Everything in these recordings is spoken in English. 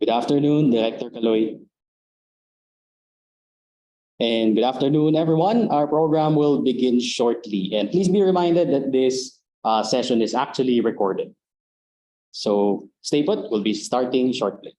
Good afternoon, Director Kaloy. And good afternoon, everyone. Our program will begin shortly. And please be reminded that this session is actually recorded. So stay put, we'll be starting shortly.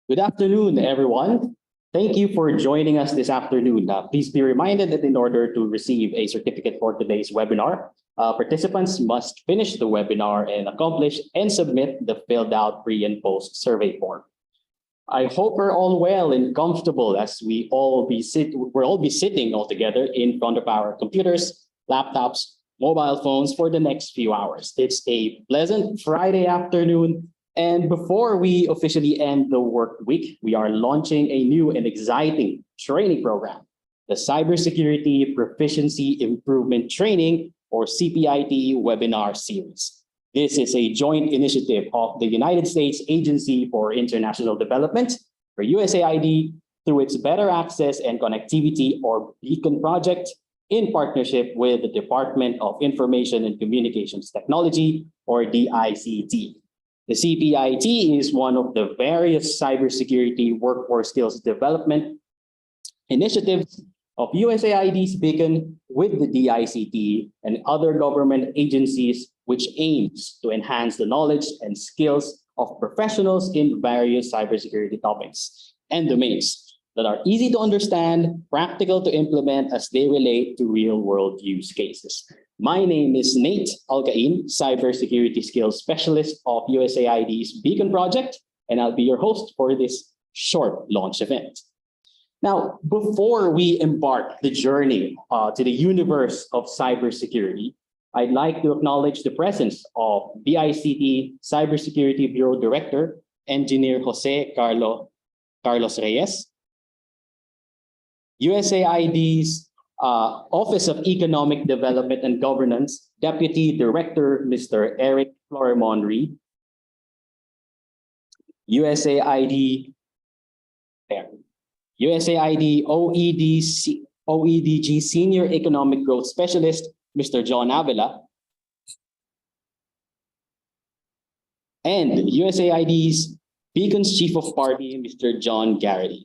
Good afternoon, everyone. Thank you for joining us this afternoon. Please be reminded that in order to receive a certificate for today's webinar, participants must finish the webinar and accomplish and submit the filled out pre and post survey form. I hope we're all well and comfortable as we'll all be sitting all together in front of our computers, laptops, mobile phones for the next few hours. It's a pleasant Friday afternoon. And before we officially end the work week, we are launching a new and exciting training program, the Cybersecurity Proficiency Improvement Training, or CPIT webinar series. This is a joint initiative of the United States Agency for International Development, or USAID, through its Better Access and Connectivity, or Beacon project, in partnership with the Department of Information and Communications Technology, or DICT. The CPIT is one of the various cybersecurity workforce skills development initiatives of USAID's Beacon with the DICT and other government agencies, which aims to enhance the knowledge and skills of professionals in various cybersecurity topics and domains that are easy to understand, practical to implement as they relate to real-world use cases. My name is Nate Alcain, Cybersecurity Skills Specialist of USAID's Beacon Project, and I'll be your host for this short launch event. Now, before we embark the journey to the universe of cybersecurity, I'd like to acknowledge the presence of BICT Cybersecurity Bureau Director, Engineer Carlos Reyes, USAID's Office of Economic Development and Governance, Deputy Director, Mr. Eric Florimon-Reed, USAID OEDG Senior Economic Growth Specialist, Mr. John Avila, and USAID's Beacon's Chief of Party, Mr. John Garrity.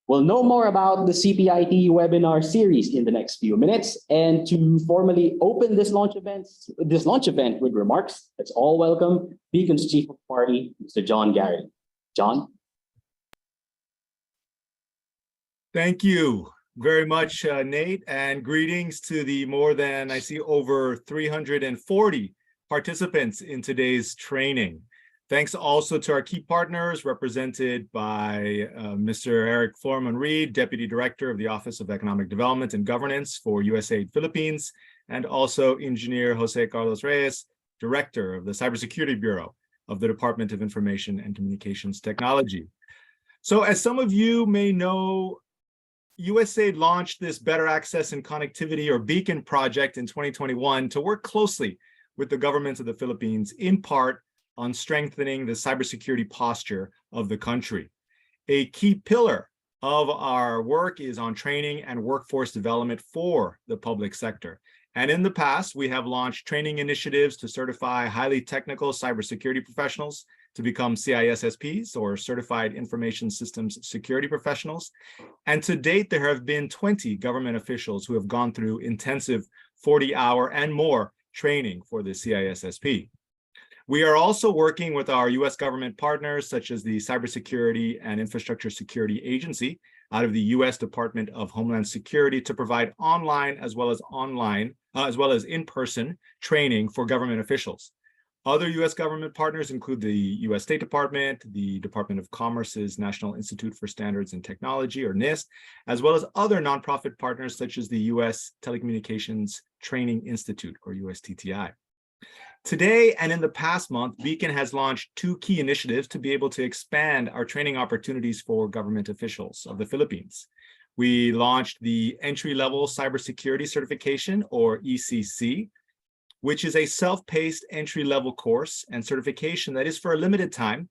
We'll know more about the CPIT webinar series in the next few minutes, and to formally open this launch event with remarks, let's all welcome Beacon's Chief of Party, Mr. John Garrity. John. Thank you very much, Nate, and greetings to the more than, I see, over 340 participants in today's training. Thanks also to our key partners represented by Mr. Eric Florimon-Reed, Deputy Director of the Office of Economic Development and Governance for USAID Philippines, and also Engineer Jose Carlos Reyes, Director of the Cybersecurity Bureau of the Department of Information and Communications Technology. So as some of you may know, USAID launched this Better Access and Connectivity, or Beacon project, in 2021 to work closely with the government of the Philippines, in part on strengthening the cybersecurity posture of the country. A key pillar of our work is on training and workforce development for the public sector. And in the past, we have launched training initiatives to certify highly technical cybersecurity professionals to become CISSPs, or Certified Information Systems Security Professionals. And to date, there have been 20 government officials who have gone through intensive 40-hour and more training for the CISSP. We are also working with our US government partners, such as the Cybersecurity and Infrastructure Security Agency out of the US Department of Homeland Security, to provide online as well as in-person training for government officials. Other US government partners include the US State Department, the Department of Commerce's National Institute for Standards and Technology, or NIST, as well as other nonprofit partners such as the US Telecommunications Training Institute, or USTTI. Today and in the past month, Beacon has launched two key initiatives to be able to expand our training opportunities for government officials of the Philippines. We launched the Entry-Level Cybersecurity Certification, or ECC, which is a self-paced entry-level course and certification that is for a limited time,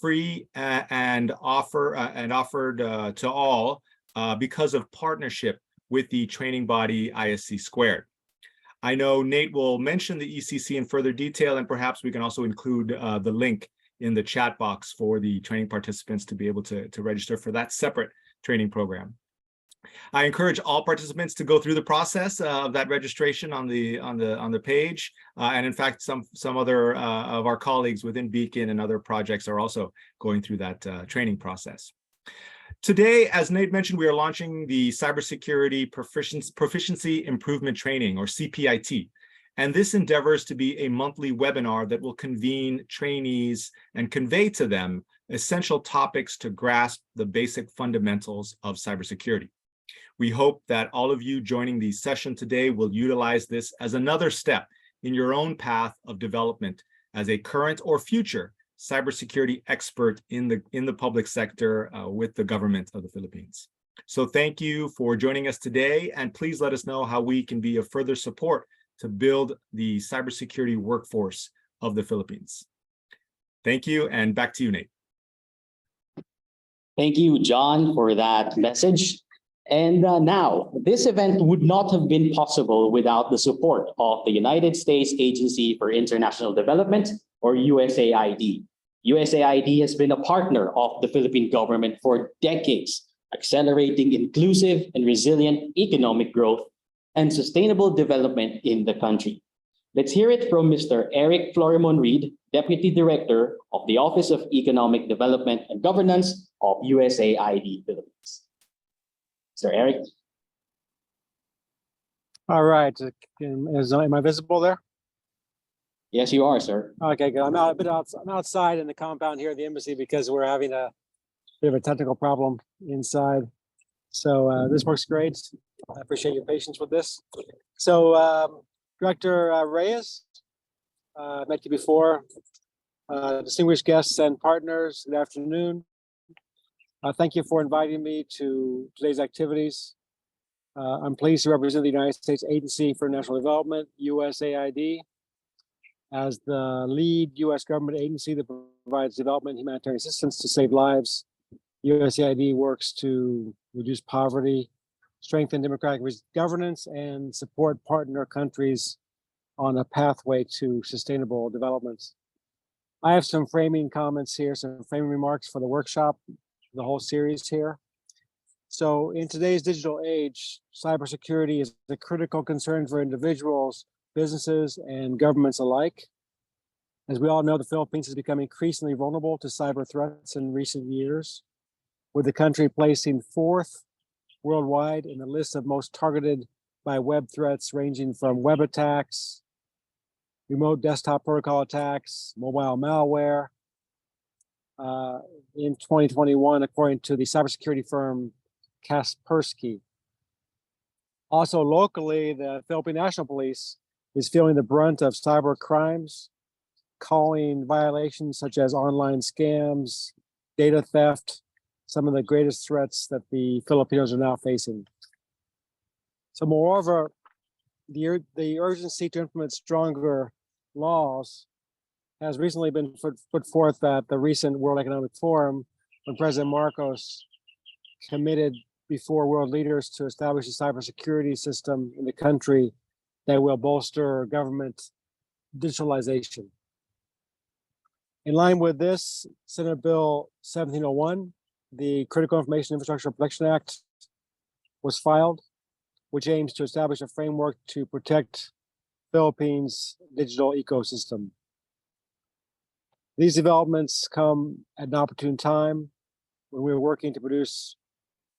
free and offered to all because of partnership with the training body ISC Squared. I know Nate will mention the ECC in further detail, and perhaps we can also include the link in the chat box for the training participants to be able to register for that separate training program. I encourage all participants to go through the process of that registration on the page, and in fact, some other of our colleagues within Beacon and other projects are also going through that training process. Today, as Nate mentioned, we are launching the Cybersecurity Proficiency Improvement Training, or CPIT. And this endeavors to be a monthly webinar that will convene trainees and convey to them essential topics to grasp the basic fundamentals of cybersecurity. We hope that all of you joining the session today will utilize this as another step in your own path of development as a current or future cybersecurity expert in the public sector with the government of the Philippines. So thank you for joining us today, and please let us know how we can be of further support to build the cybersecurity workforce of the Philippines. Thank you, and back to you, Nate. Thank you, John, for that message. And now, this event would not have been possible without the support of the United States Agency for International Development, or USAID. USAID has been a partner of the Philippine government for decades, accelerating inclusive and resilient economic growth and sustainable development in the country. Let's hear it from Mr. Eric Florimon Reed, Deputy Director of the Office of Economic Development and Governance of USAID Philippines. Mr. Eric. All right. Am I visible there? Yes, you are, sir. Okay, good. I'm outside in the compound here at the embassy because we're having a bit of a technical problem inside. So this works great. I appreciate your patience with this. So Director Reyes, met you before. Distinguished guests and partners, good afternoon. Thank you for inviting me to today's activities. I'm pleased to represent the United States Agency for International Development, USAID, as the lead U.S. government agency that provides development and humanitarian assistance to save lives. USAID works to reduce poverty, strengthen democratic governance, and support partner countries on a pathway to sustainable development. I have some framing comments here, some framing remarks for the workshop, the whole series here. So in today's digital age, cybersecurity is a critical concern for individuals, businesses, and governments alike. As we all know, the Philippines has become increasingly vulnerable to cyber threats in recent years, with the country placing 4th worldwide in the list of most targeted by web threats, ranging from web attacks, remote desktop protocol attacks, mobile malware. In 2021, according to the cybersecurity firm Kaspersky. Also locally, the Philippine National Police is feeling the brunt of cyber crimes, calling violations such as online scams, data theft, some of the greatest threats that the Filipinos are now facing. So moreover, the urgency to implement stronger laws has recently been put forth at the recent World Economic Forum, when President Marcos committed before world leaders to establish a cybersecurity system in the country that will bolster government digitalization. In line with this, Senate Bill 1701, the Critical Information Infrastructure Protection Act, was filed, which aims to establish a framework to protect Philippines' digital ecosystem. These developments come at an opportune time when we're working to produce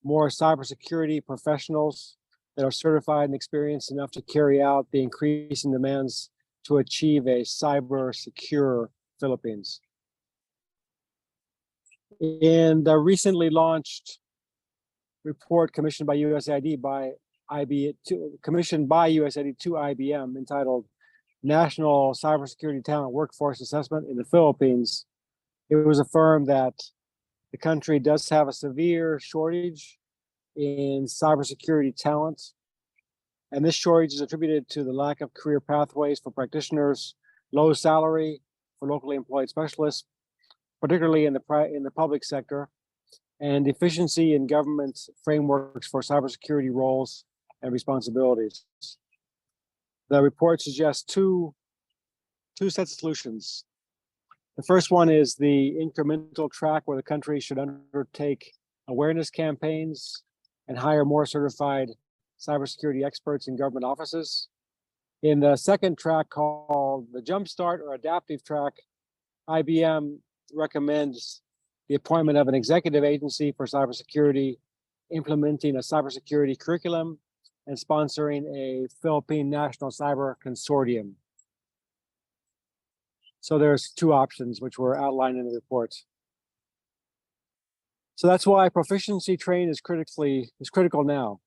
more cybersecurity professionals that are certified and experienced enough to carry out the increasing demands to achieve a cyber secure Philippines. In the recently launched report commissioned by USAID to IBM entitled National Cybersecurity Talent Workforce Assessment in the Philippines, it was affirmed that the country does have a severe shortage in cybersecurity talent, and this shortage is attributed to the lack of career pathways for practitioners, low salary for locally employed specialists, particularly in the public sector, and deficiency in government frameworks for cybersecurity roles and responsibilities. The report suggests two sets of solutions. The first one is the incremental track where the country should undertake awareness campaigns and hire more certified cybersecurity experts in government offices. In the second track, called the Jumpstart or Adaptive track, IBM recommends the appointment of an executive agency for cybersecurity, implementing a cybersecurity curriculum, and sponsoring a Philippine National Cyber Consortium. So there's two options which were outlined in the report. So that's why proficiency training is critical now.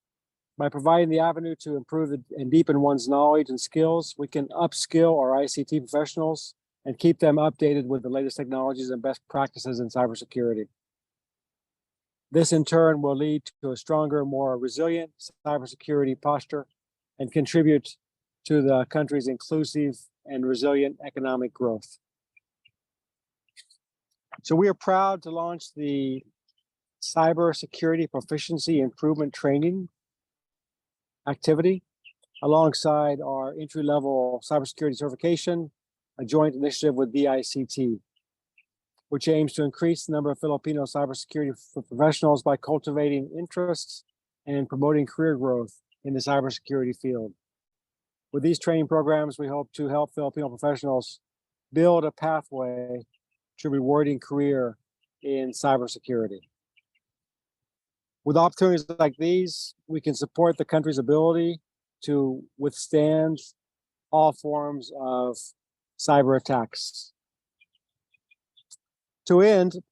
By providing the avenue to improve and deepen one's knowledge and skills, we can upskill our ICT professionals and keep them updated with the latest technologies and best practices in cybersecurity. This in turn will lead to a stronger, more resilient cybersecurity posture and contribute to the country's inclusive and resilient economic growth. So we are proud to launch the Cybersecurity Proficiency Improvement Training activity alongside our entry-level cybersecurity certification, a joint initiative with DICT, which aims to increase the number of Filipino cybersecurity professionals by cultivating interests and promoting career growth in the cybersecurity field. With these training programs, we hope to help Filipino professionals build a pathway to a rewarding career in cybersecurity. With opportunities like these, we can support the country's ability to withstand all forms of cyber attacks. To end,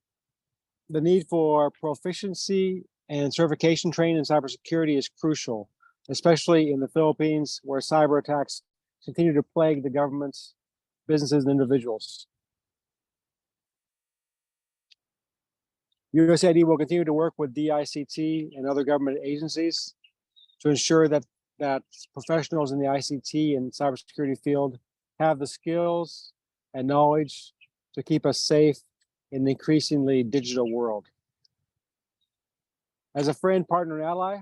the need for proficiency and certification training in cybersecurity is crucial, especially in the Philippines, where cyber attacks continue to plague the governments, businesses, and individuals. USAID will continue to work with DICT and other government agencies to ensure that professionals in the ICT and cybersecurity field have the skills and knowledge to keep us safe in the increasingly digital world. As a friend, partner, and ally,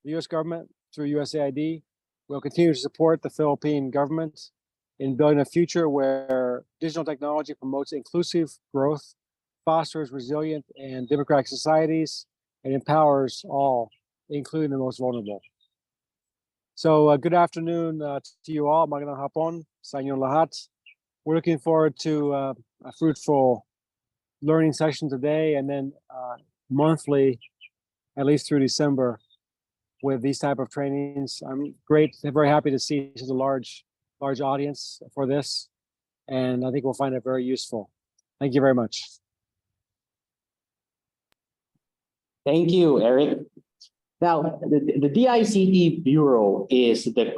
the U.S. government, through USAID, will continue to support the Philippine government in building a future where digital technology promotes inclusive growth, fosters resilient and democratic societies, and empowers all, including the most vulnerable. So good afternoon to you all. Magandang hapon sa inyong lahat. We're looking forward to a fruitful learning session today, and then monthly, at least through December, with these type of trainings. I'm very happy to see such a large audience for this, and I think we'll find it very useful. Thank you very much. Thank you, Eric. Now, the DICT Bureau is the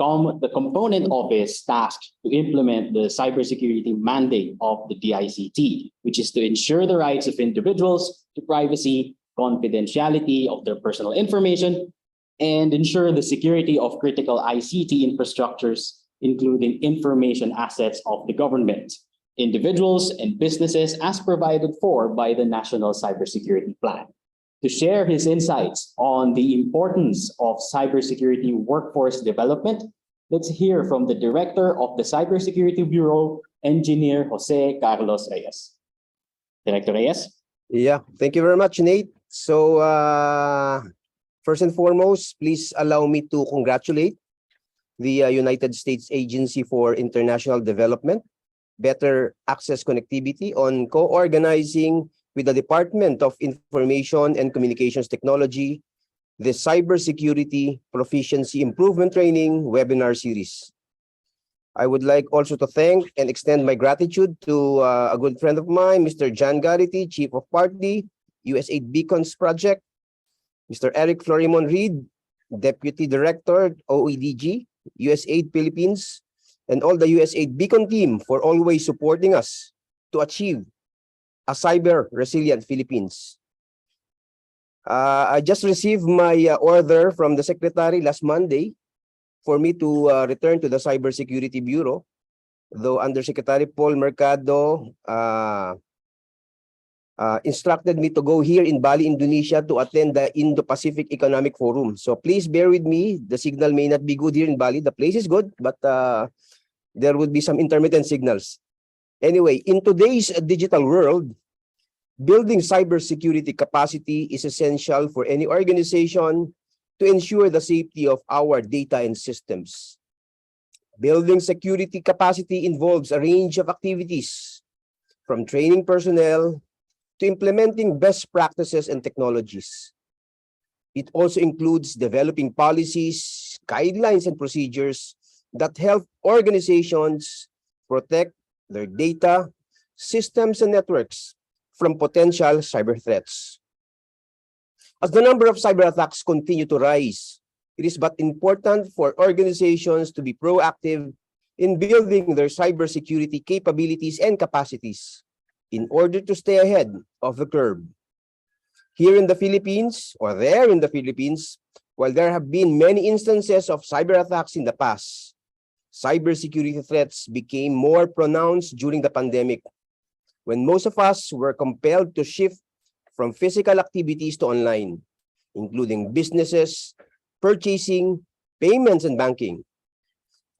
component office tasked to implement the cybersecurity mandate of the DICT, which is to ensure the rights of individuals to privacy, confidentiality of their personal information, and ensure the security of critical ICT infrastructures, including information assets of the government, individuals, and businesses as provided for by the National Cybersecurity Plan. To share his insights on the importance of cybersecurity workforce development, let's hear from the Director of the Cybersecurity Bureau, Engineer Jose Carlos Reyes. Director Reyes? Yeah, thank you very much, Nate. So, first and foremost, please allow me to congratulate the United States Agency for International Development, Better Access Connectivity, on co-organizing with the Department of Information and Communications Technology, the Cybersecurity Proficiency Improvement Training webinar series. I would like also to thank and extend my gratitude to a good friend of mine, Mr. John Garrity, Chief of Party, USAID Beacons Project, Mr. Eric Florimon Reed, Deputy Director, OEDG, USAID Philippines, and all the USAID Beacon team for always supporting us to achieve a cyber-resilient Philippines. I just received my order from the Secretary last Monday for me to return to the Cybersecurity Bureau, though Undersecretary Paul Mercado instructed me to go here in Bali, Indonesia to attend the Indo-Pacific Economic Forum. So please bear with me. The signal may not be good here in Bali. The place is good, but there would be some intermittent signals. Anyway, in today's digital world, building cybersecurity capacity is essential for any organization to ensure the safety of our data and systems. Building security capacity involves a range of activities, from training personnel to implementing best practices and technologies. It also includes developing policies, guidelines, and procedures that help organizations protect their data, systems, and networks from potential cyber threats. As the number of cyber attacks continue to rise, it is but important for organizations to be proactive in building their cybersecurity capabilities and capacities in order to stay ahead of the curve. Here in the Philippines, or there in the Philippines, while there have been many instances of cyber attacks in the past, cybersecurity threats became more pronounced during the pandemic, when most of us were compelled to shift from physical activities to online, including businesses, purchasing, payments, and banking.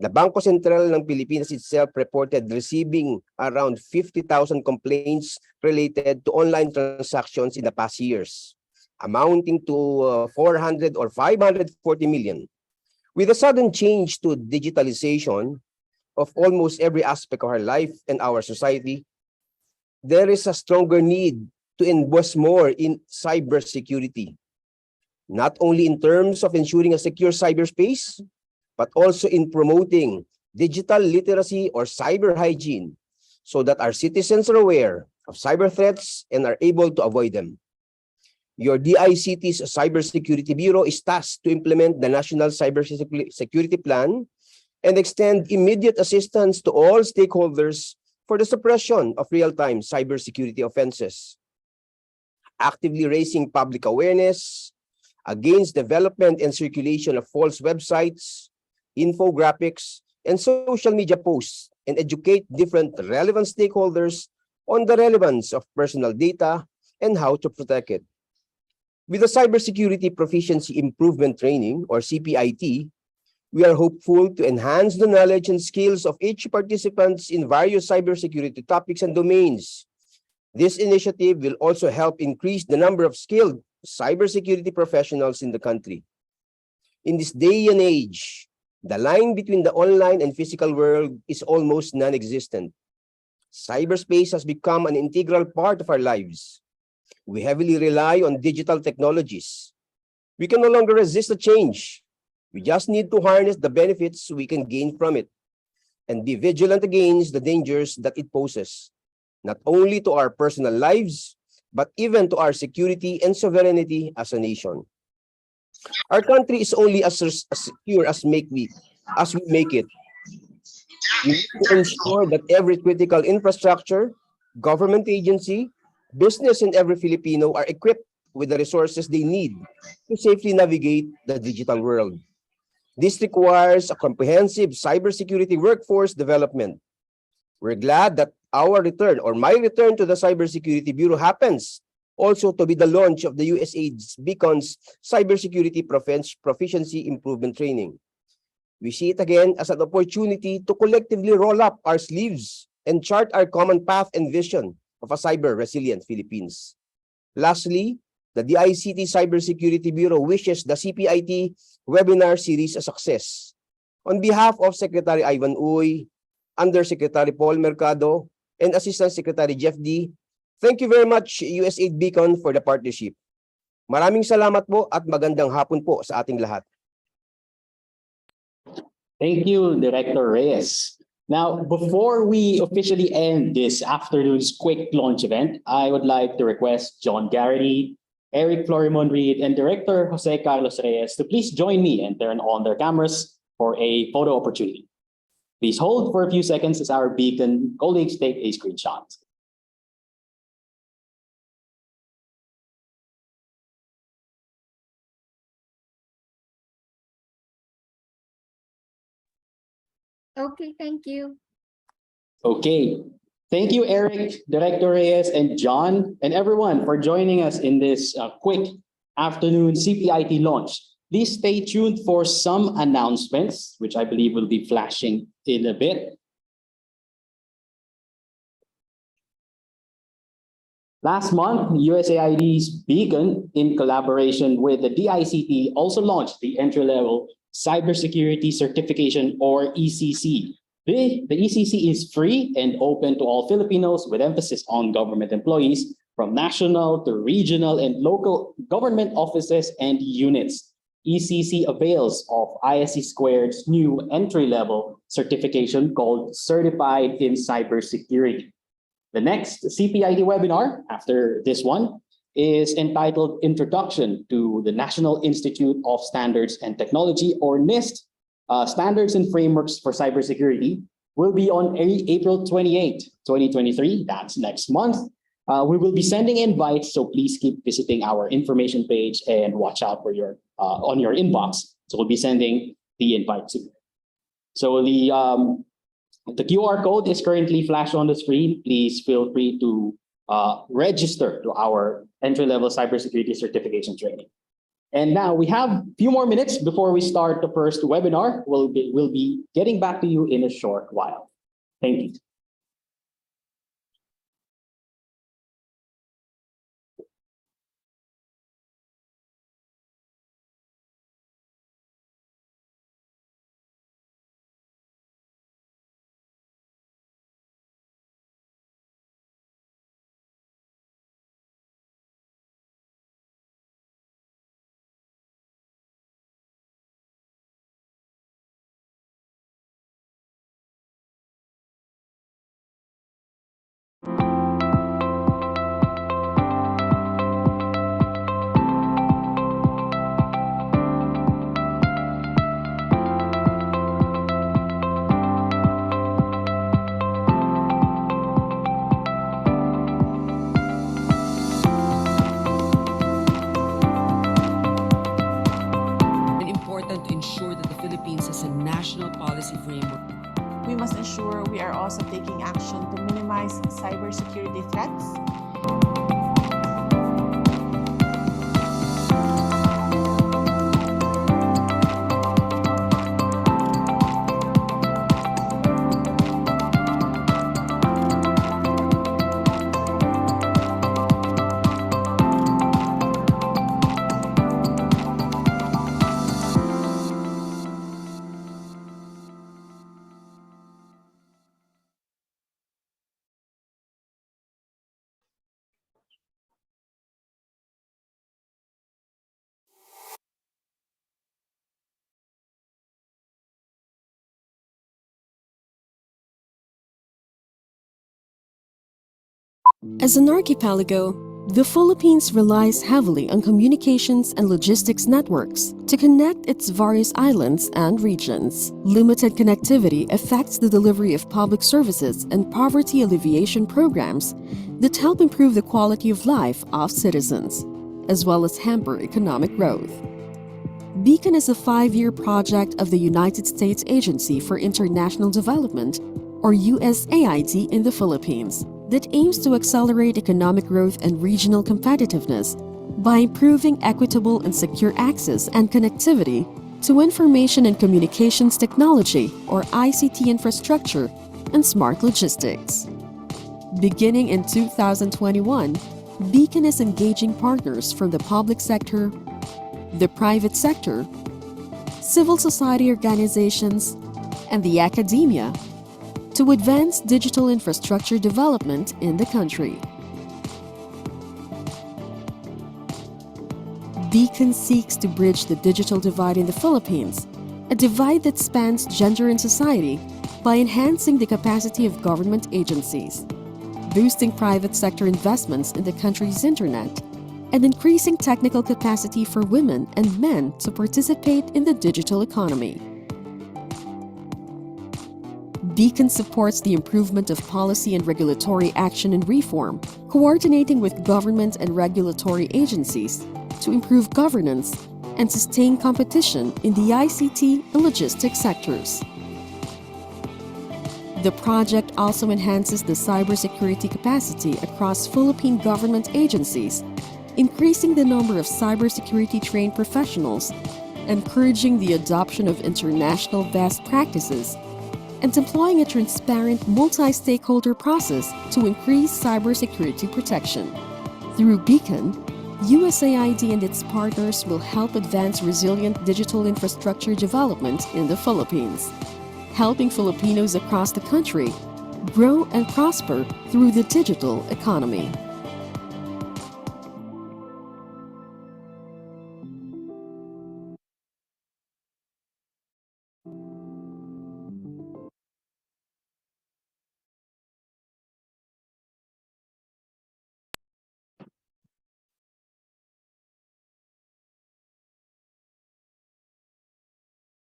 The Bangko Sentral ng Pilipinas itself reported receiving around 50,000 complaints related to online transactions in the past years, amounting to 400 or 540 million. With a sudden change to digitalization of almost every aspect of our life and our society, there is a stronger need to invest more in cybersecurity, not only in terms of ensuring a secure cyberspace, but also in promoting digital literacy or cyber hygiene so that our citizens are aware of cyber threats and are able to avoid them. Your DICT's Cybersecurity Bureau is tasked to implement the National Cybersecurity Plan and extend immediate assistance to all stakeholders for the suppression of real-time cybersecurity offenses, actively raising public awareness against development and circulation of false websites, infographics, and social media posts, and educate different relevant stakeholders on the relevance of personal data and how to protect it. With the Cybersecurity Proficiency Improvement Training, or CPIT, we are hopeful to enhance the knowledge and skills of each participants in various cybersecurity topics and domains. This initiative will also help increase the number of skilled cybersecurity professionals in the country. In this day and age, the line between the online and physical world is almost non-existent. Cyberspace has become an integral part of our lives. We heavily rely on digital technologies. We can no longer resist the change. We just need to harness the benefits we can gain from it and be vigilant against the dangers that it poses, not only to our personal lives, but even to our security and sovereignty as a nation. Our country is only as secure as we make it. We need to ensure that every critical infrastructure, government agency, business, and every Filipino are equipped with the resources they need to safely navigate the digital world. This requires a comprehensive cybersecurity workforce development. We're glad that our return, or my return, to the Cybersecurity Bureau happens also to be the launch of the USAID's Beacon's Cybersecurity Proficiency Improvement Training. We see it again as an opportunity to collectively roll up our sleeves and chart our common path and vision of a cyber-resilient Philippines. Lastly, the DICT Cybersecurity Bureau wishes the CPIT webinar series a success. On behalf of Secretary Ivan Uy, Undersecretary Paul Mercado, and Assistant Secretary Jeff D., thank you very much, USAID Beacon, for the partnership. Maraming salamat po at magandang hapon po sa ating lahat. Thank you, Director Reyes. Now, before we officially end this afternoon's quick launch event, I would like to request John Garrity, Eric Florimon Reed, and Director Jose Carlos Reyes to please join me and turn on their cameras for a photo opportunity. Please hold for a few seconds as our Beacon colleagues take a screenshot. Okay, thank you. Okay. Thank you, Eric, Director Reyes, and John, and everyone for joining us in this quick afternoon CPIT launch. Please stay tuned for some announcements, which I believe will be flashing in a bit. Last month, USAID's Beacon, in collaboration with the DICT, also launched the entry-level Cybersecurity Certification, or ECC. The ECC is free and open to all Filipinos, with emphasis on government employees from national to regional and local government offices and units. ECC avails of ISC Squared's new entry-level certification called Certified in Cybersecurity. The next CPIT webinar after this one is entitled Introduction to the National Institute of Standards and Technology, or NIST, Standards and Frameworks for Cybersecurity, will be on April 28, 2023. That's next month. We will be sending invites, so please keep visiting our information page and watch out for your on your inbox. So we'll be sending the invite to you. So the QR code is currently flashed on the screen. Please feel free to register to our entry-level cybersecurity certification training. And now we have a few more minutes before we start the first webinar. We'll be getting back to you in a short while. Thank you. we are also taking action to minimize cybersecurity threats. As an archipelago, the Philippines relies heavily on communications and logistics networks to connect its various islands and regions. Limited connectivity affects the delivery of public services and poverty alleviation programs that help improve the quality of life of citizens, as well as hamper economic growth. Beacon is a 5-year project of the United States Agency for International Development, or USAID, in the Philippines, that aims to accelerate economic growth and regional competitiveness by improving equitable and secure access and connectivity to information and communications technology, or ICT infrastructure, and smart logistics. Beginning in 2021, Beacon is engaging partners from the public sector, the private sector, civil society organizations, and the academia to advance digital infrastructure development in the country. Beacon seeks to bridge the digital divide in the Philippines, a divide that spans gender and society, by enhancing the capacity of government agencies, boosting private sector investments in the country's internet, and increasing technical capacity for women and men to participate in the digital economy. Beacon supports the improvement of policy and regulatory action and reform, coordinating with government and regulatory agencies to improve governance and sustain competition in the ICT and logistics sectors. The project also enhances the cybersecurity capacity across Philippine government agencies, increasing the number of cybersecurity trained professionals, encouraging the adoption of international best practices, and employing a transparent multi-stakeholder process to increase cybersecurity protection. Through Beacon, USAID and its partners will help advance resilient digital infrastructure development in the Philippines, helping Filipinos across the country grow and prosper through the digital economy.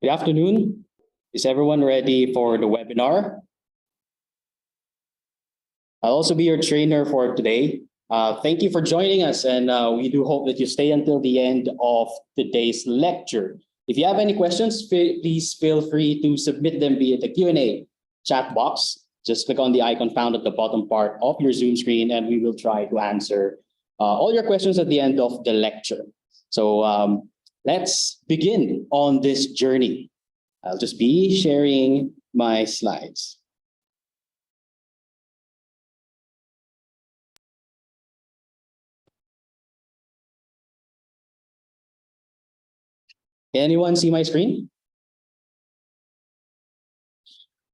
Good afternoon. Is everyone ready for the webinar? I'll also be your trainer for today. Thank you for joining us, and we do hope that you stay until the end of today's lecture. If you have any questions, please feel free to submit them via the Q&A chat box. Just click on the icon found at the bottom part of your Zoom screen, and we will try to answer all your questions at the end of the lecture. So let's begin on this journey. I'll just be sharing my slides. Anyone see my screen?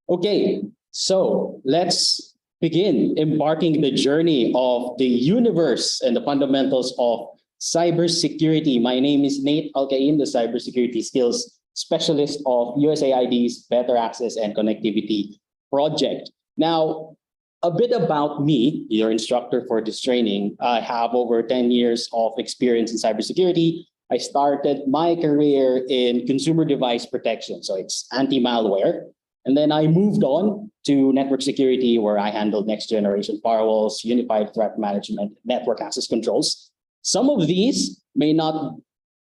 Okay, so let's begin embarking the journey of the universe and the fundamentals of cybersecurity. My name is Nate Alcain, the Cybersecurity Skills Specialist of USAID's Better Access and Connectivity Project. Now, a bit about me, your instructor for this training. I have over 10 years of experience in cybersecurity. I started my career in consumer device protection, so it's anti-malware. And then I moved on to network security, where I handled next generation firewalls, unified threat management, network access controls. Some of these may not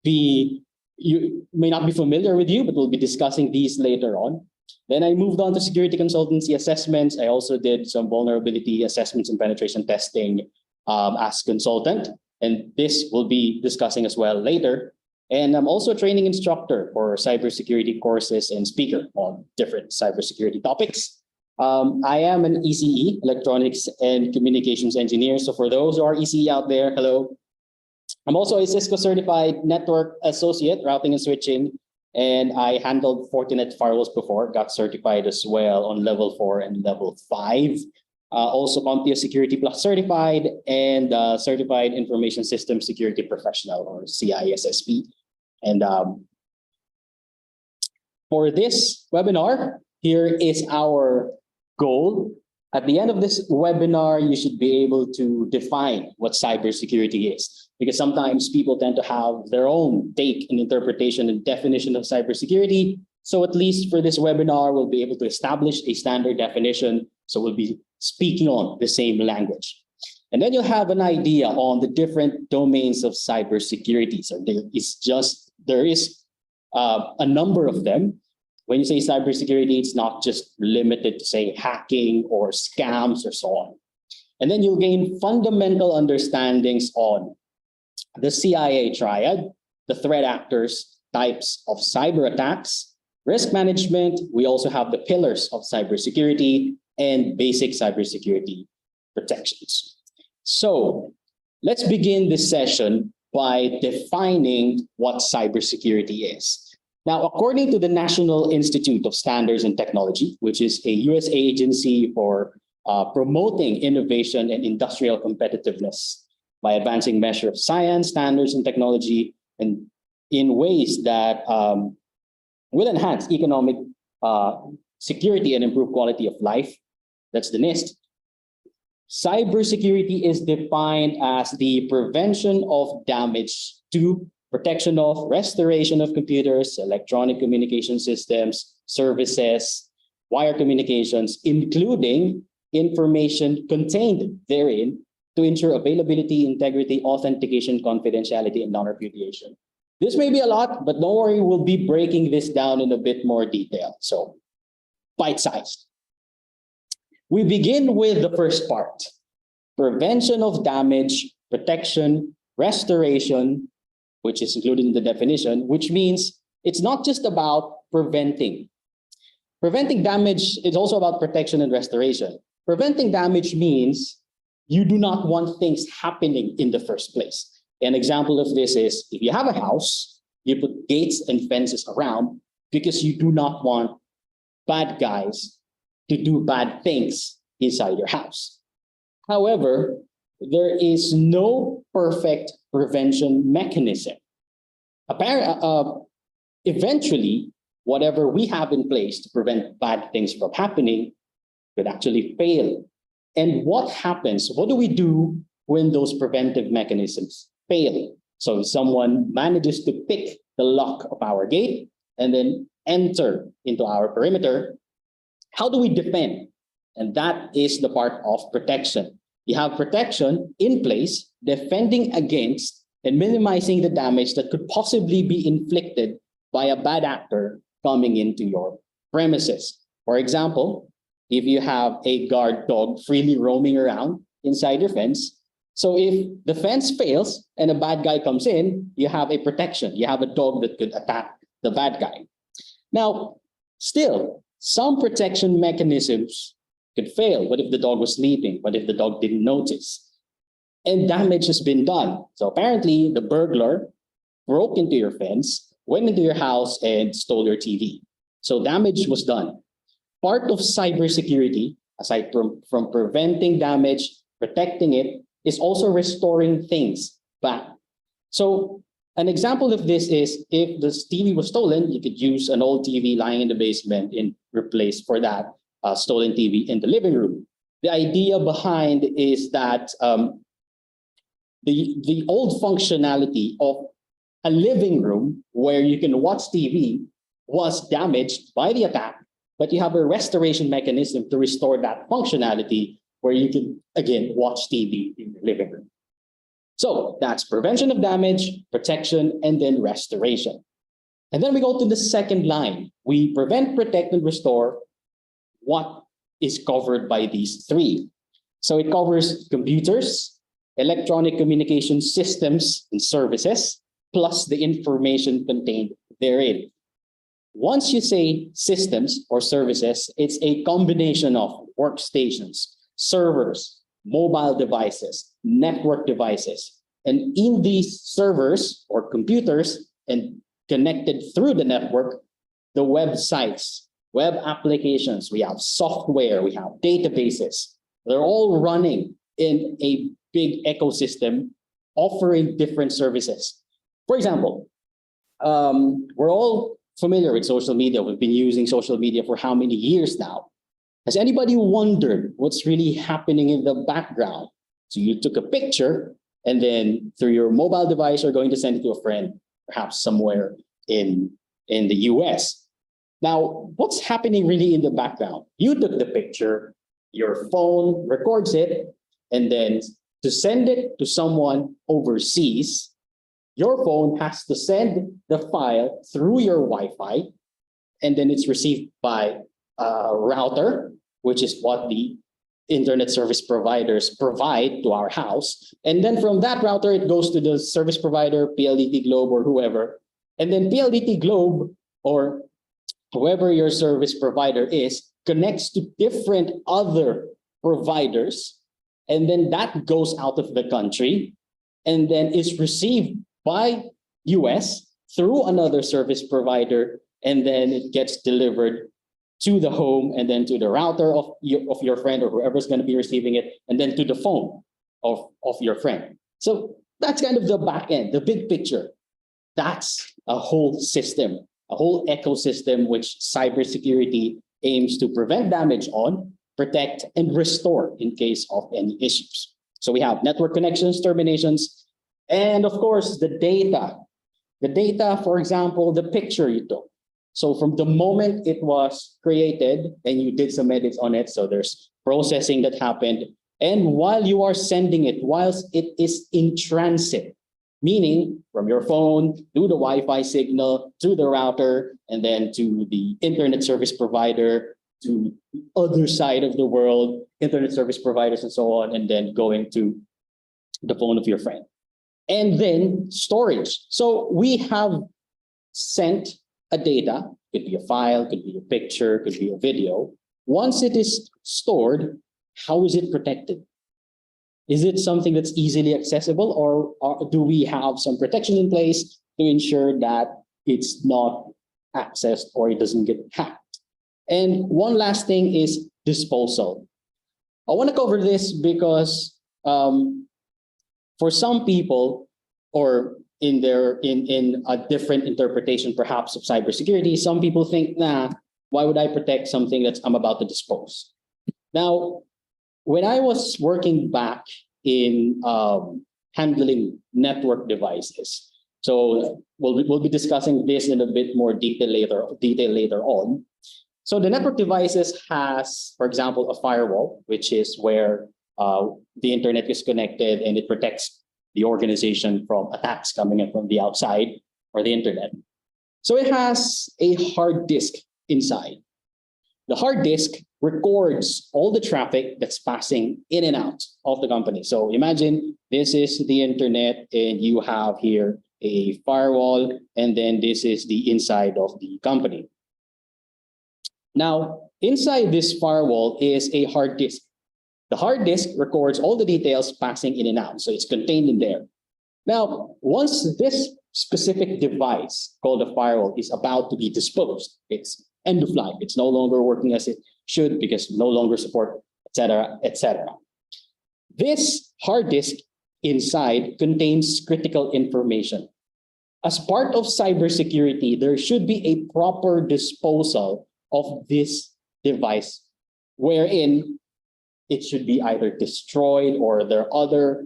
be familiar with you, but we'll be discussing these later on. Then I moved on to security consultancy assessments. I also did some vulnerability assessments and penetration testing as consultant. And this we'll be discussing as well later. And I'm also a training instructor for cybersecurity courses and speaker on different cybersecurity topics. I am an ECE, Electronics and Communications Engineer. So for those who are ECE out there, hello. I'm also a Cisco certified network associate, routing and switching, and I handled Fortinet firewalls before, got certified as well on level 4 and level 5. Also CompTIA Security Plus certified and Certified Information System Security Professional, or CISSP. And for this webinar, here is our goal. At the end of this webinar, you should be able to define what cybersecurity is, because sometimes people tend to have their own take and interpretation and definition of cybersecurity. So at least for this webinar, we'll be able to establish a standard definition. So we'll be speaking on the same language. And then you'll have an idea on the different domains of cybersecurity. So there is a number of them. When you say cybersecurity, it's not just limited to, say, hacking or scams or so on. And then you'll gain fundamental understandings on the CIA triad, the threat actors, types of cyber attacks, risk management. We also have the pillars of cybersecurity and basic cybersecurity protections. So let's begin this session by defining what cybersecurity is. Now, according to the National Institute of Standards and Technology, which is a US agency for promoting innovation and industrial competitiveness by advancing measure of science, standards, and technology, and in ways that will enhance economic security and improve quality of life, that's the NIST. Cybersecurity is defined as the prevention of damage to, protection of, restoration of computers, electronic communication systems, services, wire communications, including information contained therein to ensure availability, integrity, authentication, confidentiality, and non-repudiation. This may be a lot, but don't worry, we'll be breaking this down in a bit more detail. So, bite-sized. We begin with the first part: prevention of damage, protection, restoration, which is included in the definition, which means it's not just about preventing. Preventing damage is also about protection and restoration. Preventing damage means you do not want things happening in the first place. An example of this is if you have a house, you put gates and fences around because you do not want bad guys to do bad things inside your house. However, there is no perfect prevention mechanism. Eventually, whatever we have in place to prevent bad things from happening could actually fail. And what happens? What do we do when those preventive mechanisms fail? So if someone manages to pick the lock of our gate and then enter into our perimeter, how do we defend? And that is the part of protection. You have protection in place, defending against and minimizing the damage that could possibly be inflicted by a bad actor coming into your premises. For example, if you have a guard dog freely roaming around inside your fence, so if the fence fails and a bad guy comes in, you have a protection. You have a dog that could attack the bad guy. Now, still, some protection mechanisms could fail. What if the dog was sleeping? What if the dog didn't notice? And damage has been done. So apparently the burglar broke into your fence, went into your house and stole your TV. So damage was done. Part of cybersecurity, aside from preventing damage, protecting it, is also restoring things back. So an example of this is if the TV was stolen, you could use an old TV lying in the basement and replace for that stolen TV in the living room. The idea behind is that the old functionality of a living room where you can watch TV was damaged by the attack, but you have a restoration mechanism to restore that functionality where you can, again, watch TV in the living room. So that's prevention of damage, protection, and then restoration. And then we go to the second line. We prevent, protect, and restore what is covered by these three. So it covers computers, electronic communication systems and services, plus the information contained therein. Once you say systems or services, it's a combination of workstations, servers, mobile devices, network devices. And in these servers or computers and connected through the network, the websites, web applications, we have software, we have databases. They're all running in a big ecosystem offering different services. For example, we're all familiar with social media. We've been using social media for how many years now? Has anybody wondered what's really happening in the background? So you took a picture and then through your mobile device, you're going to send it to a friend, perhaps somewhere in the US. Now, what's happening really in the background? You took the picture, your phone records it, and then to send it to someone overseas, your phone has to send the file through your Wi-Fi, and then it's received by a router, which is what the internet service providers provide to our house. And then from that router, it goes to the service provider, PLDT Globe or whoever. And then PLDT Globe or whoever your service provider is connects to different other providers. And then that goes out of the country and then is received by US through another service provider. And then it gets delivered to the home and then to the router of your friend or whoever's going to be receiving it, and then to the phone of your friend. So that's kind of the back end, the big picture. That's a whole system, a whole ecosystem which cybersecurity aims to prevent damage on, protect, and restore in case of any issues. So we have network connections, terminations, and of course the data. The data, for example, the picture you took. So from the moment it was created and you did some edits on it, so there's processing that happened. And while you are sending it, whilst it is in transit, meaning from your phone to the Wi-Fi signal, to the router, and then to the internet service provider, to the other side of the world, internet service providers and so on, and then going to the phone of your friend. And then storage. So we have sent a data, could be a file, could be a picture, could be a video. Once it is stored, how is it protected? Is it something that's easily accessible, or do we have some protection in place to ensure that it's not accessed or it doesn't get hacked? And one last thing is disposal. I want to cover this because for some people, or in a different interpretation perhaps of cybersecurity, some people think, nah, why would I protect something that I'm about to dispose? Now, when I was working back in handling network devices, so we'll be discussing this in a bit more detail later on. So the network devices has, for example, a firewall, which is where the internet is connected and it protects the organization from attacks coming in from the outside or the internet. So it has a hard disk inside. The hard disk records all the traffic that's passing in and out of the company. So imagine this is the internet and you have here a firewall, and then this is the inside of the company. Now, inside this firewall is a hard disk. The hard disk records all the details passing in and out, so it's contained in there. Now, once this specific device called a firewall is about to be disposed, it's end of life, it's no longer working as it should because no longer support, etc., etc. This hard disk inside contains critical information. As part of cybersecurity, there should be a proper disposal of this device, wherein it should be either destroyed or there are other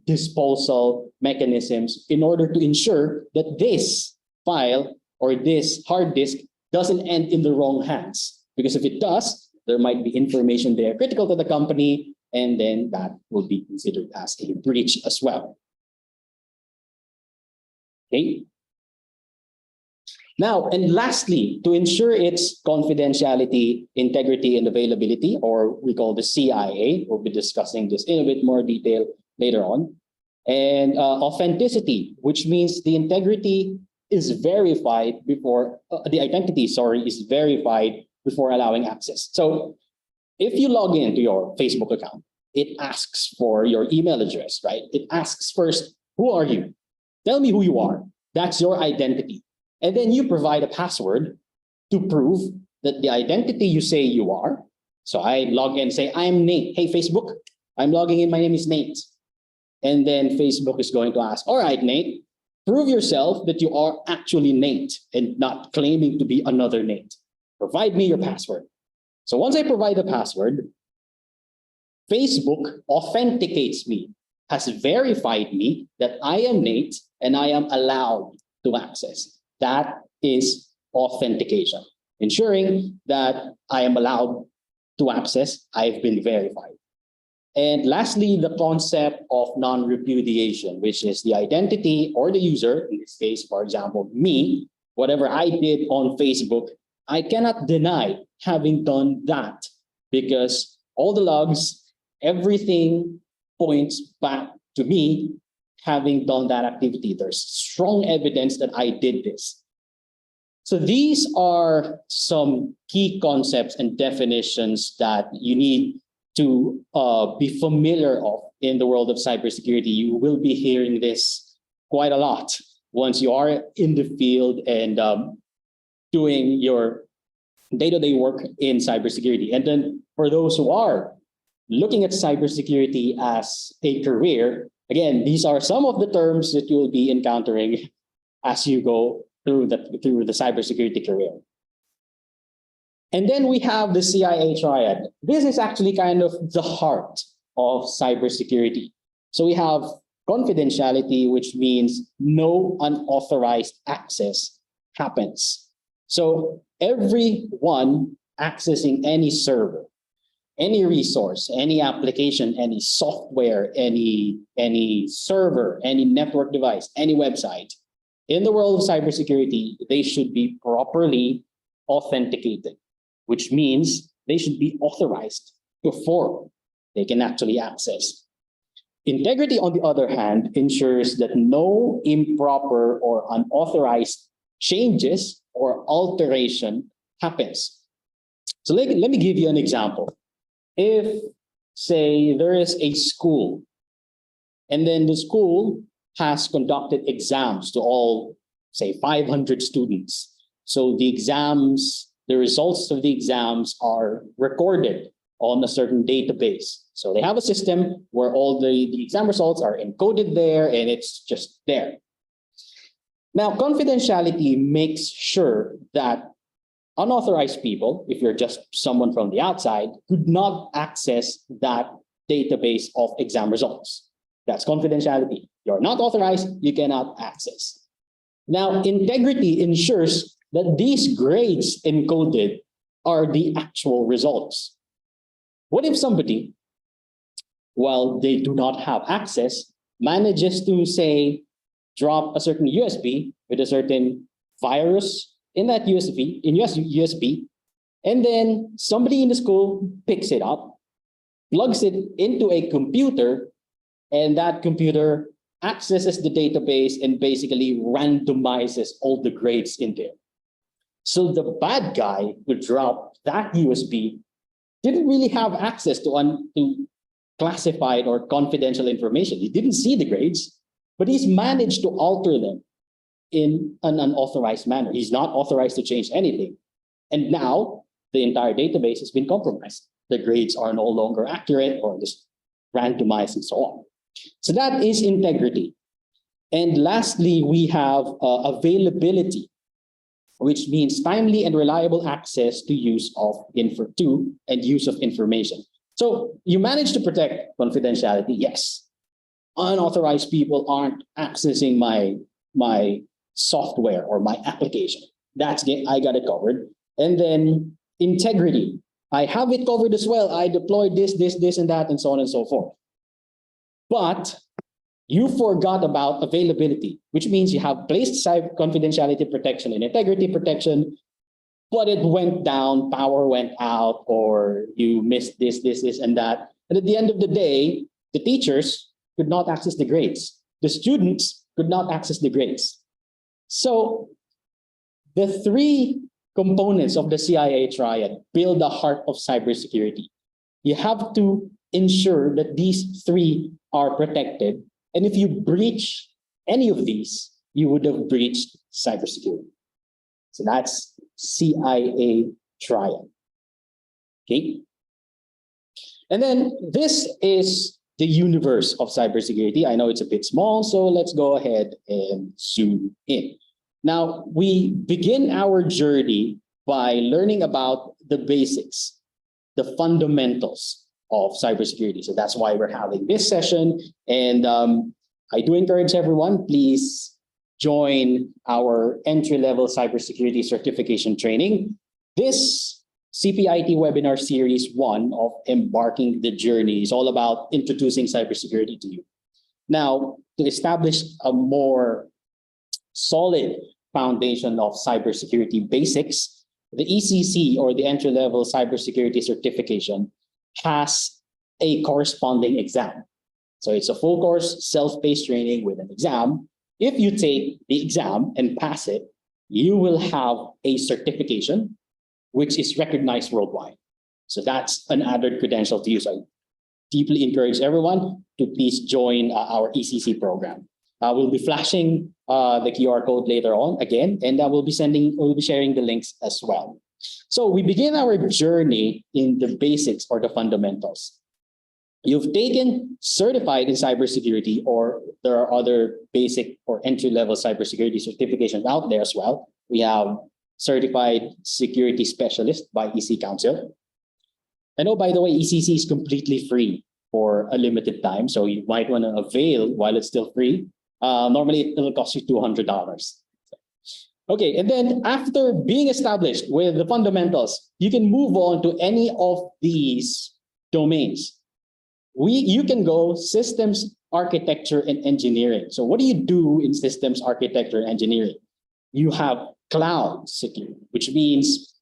disposal mechanisms in order to ensure that this file or this hard disk doesn't end in the wrong hands. Because if it does, there might be information there critical to the company, and then that will be considered as a breach as well. Okay. Now, and lastly, to ensure its confidentiality, integrity, and availability, or we call the CIA, we'll be discussing this in a bit more detail later on, and authenticity, which means the integrity is verified before, the identity, sorry, is verified before allowing access. So if you log into your Facebook account, it asks for your email address, right? It asks first, who are you? Tell me who you are. That's your identity. And then you provide a password to prove that the identity you say you are. So I log in and say, I'm Nate. Hey, Facebook, I'm logging in. My name is Nate. And then Facebook is going to ask, all right, Nate, prove yourself that you are actually Nate and not claiming to be another Nate. Provide me your password. So once I provide the password, Facebook authenticates me, has verified me that I am Nate and I am allowed to access. That is authentication, ensuring that I am allowed to access, I've been verified. And lastly, the concept of non-repudiation, which is the identity or the user, in this case, for example, me, whatever I did on Facebook, I cannot deny having done that because all the logs, everything points back to me having done that activity. There's strong evidence that I did this. So these are some key concepts and definitions that you need to be familiar of in the world of cybersecurity. You will be hearing this quite a lot once you are in the field and doing your day-to-day work in cybersecurity. And then for those who are looking at cybersecurity as a career, again, these are some of the terms that you will be encountering as you go through the cybersecurity career. And then we have the CIA triad. This is actually kind of the heart of cybersecurity. So we have confidentiality, which means no unauthorized access happens. So everyone accessing any server, any resource, any application, any software, any server, any network device, any website, in the world of cybersecurity, they should be properly authenticated, which means they should be authorized before they can actually access. Integrity, on the other hand, ensures that no improper or unauthorized changes or alteration happens. So let me give you an example. If, say, there is a school, and then the school has conducted exams to all, say, 500 students. So the exams, the results of the exams are recorded on a certain database. So they have a system where all the exam results are encoded there and it's just there. Now, confidentiality makes sure that unauthorized people, if you're just someone from the outside, could not access that database of exam results. That's confidentiality. You're not authorized, you cannot access. Now, integrity ensures that these grades encoded are the actual results. What if somebody, while they do not have access, manages to, say, drop a certain USB with a certain virus in that USB, and then somebody in the school picks it up, plugs it into a computer, and that computer accesses the database and basically randomizes all the grades in there. So the bad guy who dropped that USB didn't really have access to classified or confidential information. He didn't see the grades, but he's managed to alter them in an unauthorized manner. He's not authorized to change anything. And now the entire database has been compromised. The grades are no longer accurate or just randomized and so on. So that is integrity. And lastly, we have availability, which means timely and reliable access to use of information. So you manage to protect confidentiality, yes. Unauthorized people aren't accessing my software or my application. I got it covered. And then integrity, I have it covered as well. I deployed this, and that, and so on and so forth. But You forgot about availability, which means you have placed cyber confidentiality protection and integrity protection, but it went down, power went out, or you missed this, and that. And at the end of the day, the teachers could not access the grades. The students could not access the grades. So the three components of the CIA triad build the heart of cybersecurity. You have to ensure that these three are protected. And if you breach any of these, you would have breached cybersecurity. So that's CIA triad. Okay. And then this is the universe of cybersecurity. I know it's a bit small, so let's go ahead and zoom in. Now, we begin our journey by learning about the basics, the fundamentals of cybersecurity. So that's why we're having this session. And I do encourage everyone, please join our entry-level cybersecurity certification training. This CPIT webinar series 1 of Embarking the Journey is all about introducing cybersecurity to you. Now, to establish a more solid foundation of cybersecurity basics, the ECC, or the entry-level cybersecurity certification, has a corresponding exam. So it's a full course self-paced training with an exam. If you take the exam and pass it, you will have a certification which is recognized worldwide. So that's an added credential to use. I deeply encourage everyone to please join our ECC program. We'll be flashing the QR code later on again, and we'll be sharing the links as well. So we begin our journey in the basics or the fundamentals. You've taken certified in cybersecurity, or there are other basic or entry-level cybersecurity certifications out there as well. We have certified security specialist by EC Council. And oh, by the way, ECC is completely free for a limited time, so you might want to avail while it's still free. Normally, it will cost you $200. Okay, and then after being established with the fundamentals, you can move on to any of these domains. You can go systems architecture and engineering. So what do you do in systems architecture and engineering? You have cloud security, which means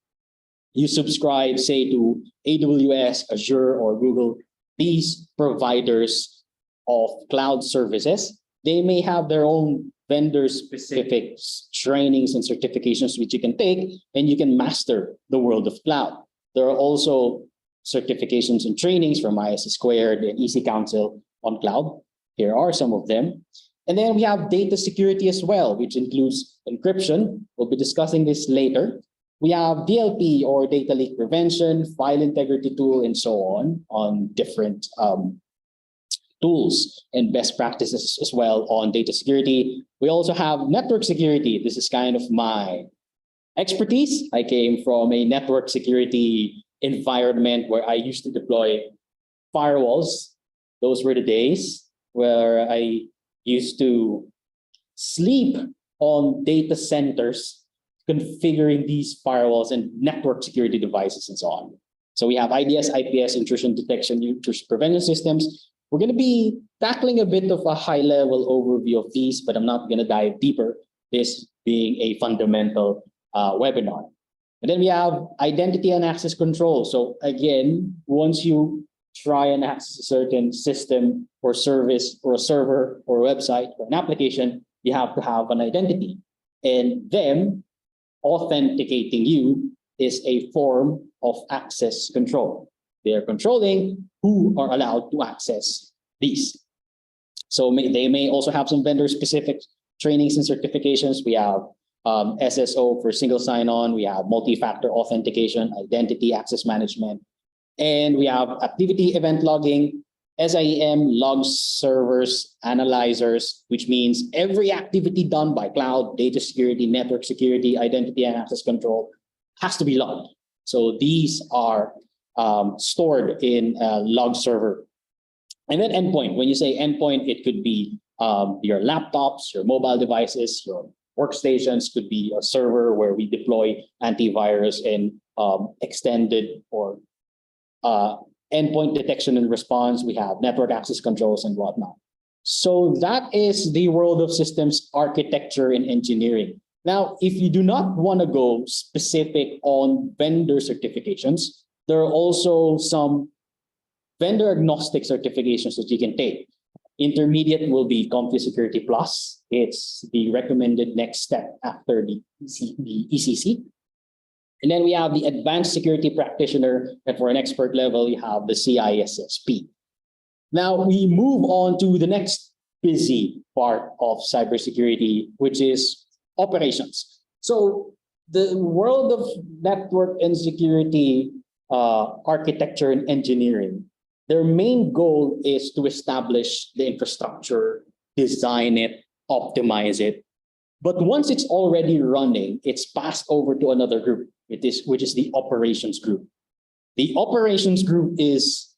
you subscribe, say, to AWS, Azure, or Google, these providers of cloud services. They may have their own vendor-specific trainings and certifications which you can take, and you can master the world of cloud. There are also certifications and trainings from ISC Squared and EC Council on cloud. Here are some of them. And then we have data security as well, which includes encryption. We'll be discussing this later. We have DLP, or data leak prevention, file integrity tool, and so on different tools and best practices as well on data security. We also have network security. This is kind of my expertise. I came from a network security environment where I used to deploy firewalls. Those were the days where I used to sleep on data centers, configuring these firewalls and network security devices and so on. So we have IDS, IPS, intrusion detection, intrusion prevention systems. We're going to be tackling a bit of a high-level overview of these, but I'm not going to dive deeper, this being a fundamental webinar. And then we have identity and access control. So again, once you try and access a certain system or service or a server or a website or an application, you have to have an identity. And them authenticating you is a form of access control. They are controlling who are allowed to access these. So they may also have some vendor-specific trainings and certifications. We have SSO for single sign-on. We have multi-factor authentication, identity access management, and we have activity event logging, SIEM, log servers, analyzers, which means every activity done by cloud, data security, network security, identity and access control has to be logged. So these are stored in a log server. And then endpoint. When you say endpoint, it could be your laptops, your mobile devices, your workstations, could be a server where we deploy antivirus and extended or endpoint detection and response. We have network access controls and whatnot. So that is the world of systems architecture and engineering. Now, if you do not want to go specific on vendor certifications, there are also some vendor agnostic certifications that you can take. Intermediate will be CompuSecurity Plus. It's the recommended next step after the ECC. And then we have the Advanced Security Practitioner, and for an expert level, you have the CISSP. Now we move on to the next busy part of cybersecurity, which is operations. So the world of network and security architecture and engineering, their main goal is to establish the infrastructure, design it, optimize it. But once it's already running, it's passed over to another group, which is the operations group. The operations group is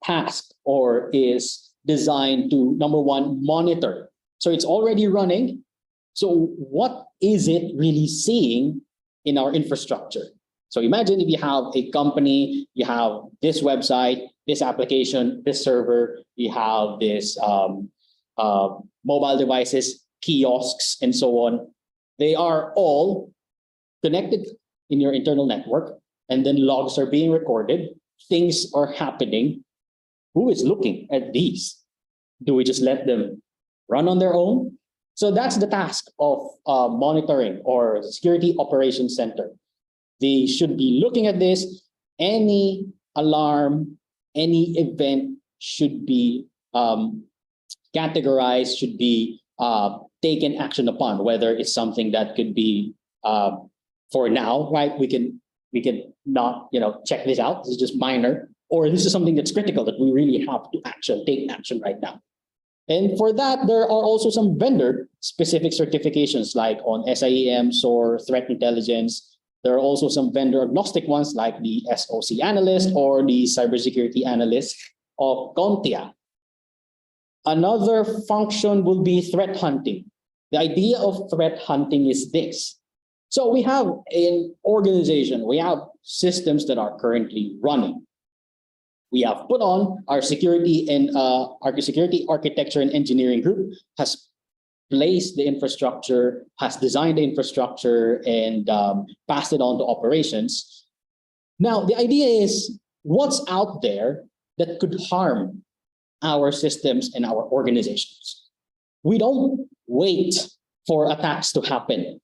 tasked or is designed to, number one, monitor. So it's already running. So what is it really seeing in our infrastructure? So imagine if you have a company, you have this website, this application, this server, you have this mobile devices, kiosks, and so on. They are all connected in your internal network, and then logs are being recorded. Things are happening. Who is looking at these? Do we just let them run on their own? So that's the task of monitoring or security operations center. They should be looking at this. Any alarm, any event should be categorized, should be taken action upon, whether it's something that could be for now, right? We can not, check this out. This is just minor, or this is something that's critical that we really have to take action right now. And for that, there are also some vendor specific certifications like on SIEM, SOAR, threat intelligence. There are also some vendor agnostic ones like the SOC analyst or the cybersecurity analyst of CompTIA. Another function will be threat hunting. The idea of threat hunting is this. So we have an organization, we have systems that are currently running. We have put on our security and our security architecture and engineering group has placed the infrastructure, has designed the infrastructure, and passed it on to operations. Now, the idea is what's out there that could harm our systems and our organizations. We don't wait for attacks to happen.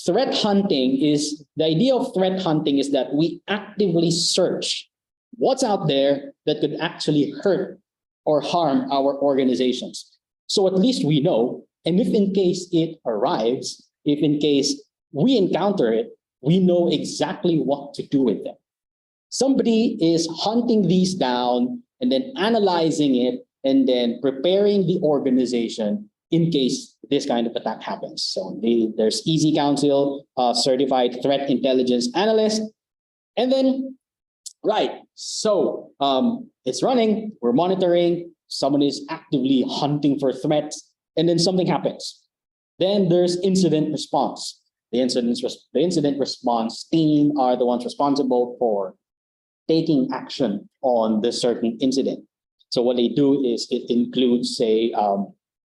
Threat hunting is, the idea of threat hunting is that we actively search what's out there that could actually hurt or harm our organizations. So at least we know, and if in case it arrives, if in case we encounter it, we know exactly what to do with them. Somebody is hunting these down and then analyzing it and then preparing the organization in case this kind of attack happens. So there's Easy Counsel, certified threat intelligence analyst, and then right, so it's running, we're monitoring, someone is actively hunting for threats, and then something happens. Then there's incident response. The incident response team are the ones responsible for taking action on this certain incident. So what they do is it includes, say,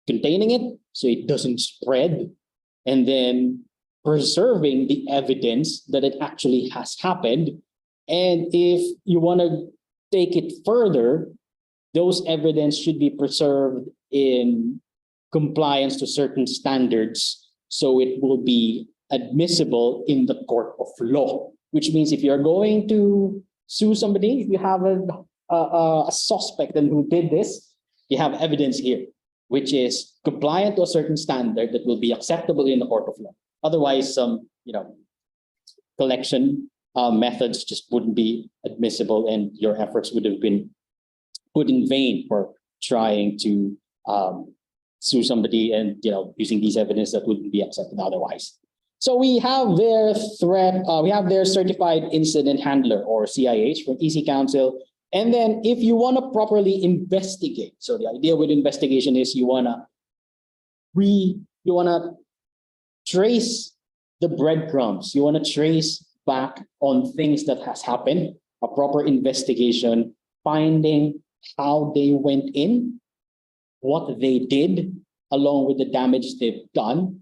containing it so it doesn't spread, and then preserving the evidence that it actually has happened. And if you want to take it further, those evidence should be preserved in compliance to certain standards, so it will be admissible in the court of law. Which means if you're going to sue somebody, if you have a suspect and who did this, you have evidence here, which is compliant to a certain standard that will be acceptable in the court of law. Otherwise, some collection methods just wouldn't be admissible, and your efforts would have been put in vain for trying to sue somebody and using these evidence that wouldn't be accepted otherwise. So we have their we have their certified incident handler or CIH from Easy Counsel. And then if you want to properly investigate, so the idea with investigation is you want to trace the breadcrumbs, you want to trace back on things that has happened, a proper investigation, finding how they went in, what they did, along with the damage they've done,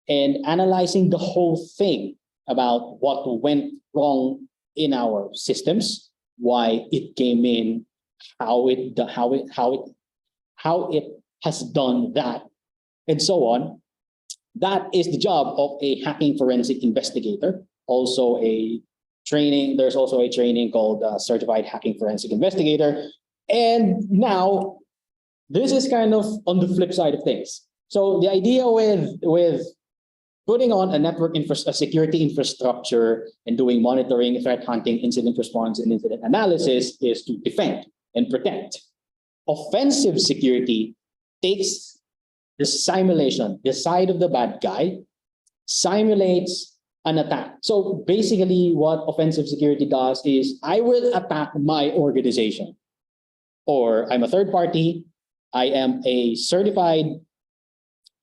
and analyzing the whole thing about what went wrong in our systems, why it came in, how it has done that, and so on. That is the job of a hacking forensic investigator. Also a training, there's also a training called Certified Hacking Forensic Investigator. And now, this is kind of on the flip side of things. So the idea with putting on a security infrastructure and doing monitoring, threat hunting, incident response, and incident analysis is to defend and protect. Offensive security takes the simulation, the side of the bad guy, simulates an attack. So basically what offensive security does is I will attack my organization, or I'm a third party, I am a certified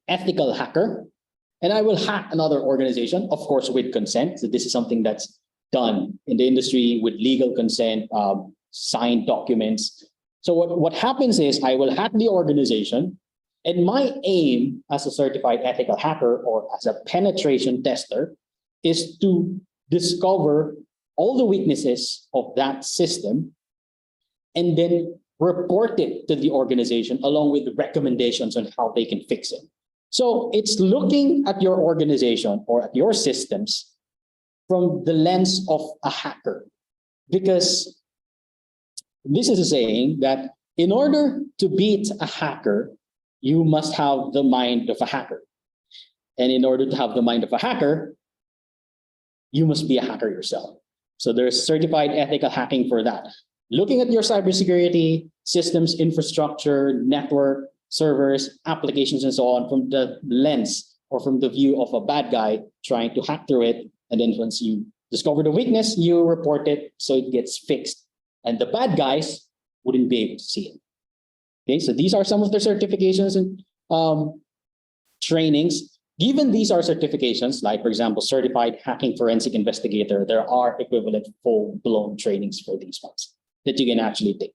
ethical hacker, and I will hack another organization, of course, with consent. So this is something that's done in the industry with legal consent, signed documents. So what happens is I will hack the organization, and my aim as a certified ethical hacker or as a penetration tester is to discover all the weaknesses of that system and then report it to the organization along with recommendations on how they can fix it. So it's looking at your organization or at your systems from the lens of a hacker, because this is a saying that in order to beat a hacker, you must have the mind of a hacker. And in order to have the mind of a hacker, you must be a hacker yourself. So there's certified ethical hacking for that. Looking at your cybersecurity systems, infrastructure, network, servers, applications, and so on from the lens or from the view of a bad guy trying to hack through it. And then once you discover the weakness, you report it so it gets fixed. And the bad guys wouldn't be able to see it. Okay, so these are some of the certifications and trainings. Given these are certifications, like for example, Certified Hacking Forensic Investigator, there are equivalent full-blown trainings for these ones that you can actually take.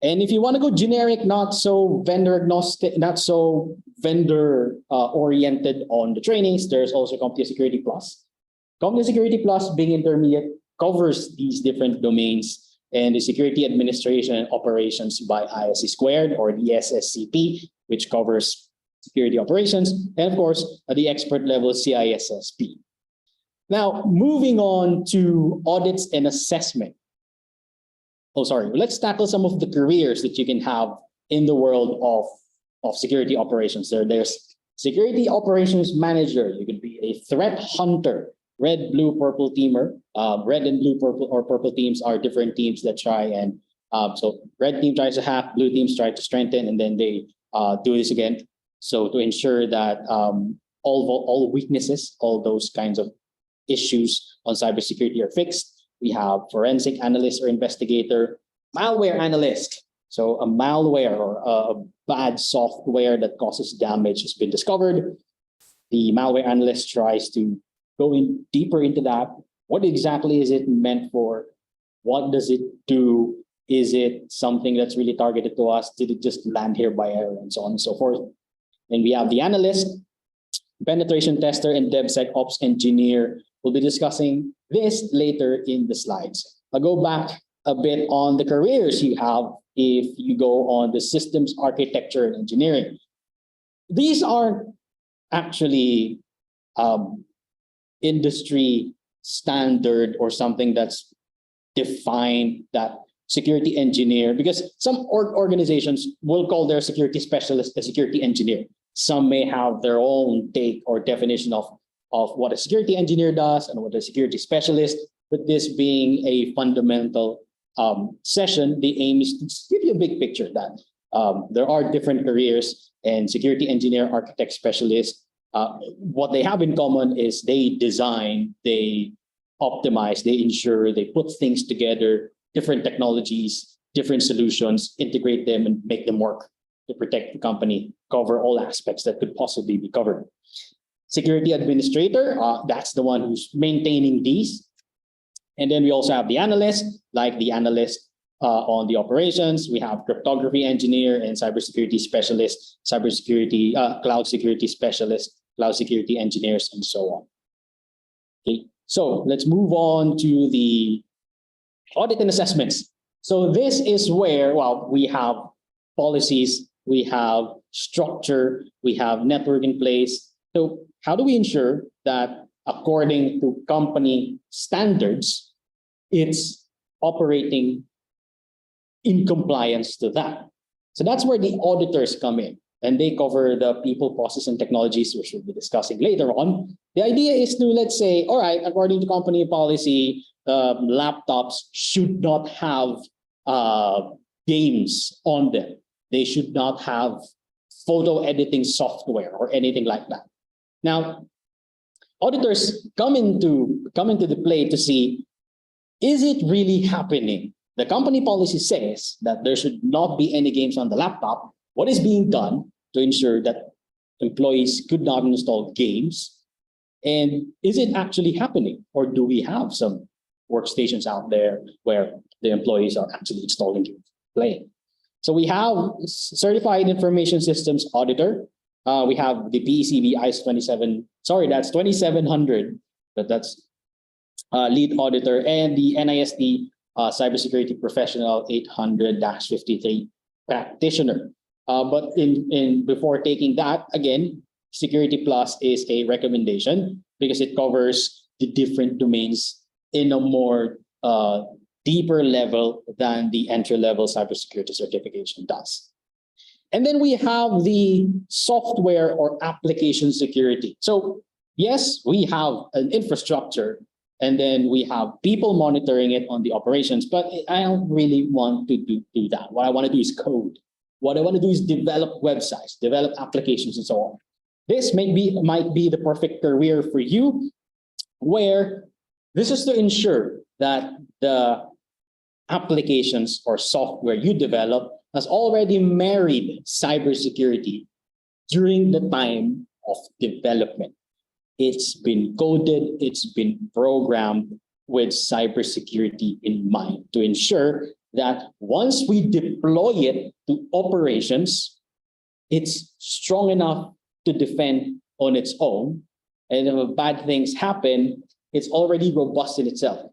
And if you want to go generic, not so vendor agnostic, not so vendor oriented on the trainings, there's also Company Security Plus. Company Security Plus, being intermediate, covers these different domains, and the Security Administration and Operations by ISC Squared, or the SSCP, which covers security operations, and of course, at the expert level, CISSP. Now, moving on to audits and assessment. Oh, sorry, let's tackle some of the careers that you can have in the world of security operations. There's Security Operations Manager. You can be a threat hunter, red, blue, purple teamer. Red and blue, purple, or purple teams are different teams that try and, so red team tries to hack, blue teams try to strengthen, and then they do this again. So to ensure that all weaknesses, all those kinds of issues on cybersecurity are fixed. We have forensic analyst or investigator, malware analyst. So a malware or a bad software that causes damage has been discovered. The malware analyst tries to go in deeper into that. What exactly is it meant for? What does it do? Is it something that's really targeted to us? Did it just land here by error, and so on and so forth? And we have the analyst, penetration tester, and DevSecOps engineer. We'll be discussing this later in the slides. I'll go back a bit on the careers you have if you go on the systems architecture and engineering. These aren't actually industry standard or something that's defined that security engineer, because some organizations will call their security specialist a security engineer. Some may have their own take or definition of what a security engineer does and what a security specialist, but this being a fundamental session, the aim is to give you a big picture that there are different careers, and security engineer, architect, specialist, what they have in common is they design, they optimize, they ensure, they put things together, different technologies, different solutions, integrate them and make them work to protect the company, cover all aspects that could possibly be covered. Security administrator, that's the one who's maintaining these. And then we also have the analyst, like the analyst on the operations. We have cryptography engineer and cybersecurity specialist, cybersecurity, cloud security specialist, cloud security engineers, and so on. Okay, so let's move on to the audit and assessments. So this is where, well, we have policies, we have structure, we have network in place. So how do we ensure that according to company standards, it's operating in compliance to that? So that's where the auditors come in, and they cover the people, process, and technologies, which we'll be discussing later on. The idea is to, let's say, all right, according to company policy, laptops should not have games on them. They should not have photo editing software or anything like that. Now, auditors come into the play to see, is it really happening? The company policy says that there should not be any games on the laptop. What is being done to ensure that employees could not install games? And is it actually happening? Or do we have some workstations out there where the employees are actually installing games, playing? So we have Certified Information Systems Auditor. We have the PECB ISO 2700, but that's lead auditor, and the NIST Cybersecurity Professional 800-53 practitioner. But before taking that, again, Security Plus is a recommendation because it covers the different domains in a more deeper level than the entry-level cybersecurity certification does. And then we have the software or application security. So yes, we have an infrastructure, and then we have people monitoring it on the operations, but I don't really want to do that. What I want to do is code. What I want to do is develop websites, develop applications, and so on. This might be the perfect career for you, where this is to ensure that the applications or software you develop has already married cybersecurity during the time of development. It's been coded, it's been programmed with cybersecurity in mind to ensure that once we deploy it to operations, it's strong enough to defend on its own. And if bad things happen, it's already robust in itself.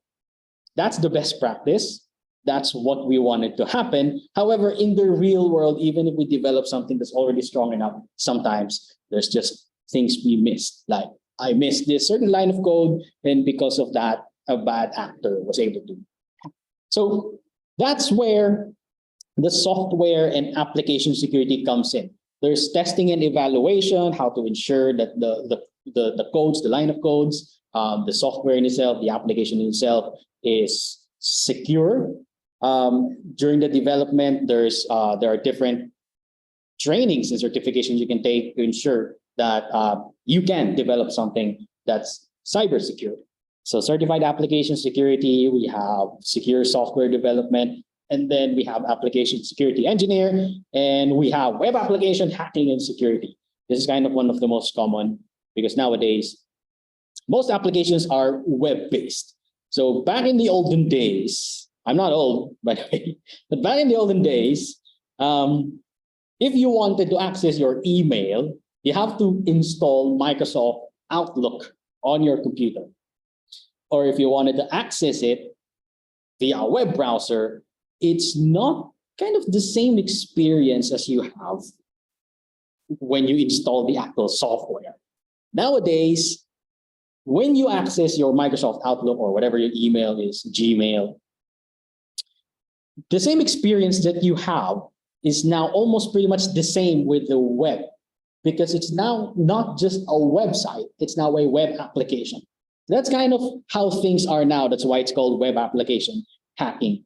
That's the best practice. That's what we wanted to happen. However, in the real world, even if we develop something that's already strong enough, sometimes there's just things we missed. Like I missed this certain line of code, and because of that, a bad actor was able to. So that's where the software and application security comes in. There's testing and evaluation, how to ensure that the codes, the line of codes, the software in itself, the application in itself is secure. During the development, there are different trainings and certifications you can take to ensure that you can develop something that's cyber secure. So certified application security, we have secure software development, and then we have application security engineer, and we have web application hacking and security. This is kind of one of the most common because nowadays, most applications are web-based. So back in the olden days, I'm not old, by the way, but back in the olden days, if you wanted to access your email, you have to install Microsoft Outlook on your computer. Or if you wanted to access it via a web browser, it's not kind of the same experience as you have when you install the actual software. Nowadays, when you access your Microsoft Outlook or whatever your email is, Gmail, the same experience that you have is now almost pretty much the same with the web, because it's now not just a website, it's now a web application. That's kind of how things are now. That's why it's called web application hacking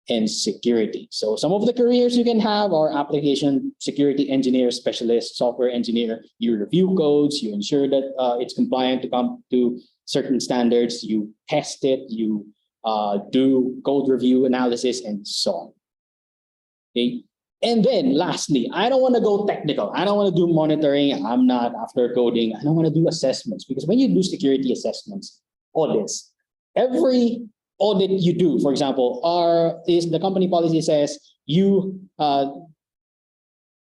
and security. So some of the careers you can have are application security engineer, specialist, software engineer. You review codes, you ensure that it's compliant to come to certain standards, you test it, you do code review analysis, and so on. Okay. And then lastly, I don't want to go technical. I don't want to do monitoring. I'm not after coding. I don't want to do assessments, because when you do security assessments, audits, every audit you do. For example, is the company policy says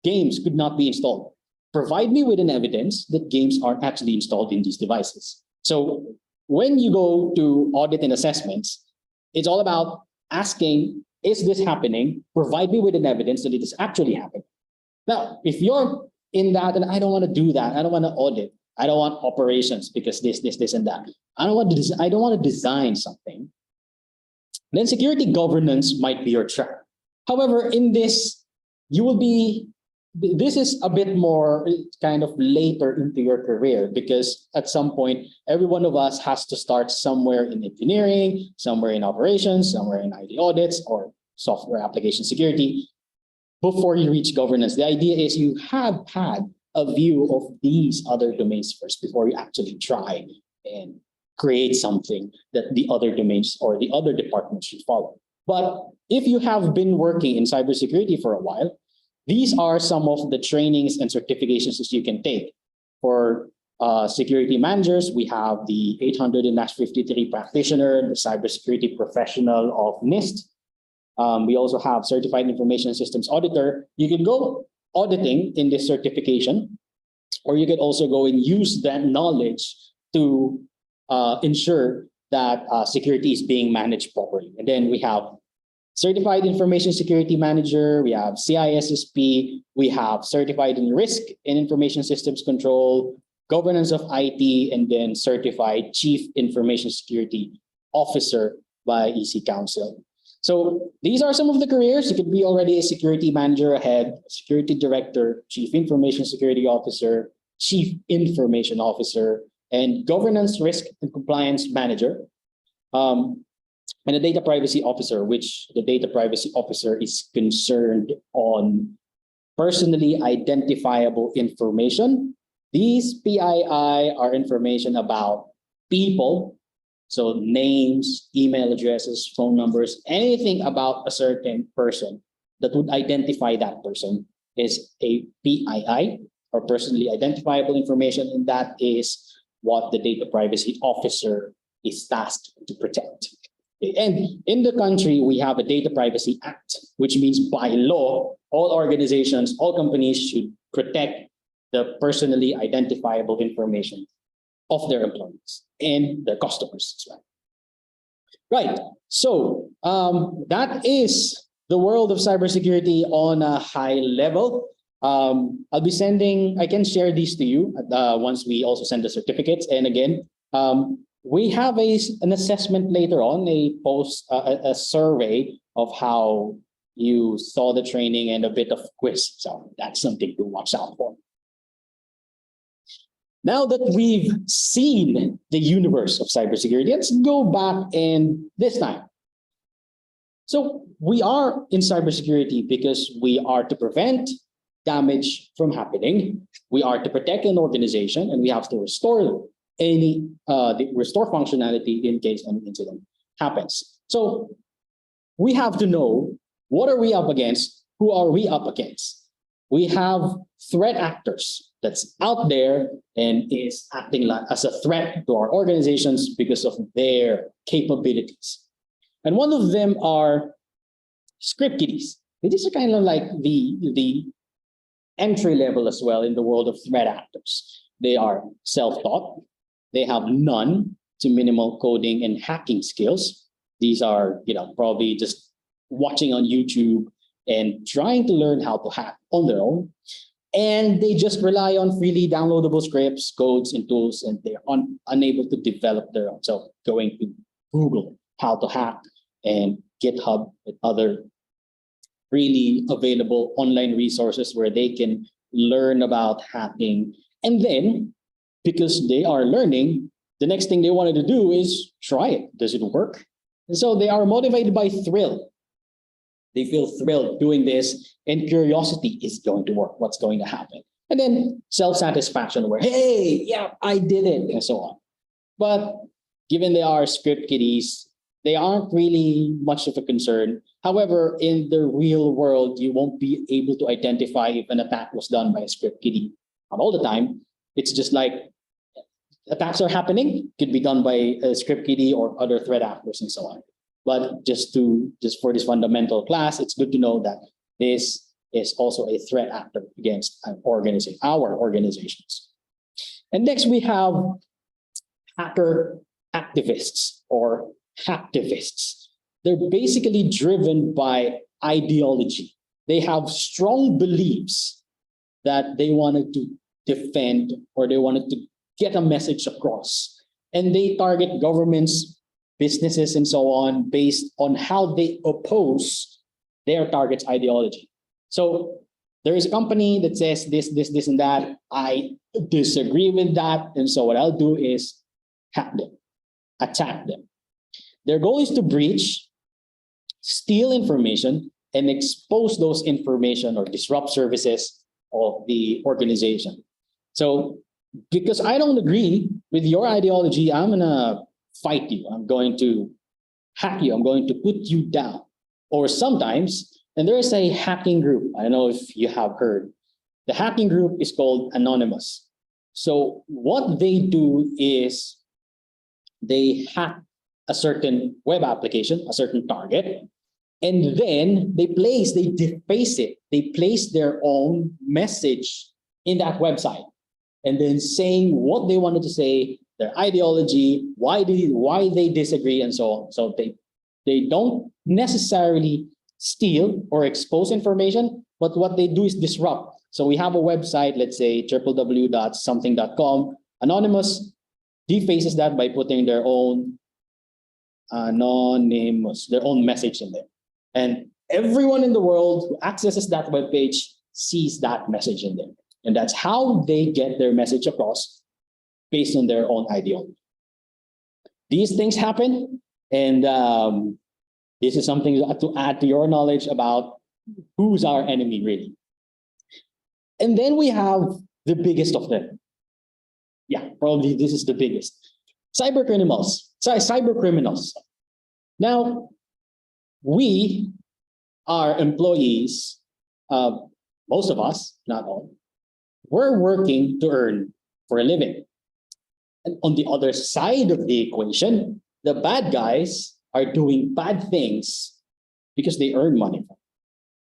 games could not be installed. Provide me with an evidence that games are actually installed in these devices. So when you go to audit and assessments, it's all about asking, is this happening? Provide me with an evidence that it is actually happening. Now, if you're in that and I don't want to do that, I don't want to audit, I don't want operations because this, and that. I don't want to design something. Then security governance might be your track. However, in this, this is a bit more kind of later into your career, because at some point, every one of us has to start somewhere in engineering, somewhere in operations, somewhere in IT audits or software application security before you reach governance. The idea is you have had a view of these other domains first before you actually try and create something that the other domains or the other departments should follow. But if you have been working in cybersecurity for a while, these are some of the trainings and certifications that you can take. For security managers, we have the 800-53 practitioner, the cybersecurity professional of NIST. We also have certified information systems auditor. You can go auditing in this certification, or you could also go and use that knowledge to ensure that security is being managed properly. And then we have Certified Information Security Manager, we have CISSP, we have Certified in Risk and Information Systems Control, Governance of IT, and then Certified Chief Information Security Officer by EC Council. So these are some of the careers. You could be already a security manager ahead, security director, chief information security officer, chief information officer, and governance, risk, and compliance manager. And a data privacy officer, which the data privacy officer is concerned on personally identifiable information. These PII are information about people. So names, email addresses, phone numbers, anything about a certain person that would identify that person is a PII, or personally identifiable information. And that is what the data privacy officer is tasked to protect. And in the country, we have a Data Privacy Act, which means by law, all organizations, all companies should protect the personally identifiable information of their employees and their customers as well. Right, so that is the world of cybersecurity on a high level. I'll be sending, I can share these to you once we also send the certificates. And again, we have an assessment later on, a survey of how you saw the training and a bit of quiz. So that's something to watch out for. Now that we've seen the universe of cybersecurity, let's go back and this time. So we are in cybersecurity because we are to prevent damage from happening. We are to protect an organization, and we have to restore functionality in case an incident happens. So we have to know, what are we up against? Who are we up against? We have threat actors that's out there and is acting as a threat to our organizations because of their capabilities. And one of them are script kiddies. These are kind of like the entry level as well in the world of threat actors. They are self-taught. They have none to minimal coding and hacking skills. These are, probably just watching on YouTube and trying to learn how to hack on their own. And they just rely on freely downloadable scripts, codes, and tools, and they're unable to develop their own. So going to Google how to hack and GitHub and other freely available online resources where they can learn about hacking. And then, because they are learning, the next thing they wanted to do is try it. Does it work? And so they are motivated by thrill. They feel thrilled doing this, and curiosity is going to work. What's going to happen? And then self-satisfaction where, hey, yeah, I did it, and so on. But given they are script kiddies, they aren't really much of a concern. However, in the real world, you won't be able to identify if an attack was done by a script kiddie. Not all the time. It's just like attacks are happening, could be done by a script kiddie or other threat actors and so on. But just for this fundamental class, it's good to know that this is also a threat actor against our organizations. And next we have hacker activists or hacktivists. They're basically driven by ideology. They have strong beliefs that they wanted to defend or they wanted to get a message across. And they target governments, businesses, and so on based on how they oppose their target's ideology. So there is a company that says this, and that. I disagree with that. And so what I'll do is hack them, attack them. Their goal is to breach, steal information, and expose those information or disrupt services of the organization. So because I don't agree with your ideology, I'm gonna fight you. I'm going to hack you. I'm going to put you down. Or sometimes, and there is a hacking group. I don't know if you have heard. The hacking group is called Anonymous. So what they do is they hack a certain web application, a certain target, and then they deface it. They place their own message in that website, and then saying what they wanted to say, their ideology, why they disagree, and so on. So they don't necessarily steal or expose information, but what they do is disrupt. So we have a website, let's say www.something.com. Anonymous defaces that by putting their own message in there. And everyone in the world who accesses that web page sees that message in there. And that's how they get their message across based on their own ideology. These things happen, and this is something to add to your knowledge about who's our enemy, really. And then we have the biggest of them. Yeah, probably this is the biggest. Cybercriminals. Now, we are employees, most of us, not all, we're working to earn for a living. And on the other side of the equation, the bad guys are doing bad things because they earn money.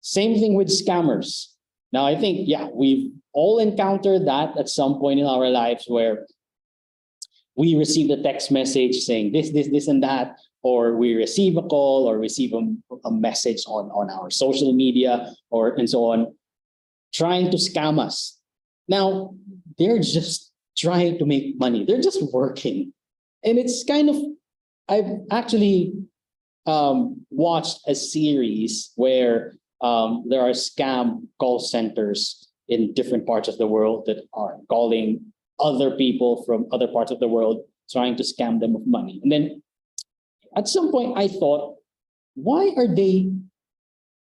Same thing with scammers. Now, I think, yeah, we've all encountered that at some point in our lives where we receive a text message saying this, and that, or we receive a call or receive a message on our social media and so on, trying to scam us. Now, they're just trying to make money. They're just working. And it's kind of, I've actually watched a series where there are scam call centers in different parts of the world that are calling other people from other parts of the world, trying to scam them of money. And then at some point I thought, why are they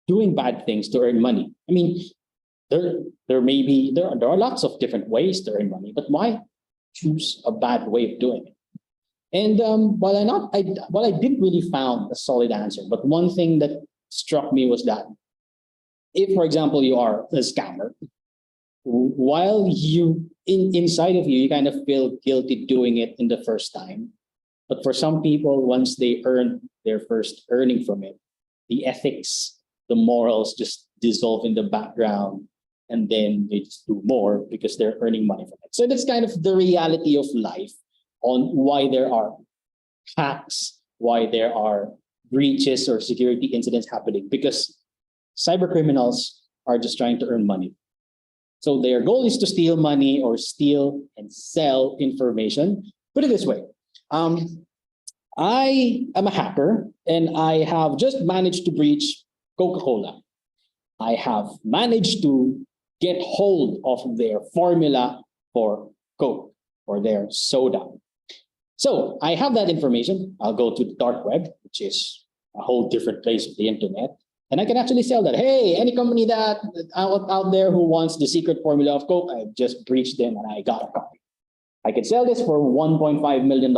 doing bad things to earn money? I mean, there are lots of different ways to earn money, but why choose a bad way of doing it? And while I didn't really found a solid answer, but one thing that struck me was that if, for example, you are a scammer, while inside of you, you kind of feel guilty doing it in the first time. But for some people, once they earn their first earning from it, the ethics, the morals just dissolve in the background, and then they just do more because they're earning money from it. So that's kind of the reality of life on why there are hacks, why there are breaches or security incidents happening, because cyber criminals are just trying to earn money. So their goal is to steal money or steal and sell information. Put it this way. I am a hacker and I have just managed to breach Coca-Cola. I have managed to get hold of their formula for Coke or their soda. So I have that information. I'll go to the dark web, which is a whole different place of the internet. And I can actually sell that. Hey, any company that out there who wants the secret formula of Coke, I just breached them and I got a copy. I could sell this for $1.5 million.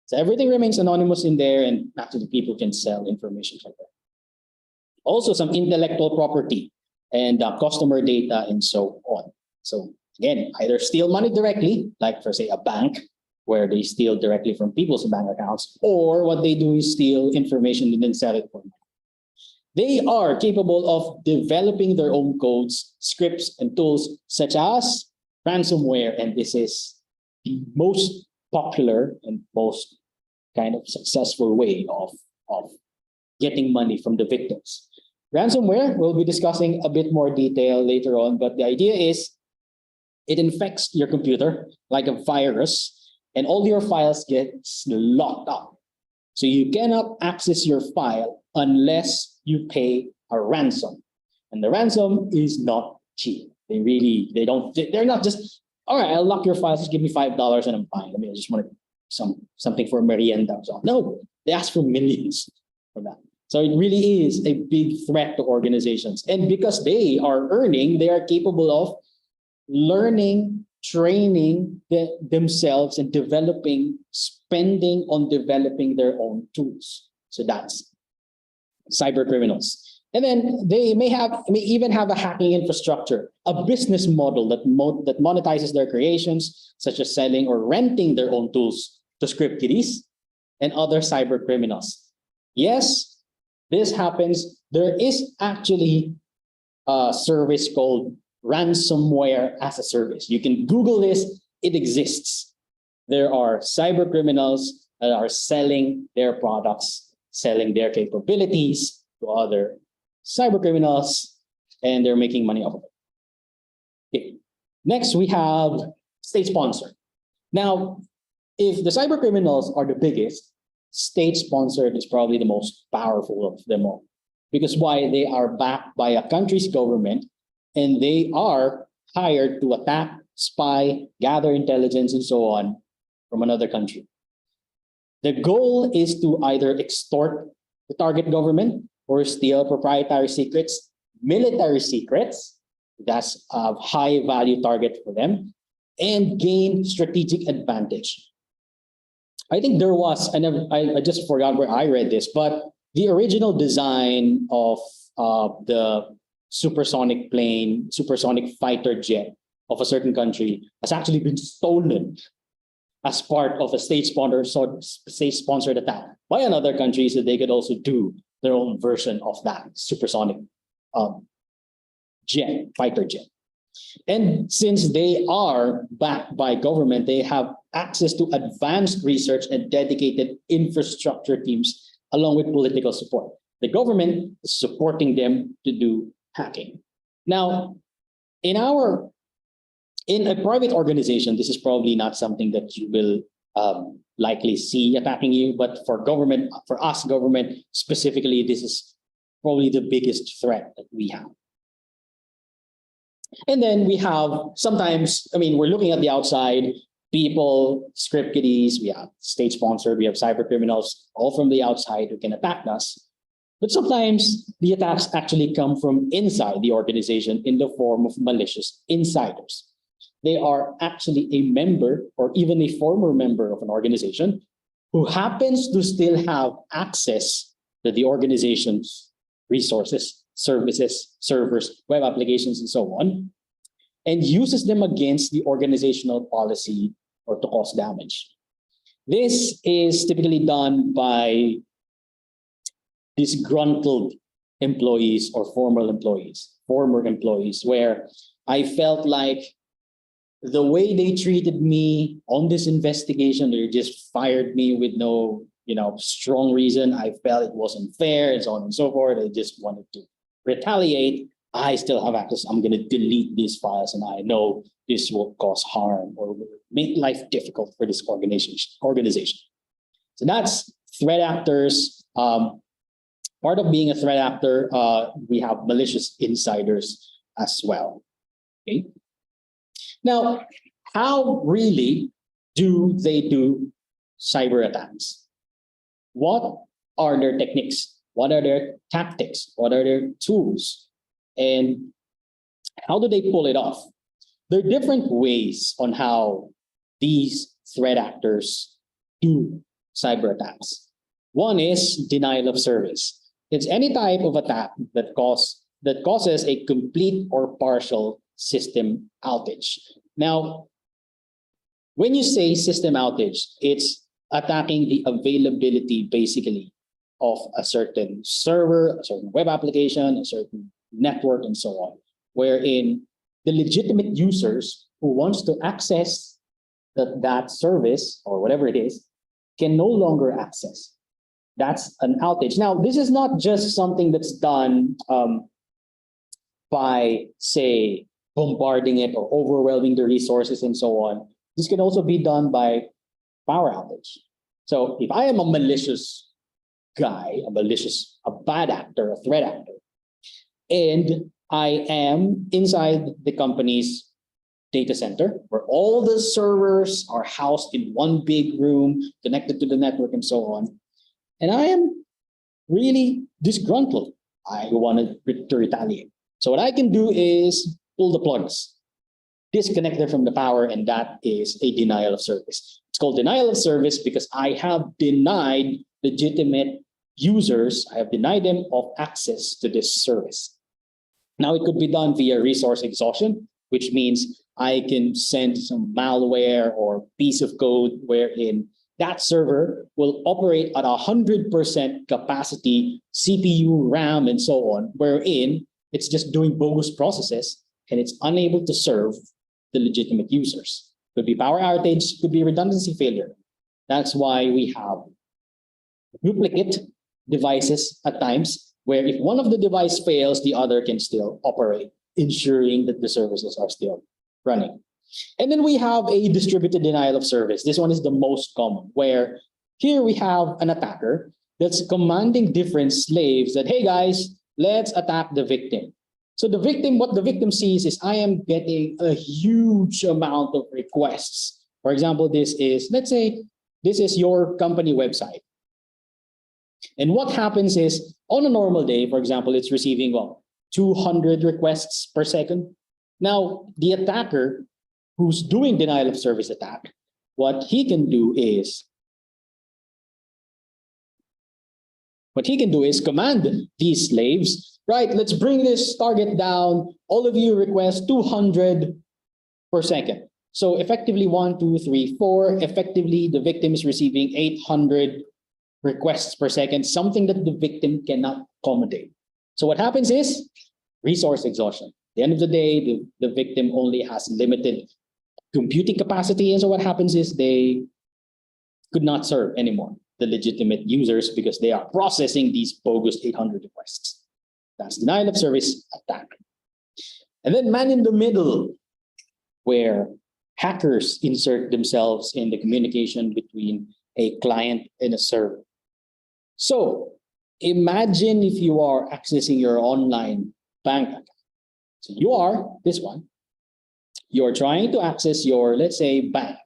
So everything remains anonymous in there, and actually people can sell information like that. Also some intellectual property and customer data and so on. So again, either steal money directly, like for say a bank where they steal directly from people's bank accounts, or what they do is steal information and then sell it for money. They are capable of developing their own codes, scripts, and tools such as ransomware, and this is the most popular and most kind of successful way of getting money from the victims. Ransomware, we'll be discussing a bit more detail later on, but the idea is it infects your computer like a virus, and all your files get locked up. So you cannot access your file unless you pay a ransom. And the ransom is not cheap. They're not just, all right, I'll lock your files, just give me $5 and I'm fine. I mean, I just want something for merienda. So no, they ask for millions for that. So it really is a big threat to organizations. And because they are earning, they are capable of learning, training themselves and spending on developing their own tools. So that's cyber criminals. And then they may even have a hacking infrastructure, a business model that monetizes their creations, such as selling or renting their own tools to script kiddies and other cyber criminals. Yes, this happens. There is actually a service called ransomware as a service. You can Google this, it exists. There are cyber criminals that are selling their products, selling their capabilities to other cyber criminals, and they're making money off of it. Okay. Next, we have state sponsored. Now, if the cyber criminals are the biggest, state sponsored is probably the most powerful of them all. Because why? They are backed by a country's government, and they are hired to attack, spy, gather intelligence, and so on from another country. The goal is to either extort the target government or steal proprietary secrets, military secrets, that's a high value target for them, and gain strategic advantage. I think there was, I just forgot where I read this, but the original design of the supersonic plane, supersonic fighter jet of a certain country has actually been stolen as part of a state-sponsored attack by another country, so they could also do their own version of that supersonic fighter jet. And since they are backed by government, they have access to advanced research and dedicated infrastructure teams along with political support. The government is supporting them to do hacking. Now, in a private organization, this is probably not something that you will likely see attacking you, but for us government specifically, this is probably the biggest threat that we have. And then we have sometimes, we're looking at the outside, people, script kiddies, we have state sponsored, we have cyber criminals, all from the outside who can attack us. But sometimes the attacks actually come from inside the organization in the form of malicious insiders. They are actually a member or even a former member of an organization who happens to still have access to the organization's resources, services, servers, web applications, and so on, and uses them against the organizational policy or to cause damage. This is typically done by disgruntled employees or former employees, where I felt like the way they treated me on this investigation, they just fired me with no, strong reason. I felt it wasn't fair and so on and so forth. I just wanted to retaliate. I still have access. I'm going to delete these files, and I know this will cause harm or will make life difficult for this organization. So that's threat actors. Part of being a threat actor, we have malicious insiders as well. Okay. Now, how really do they do cyber attacks? What are their techniques? What are their tactics? What are their tools? And how do they pull it off? There are different ways on how these threat actors do cyber attacks. One is denial of service. It's any type of attack that causes a complete or partial system outage. Now, when you say system outage, it's attacking the availability basically of a certain server, a certain web application, a certain network, and so on, wherein the legitimate users who wants to access that service or whatever it is can no longer access. That's an outage. Now, this is not just something that's done by, say, bombarding it or overwhelming the resources and so on. This can also be done by power outage. So if I am a malicious guy, a bad actor, a threat actor, and I am inside the company's data center where all the servers are housed in one big room connected to the network and so on, and I am really disgruntled. I wanted to retaliate. So what I can do is pull the plugs, disconnect them from the power, and that is a denial of service. It's called denial of service because I have denied legitimate users, I have denied them of access to this service. Now it could be done via resource exhaustion, which means I can send some malware or piece of code wherein that server will operate at 100% capacity, CPU, RAM, and so on, wherein it's just doing bogus processes and it's unable to serve the legitimate users. Could be power outage, could be redundancy failure. That's why we have duplicate devices at times, where if one of the device fails, the other can still operate, ensuring that the services are still running. And then we have a distributed denial of service. This one is the most common, where here we have an attacker that's commanding different slaves that, hey guys, let's attack the victim. So the victim, what the victim sees is I am getting a huge amount of requests. For example, this is, let's say, this is your company website. And what happens is on a normal day, for example, it's receiving 200 requests per second. Now, the attacker who's doing denial of service attack, what he can do is command these slaves, right? Let's bring this target down. All of you request 200 per second. So effectively 1, 2, 3, 4, effectively the victim is receiving 800 requests per second, something that the victim cannot accommodate. So what happens is resource exhaustion. At the end of the day, the victim only has limited computing capacity. And so what happens is they could not serve anymore the legitimate users because they are processing these bogus 800 requests. That's denial of service attack. And then man in the middle, where hackers insert themselves in the communication between a client and a server. So imagine if you are accessing your online bank account. So you are this one. You're trying to access your, let's say, bank.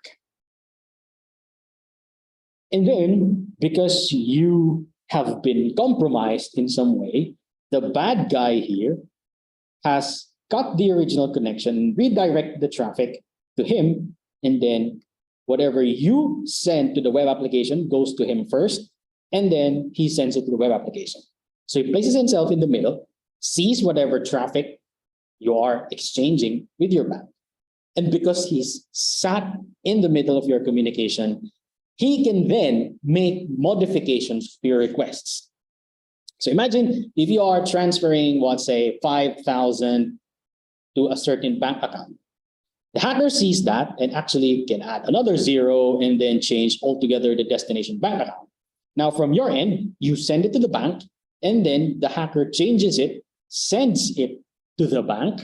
And then, because you have been compromised in some way, the bad guy here has cut the original connection, redirect the traffic to him, and then whatever you send to the web application goes to him first, and then he sends it to the web application. So he places himself in the middle, sees whatever traffic you are exchanging with your bank. And because he's sat in the middle of your communication, he can then make modifications to your requests. So imagine if you are transferring, let's say, 5,000 to a certain bank account. The hacker sees that and actually can add another 0 and then change altogether the destination bank account. Now, from your end, you send it to the bank, and then the hacker changes it, sends it to the bank,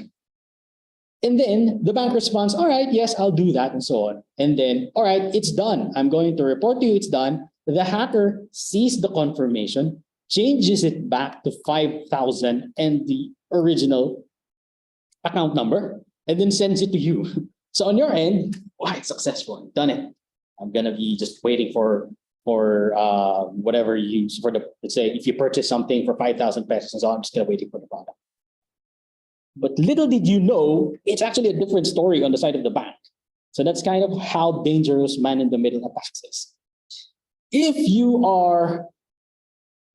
and then the bank responds, all right, yes, I'll do that, and so on. And then, all right, it's done. I'm going to report to you it's done. The hacker sees the confirmation, changes it back to 5,000 and the original account number, and then sends it to you. So on your end, wow, it's successful, I've done it. I'm gonna be just waiting for whatever you use for the, let's say, if you purchase something for 5,000 pesos and so on, I'm just gonna waiting for the product. But little did you know, it's actually a different story on the side of the bank. So that's kind of how dangerous man-in-the-middle attacks is. If you are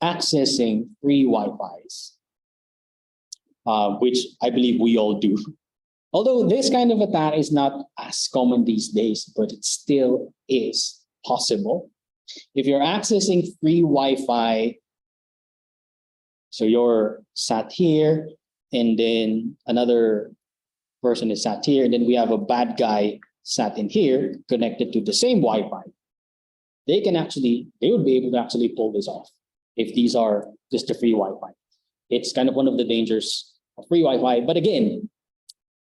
accessing free Wi-Fis, which I believe we all do Although this kind of attack is not as common these days, but it still is possible. If you're accessing free Wi-Fi, so you're sat here, and then another person is sat here, and then we have a bad guy sat in here connected to the same Wi-Fi. They would be able to actually pull this off if these are just the free Wi-Fi. It's kind of one of the dangers of free Wi-Fi. But again,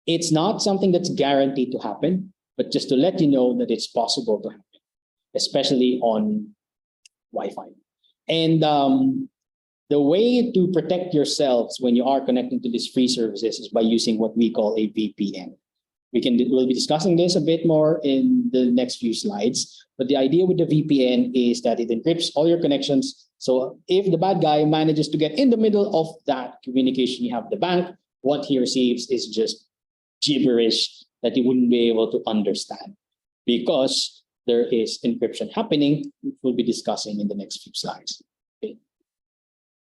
it's not something that's guaranteed to happen, but just to let you know that it's possible to happen, especially on Wi-Fi. And the way to protect yourselves when you are connecting to these free services is by using what we call a VPN. We'll be discussing this a bit more in the next few slides, but the idea with the VPN is that it encrypts all your connections. So if the bad guy manages to get in the middle of that communication you have with the bank, what he receives is just gibberish that he wouldn't be able to understand, because there is encryption happening, which we'll be discussing in the next few slides. Okay.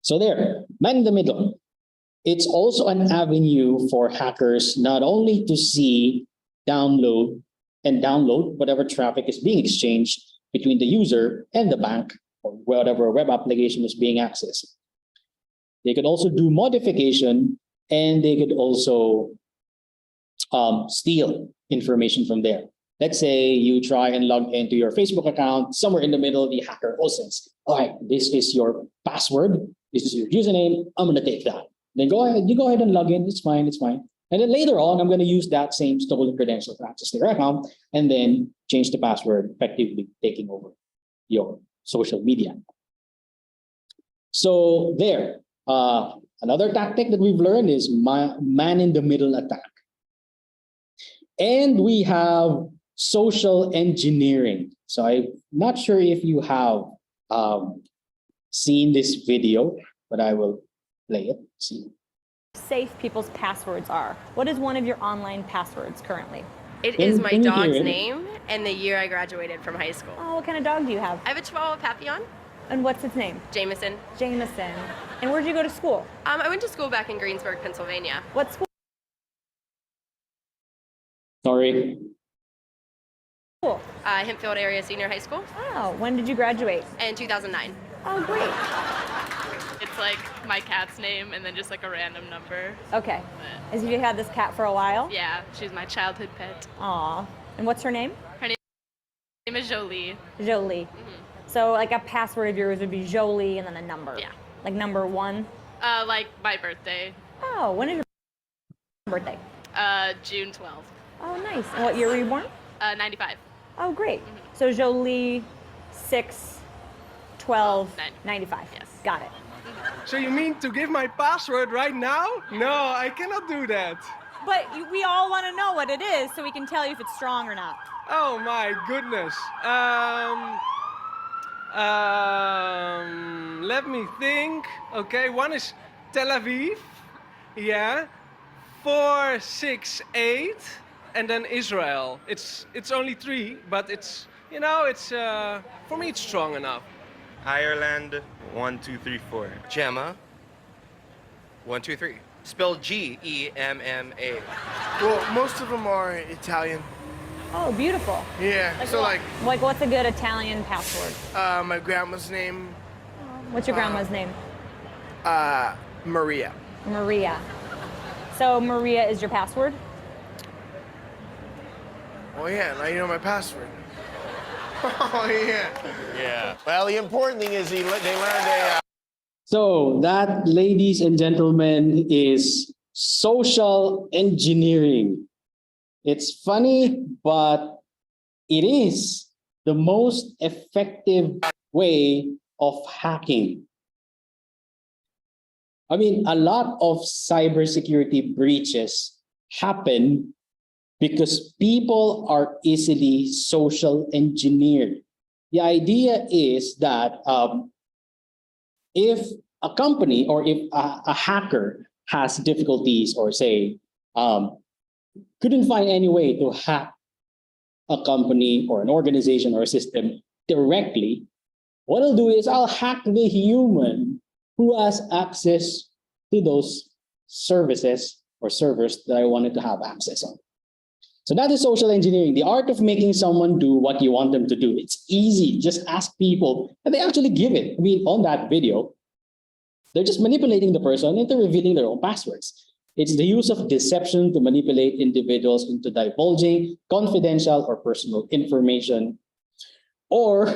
So there, man in the middle. It's also an avenue for hackers not only to see, download whatever traffic is being exchanged between the user and the bank, or whatever web application is being accessed. They could also do modification, and they could also steal information from there. Let's say you try and log into your Facebook account. Somewhere in the middle, the hacker also says, all right, this is your password. This is your username. I'm going to take that. Then you go ahead and log in. It's fine. And then later on, I'm going to use that same stolen credential to access their account and then change the password, effectively taking over your social media. So there, another tactic that we've learned is man in the middle attack. And we have social engineering. So I'm not sure if you have seen this video, but I will play it. See. Safe people's passwords are. What is one of your online passwords currently? It is my Can you hear dog's it? name and the year I graduated from high school. Oh, what kind of dog do you have? I have a Chihuahua Papillon, And what's its name? Jameson. Jameson. And where'd you go to school? I went to school back in Greensburg, Pennsylvania. What school? Sorry. Hempfield Area Senior High School Oh, when did you graduate? in 2009. Oh, great. It's like my cat's name and then just like a random number. Okay. Have you had this cat for a while? Yeah, she's my childhood pet. Aw. And what's her name? Her name is Jolie. Jolie. So like a password of yours would be Jolie and then a number. Yeah. Like number 1. Like my birthday, Oh, when is your birthday? June 12th, Oh, nice. And what year were you born? 95. Oh, great. So Jolie 6/12/95. Yes. Got it. So you mean to give my password right now? No, I cannot do that. But we all want to know what it is so we can tell you if it's strong or not. Oh my goodness. Let me think. Okay, one is Tel Aviv. Yeah. 468, and then Israel. It's only 3, but it's for me it's strong enough. Ireland, 1, 2, 3, 4. Gemma, 1, 2, 3. Spelled Gemma. Well, most of them are Italian. Oh, beautiful. Yeah. Like what's a good Italian password? My grandma's name, What's your grandma's name? Maria. Maria. So Maria is your password? Oh yeah, now you know my password. Oh yeah. Yeah. Well, the important thing is they learned So that, ladies and gentlemen, is social engineering. It's funny, but it is the most effective way of hacking. I mean, a lot of cybersecurity breaches happen because people are easily social engineered. The idea is that if a company or if a hacker has difficulties or say couldn't find any way to hack a company or an organization or a system directly, what I'll do is I'll hack the human who has access to those services or servers that I wanted to have access on. So that is social engineering, the art of making someone do what you want them to do. It's easy, just ask people, and they actually give it. I mean, on that video, they're just manipulating the person into revealing their own passwords. It's the use of deception to manipulate individuals into divulging confidential or personal information. Or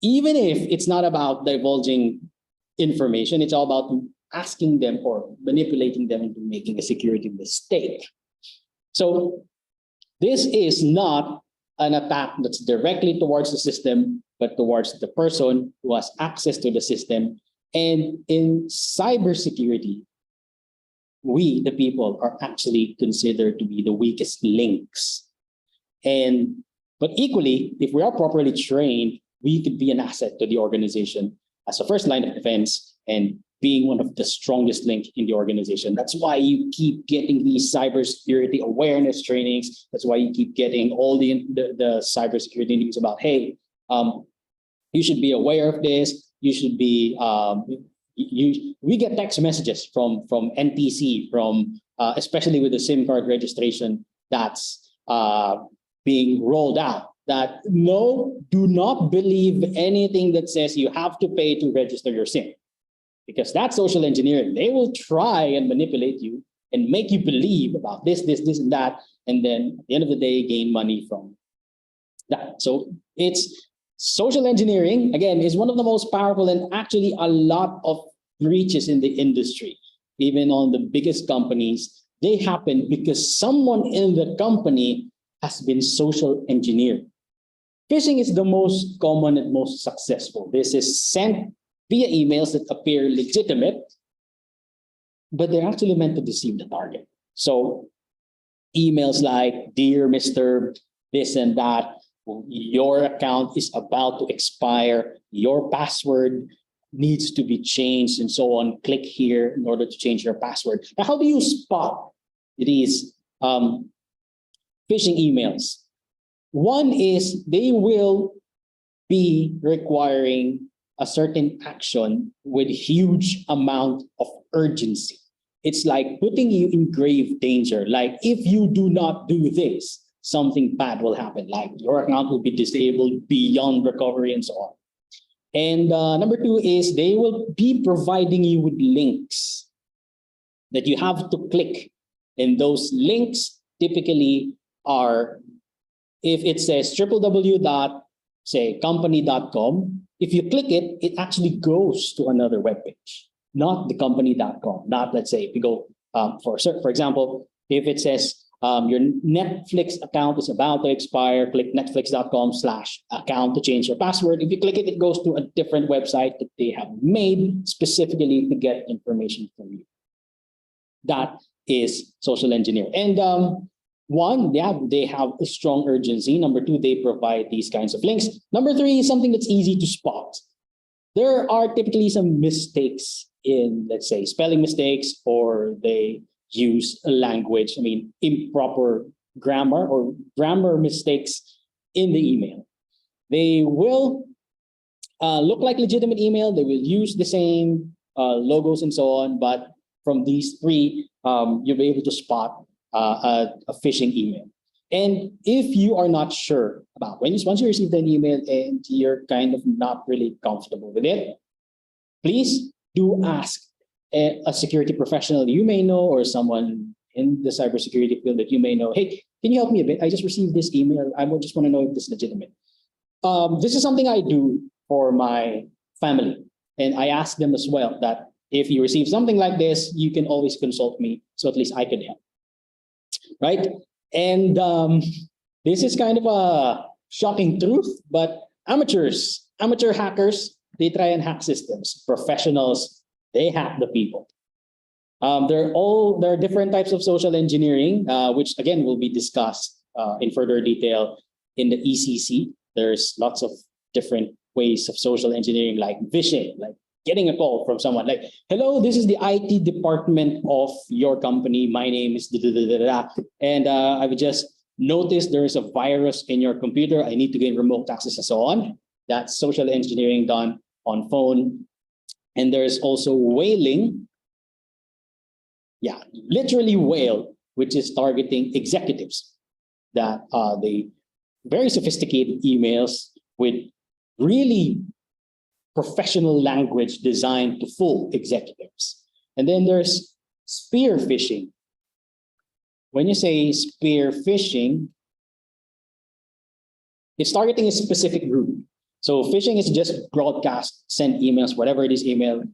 even if it's not about divulging information, it's all about asking them or manipulating them into making a security mistake. So this is not an attack that's directly towards the system, but towards the person who has access to the system. And in cybersecurity, we, the people, are actually considered to be the weakest links. But equally, if we are properly trained, we could be an asset to the organization as a first line of defense and being one of the strongest link in the organization. That's why you keep getting these cybersecurity awareness trainings. That's why you keep getting all the cybersecurity news about, hey, you should be aware of this. You should be, we get text messages from NTC, especially with the SIM card registration that's being rolled out, that no, do not believe anything that says you have to pay to register your SIM. Because that's social engineering. They will try and manipulate you and make you believe about this, and that, and then at the end of the day, gain money from that. So it's social engineering, again, is one of the most powerful, and actually a lot of breaches in the industry, even on the biggest companies, they happen because someone in the company has been social engineered. Phishing is the most common and most successful. This is sent via emails that appear legitimate, but they're actually meant to deceive the target. So emails like, dear Mr. This and that, your account is about to expire, your password needs to be changed and so on. Click here in order to change your password. Now, how do you spot these phishing emails? One is they will be requiring a certain action with huge amount of urgency. It's like putting you in grave danger. Like, if you do not do this, something bad will happen. Like your account will be disabled beyond recovery and so on. And number two is they will be providing you with links that you have to click. And those links typically are, if it says www.company.com, if you click it, it actually goes to another webpage, not the company.com. Not, let's say, if you go for example, if it says your Netflix account is about to expire, click netflix.com/account to change your password. If you click it, it goes to a different website that they have made specifically to get information from you. That is social engineering. And one, they have a strong urgency. Number two, they provide these kinds of links. Number three is something that's easy to spot. There are typically some mistakes in, let's say, spelling mistakes, or they use a language, improper grammar or grammar mistakes in the email. They will look like legitimate email. They will use the same logos and so on. But from these three, you'll be able to spot a phishing email. And if you are not sure about once you receive an email and you're kind of not really comfortable with it, please do ask a security professional you may know, or someone in the cybersecurity field that you may know. Hey, can you help me a bit? I just received this email. I just want to know if this is legitimate. This is something I do for my family. And I ask them as well that if you receive something like this, you can always consult me, so at least I can help. Right? And this is kind of a shocking truth, but amateur hackers, they try and hack systems. Professionals, they hack the people. There are different types of social engineering, which again will be discussed in further detail in the ECC. There's lots of different ways of social engineering, like phishing, like getting a call from someone like, hello, this is the IT department of your company. My name is and I've just noticed there is a virus in your computer. I need to gain remote access and so on. That's social engineering done on phone. And there's also whaling. yeah, literally whale, which is targeting executives that they very sophisticated emails with really professional language designed to fool executives. And then there's spear phishing. When you say spear phishing, it's targeting a specific group. So phishing is just broadcast, send emails, whatever it is, email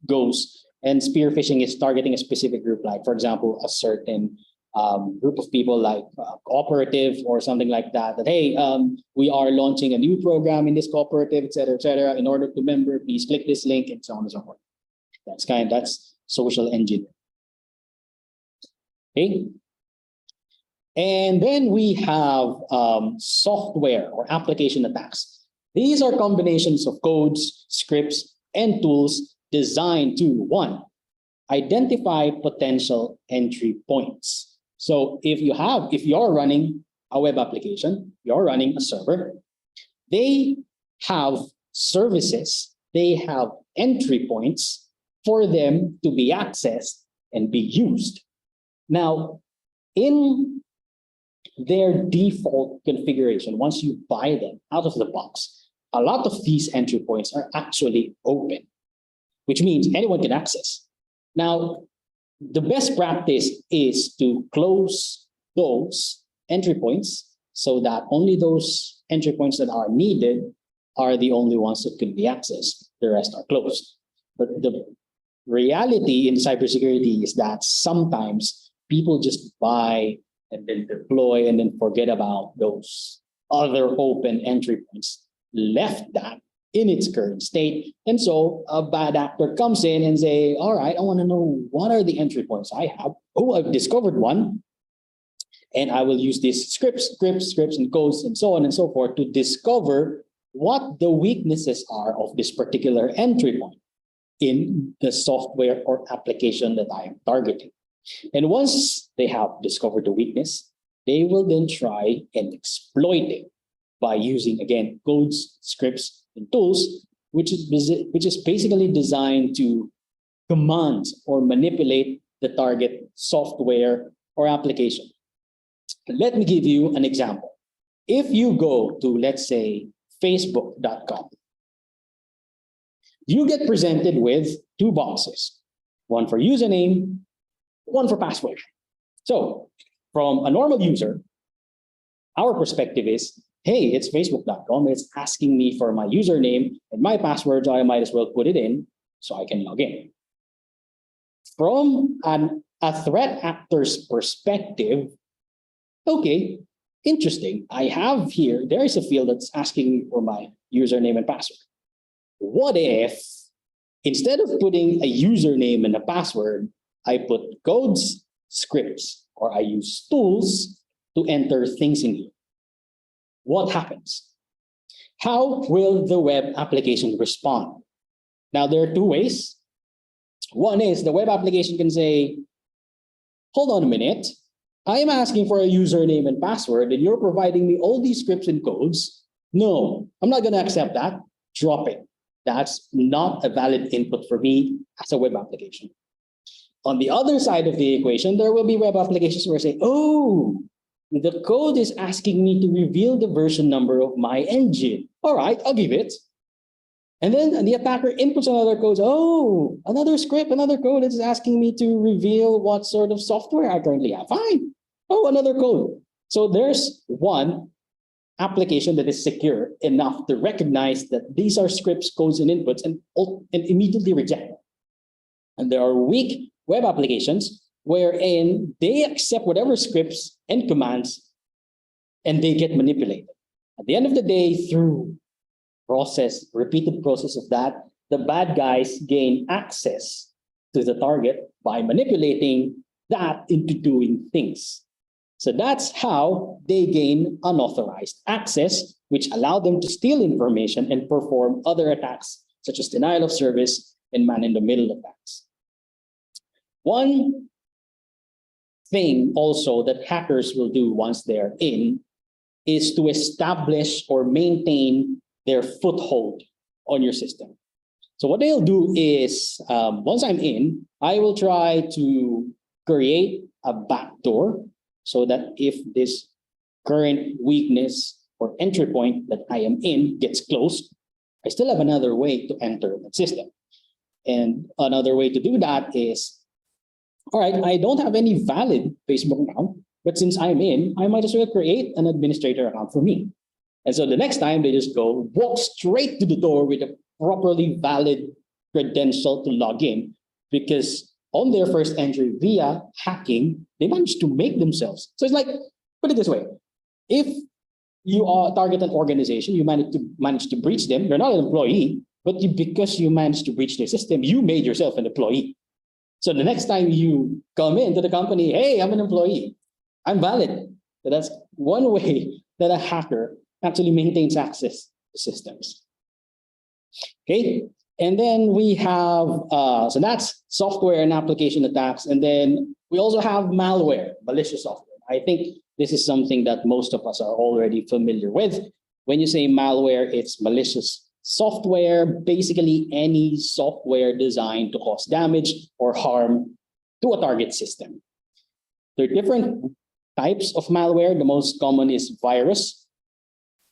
goes. And spear phishing is targeting a specific group, like, for example, a certain group of people, like cooperative or something like that, that, hey, we are launching a new program in this cooperative, et cetera, in order to member, please click this link, and so on and so forth. That's social engineering. Okay. And then we have software or application attacks. These are combinations of codes, scripts, and tools designed to, one, identify potential entry points. So if you're running a web application, you're running a server, they have services, they have entry points for them to be accessed and be used. Now, in their default configuration, once you buy them out of the box, a lot of these entry points are actually open, which means anyone can access. Now, the best practice is to close those entry points so that only those entry points that are needed are the only ones that can be accessed. The rest are closed. But the reality in cybersecurity is that sometimes people just buy and then deploy and then forget about those other open entry points, left that in its current state. And so a bad actor comes in and say, all right, I want to know what are the entry points I have. Oh, I've discovered one. And I will use these scripts and codes and so on and so forth to discover what the weaknesses are of this particular entry point in the software or application that I am targeting. And once they have discovered the weakness, they will then try and exploit it by using, again, codes, scripts, and tools, which is basically designed to command or manipulate the target software or application. Let me give you an example. If you go to, let's say, facebook.com, you get presented with two boxes, one for username, one for password. So from a normal user, our perspective is, hey, it's facebook.com. It's asking me for my username and my password, so I might as well put it in so I can log in. From a threat actor's perspective, okay, interesting. I have here, there is a field that's asking me for my username and password. What if, instead of putting a username and a password, I put codes, scripts, or I use tools to enter things in here? What happens? How will the web application respond? Now, there are two ways. One is the web application can say, hold on a minute, I am asking for a username and password, and you're providing me all these scripts and codes. No, I'm not going to accept that. Drop it. That's not a valid input for me as a web application. On the other side of the equation, there will be web applications where I say, oh, the code is asking me to reveal the version number of my engine. All right, I'll give it. And then the attacker inputs another code. Oh, another script, another code is asking me to reveal what sort of software I currently have. Fine. Oh, another code. So there's one application that is secure enough to recognize that these are scripts, codes, and inputs and immediately reject them. And there are weak web applications wherein they accept whatever scripts and commands and they get manipulated. At the end of the day, through repeated process of that, the bad guys gain access to the target by manipulating that into doing things. So that's how they gain unauthorized access, which allow them to steal information and perform other attacks, such as denial of service and man-in-the-middle attacks. One thing also that hackers will do once they're in is to establish or maintain their foothold on your system. So what they'll do is, once I'm in, I will try to create a backdoor so that if this current weakness or entry point that I am in gets closed, I still have another way to enter the system. And another way to do that is, all right, I don't have any valid Facebook account, but since I'm in, I might as well create an administrator account for me. And so the next time they just go walk straight to the door with a properly valid credential to log in, because on their first entry via hacking, they managed to make themselves. So it's like, put it this way, if you are target an organization, you manage to breach them, you're not an employee, but because you managed to breach their system, you made yourself an employee. So the next time you come into the company, hey, I'm an employee, I'm valid. So that's one way that a hacker actually maintains access to systems. Okay, and then we have, so that's software and application attacks. And then we also have malware, malicious software. I think this is something that most of us are already familiar with. When you say malware, it's malicious software, basically any software designed to cause damage or harm to a target system. There are different types of malware. The most common is virus.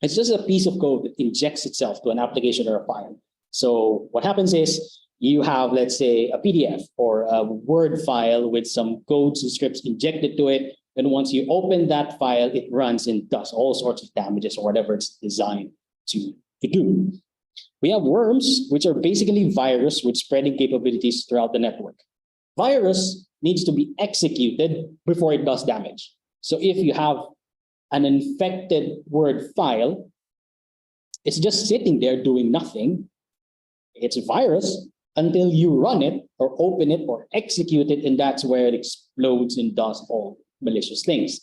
It's just a piece of code that injects itself to an application or a file. So what happens is you have, let's say, a PDF or a Word file with some codes and scripts injected to it. And once you open that file, it runs and does all sorts of damages or whatever it's designed to do. We have worms, which are basically virus with spreading capabilities throughout the network. Virus needs to be executed before it does damage. So if you have an infected Word file, it's just sitting there doing nothing. It's a virus until you run it or open it or execute it, and that's where it explodes and does all malicious things.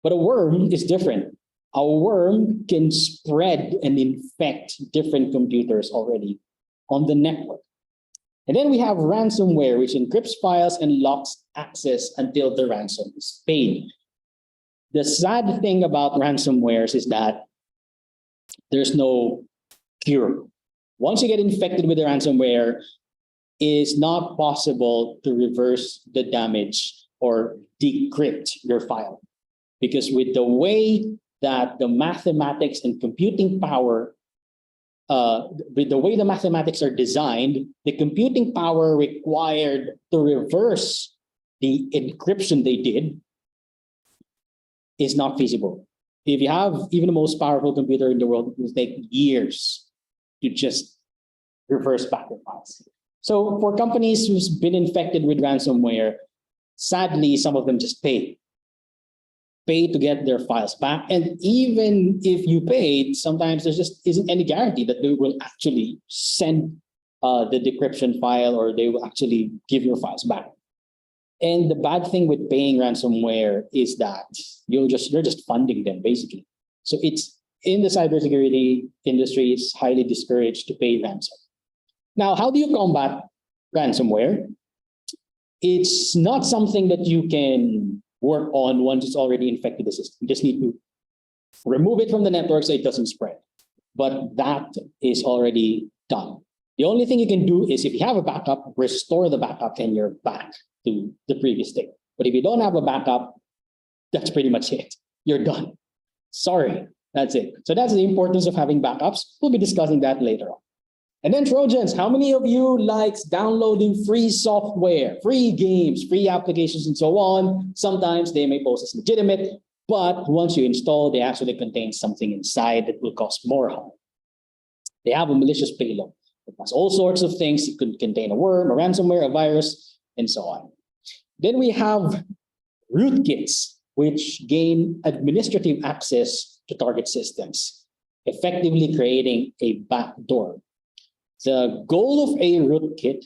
But a worm is different. A worm can spread and infect different computers already on the network. And then we have ransomware, which encrypts files and locks access until the ransom is paid. The sad thing about ransomwares is that there's no cure. Once you get infected with the ransomware, it's not possible to reverse the damage or decrypt your file. Because with the way that the mathematics and computing power, with the way the mathematics are designed, the computing power required to reverse the encryption they did is not feasible. If you have even the most powerful computer in the world, it will take years to just reverse back the files. So for companies who's been infected with ransomware, sadly, some of them just pay to get their files back. And even if you paid, sometimes there just isn't any guarantee that they will actually send the decryption file or they will actually give your files back. And the bad thing with paying ransomware is that you're just funding them basically. So it's in the cybersecurity industry, it's highly discouraged to pay ransom. Now, how do you combat ransomware? It's not something that you can work on once it's already infected the system. You just need to remove it from the network so it doesn't spread. But that is already done. The only thing you can do is if you have a backup, restore the backup and you're back to the previous state. But if you don't have a backup, that's pretty much it. You're done. Sorry, that's it. So that's the importance of having backups. We'll be discussing that later on. And then Trojans, how many of you likes downloading free software, free games, free applications, and so on? Sometimes they may pose as legitimate, but once you install, they actually contain something inside that will cause more harm. They have a malicious payload. It has all sorts of things. It could contain a worm, a ransomware, a virus, and so on. Then we have rootkits, which gain administrative access to target systems, effectively creating a backdoor. The goal of a rootkit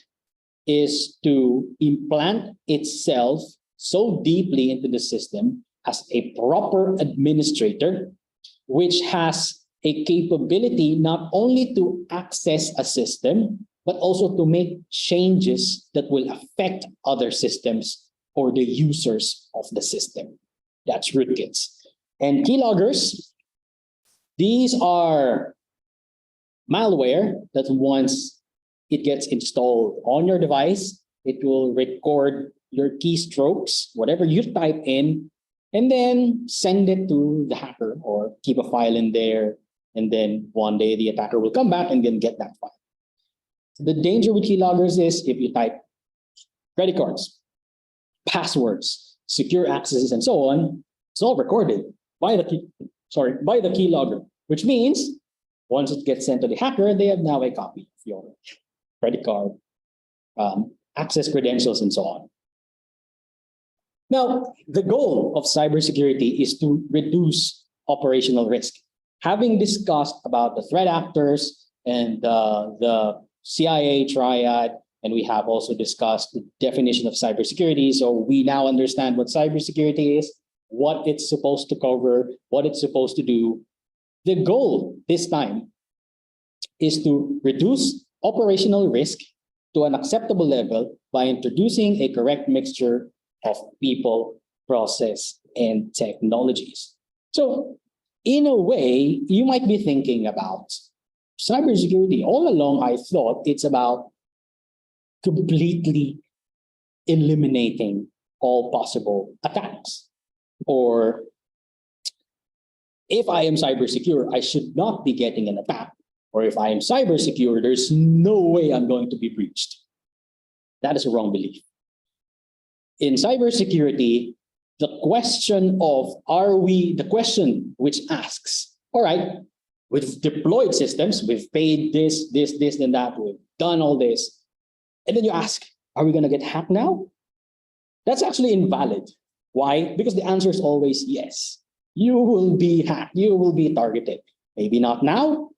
is to implant itself so deeply into the system as a proper administrator, which has a capability not only to access a system, but also to make changes that will affect other systems or the users of the system. That's rootkits. And keyloggers, these are malware that once it gets installed on your device, it will record your keystrokes, whatever you type in, and then send it to the hacker or keep a file in there. And then one day the attacker will come back and then get that file. The danger with keyloggers is if you type credit cards, passwords, secure accesses, and so on, it's all recorded by the keylogger, which means once it gets sent to the hacker, they have now a copy of your credit card, access credentials, and so on. Now, the goal of cybersecurity is to reduce operational risk. Having discussed about the threat actors and the CIA triad, and we have also discussed the definition of cybersecurity, so we now understand what cybersecurity is, what it's supposed to cover, what it's supposed to do. The goal this time is to reduce operational risk to an acceptable level by introducing a correct mixture of people, process, and technologies. So in a way, you might be thinking about cybersecurity. All along, I thought it's about completely eliminating all possible attacks. Or if I am cyber secure, I should not be getting an attack. Or if I am cyber secure, there's no way I'm going to be breached. That is a wrong belief. In cybersecurity, the question which asks, all right, we've deployed systems, we've paid this, and that, we've done all this. And then you ask, are we going to get hacked now? That's actually invalid. Why? Because the answer is always yes. You will be hacked, you will be targeted. Maybe not now.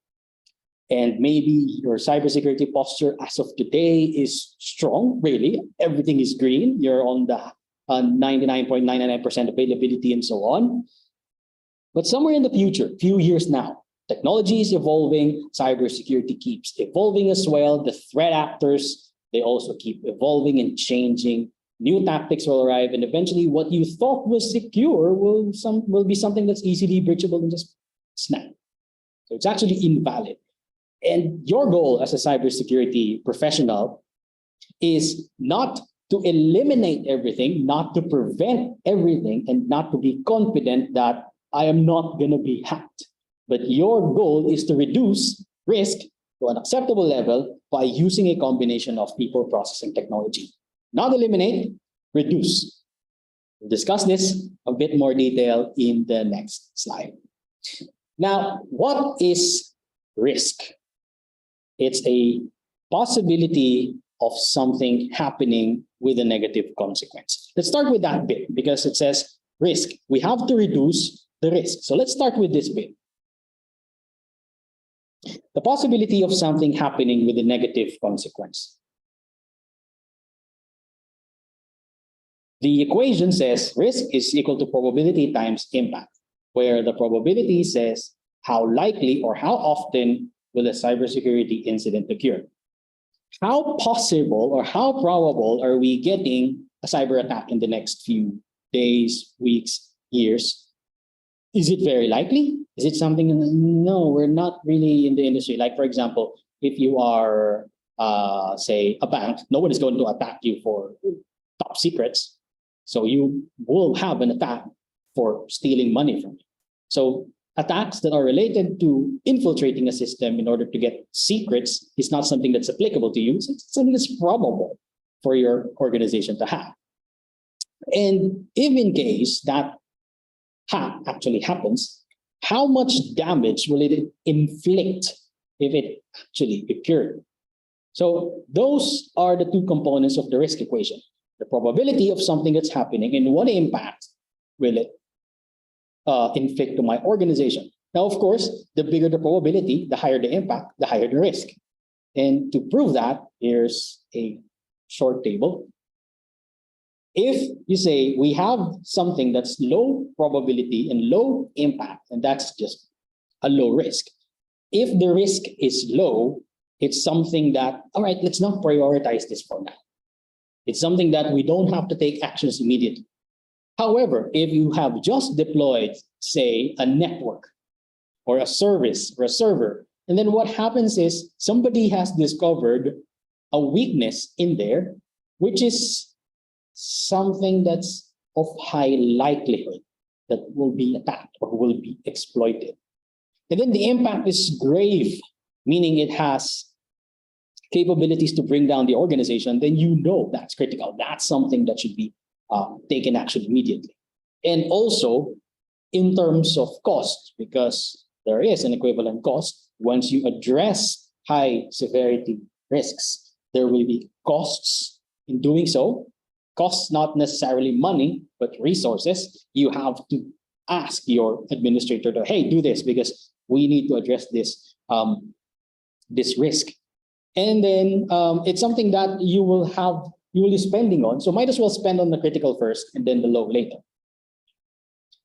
And maybe your cybersecurity posture as of today is strong, really. Everything is green. You're on the 99.99% availability and so on. But somewhere in the future, few years now, technology is evolving, cybersecurity keeps evolving as well. The threat actors, they also keep evolving and changing. New tactics will arrive, and eventually what you thought was secure will be something that's easily breachable and just snap. So it's actually invalid. And your goal as a cybersecurity professional is not to eliminate everything, not to prevent everything, and not to be confident that I am not going to be hacked. But your goal is to reduce risk to an acceptable level by using a combination of people, process, and technology. Not eliminate, reduce. We'll discuss this a bit more detail in the next slide. Now, what is risk? It's a possibility of something happening with a negative consequence. Let's start with that bit because it says risk. We have to reduce the risk. So let's start with this bit. The possibility of something happening with a negative consequence. The equation says risk is equal to probability times impact, where the probability says how likely or how often will a cybersecurity incident occur. How possible or how probable are we getting a cyber attack in the next few days, weeks, years? Is it very likely? Is it something? No, we're not really in the industry. Like, for example, if you are, say, a bank, no one is going to attack you for top secrets. So you will have an attack for stealing money from you. So attacks that are related to infiltrating a system in order to get secrets is not something that's applicable to you. It's something that's probable for your organization to have. And if in case that hack actually happens, how much damage will it inflict if it actually occurred? So those are the two components of the risk equation. The probability of something that's happening and what impact will it inflict to my organization. Now, of course, the bigger the probability, the higher the impact, the higher the risk. And to prove that, here's a short table. If you say we have something that's low probability and low impact, and that's just a low risk. If the risk is low, it's something that, all right, let's not prioritize this for now. It's something that we don't have to take actions immediately. However, if you have just deployed, say, a network or a service or a server, and then what happens is somebody has discovered a weakness in there, which is something that's of high likelihood that will be attacked or will be exploited. And then the impact is grave, meaning it has capabilities to bring down the organization, then you know that's critical. That's something that should be taken action immediately. And also in terms of cost, because there is an equivalent cost. Once you address high severity risks, there will be costs in doing so. Costs not necessarily money, but resources. You have to ask your administrator to, hey, do this because we need to address this, this risk. And then it's something that you will be spending on. So might as well spend on the critical first and then the low later.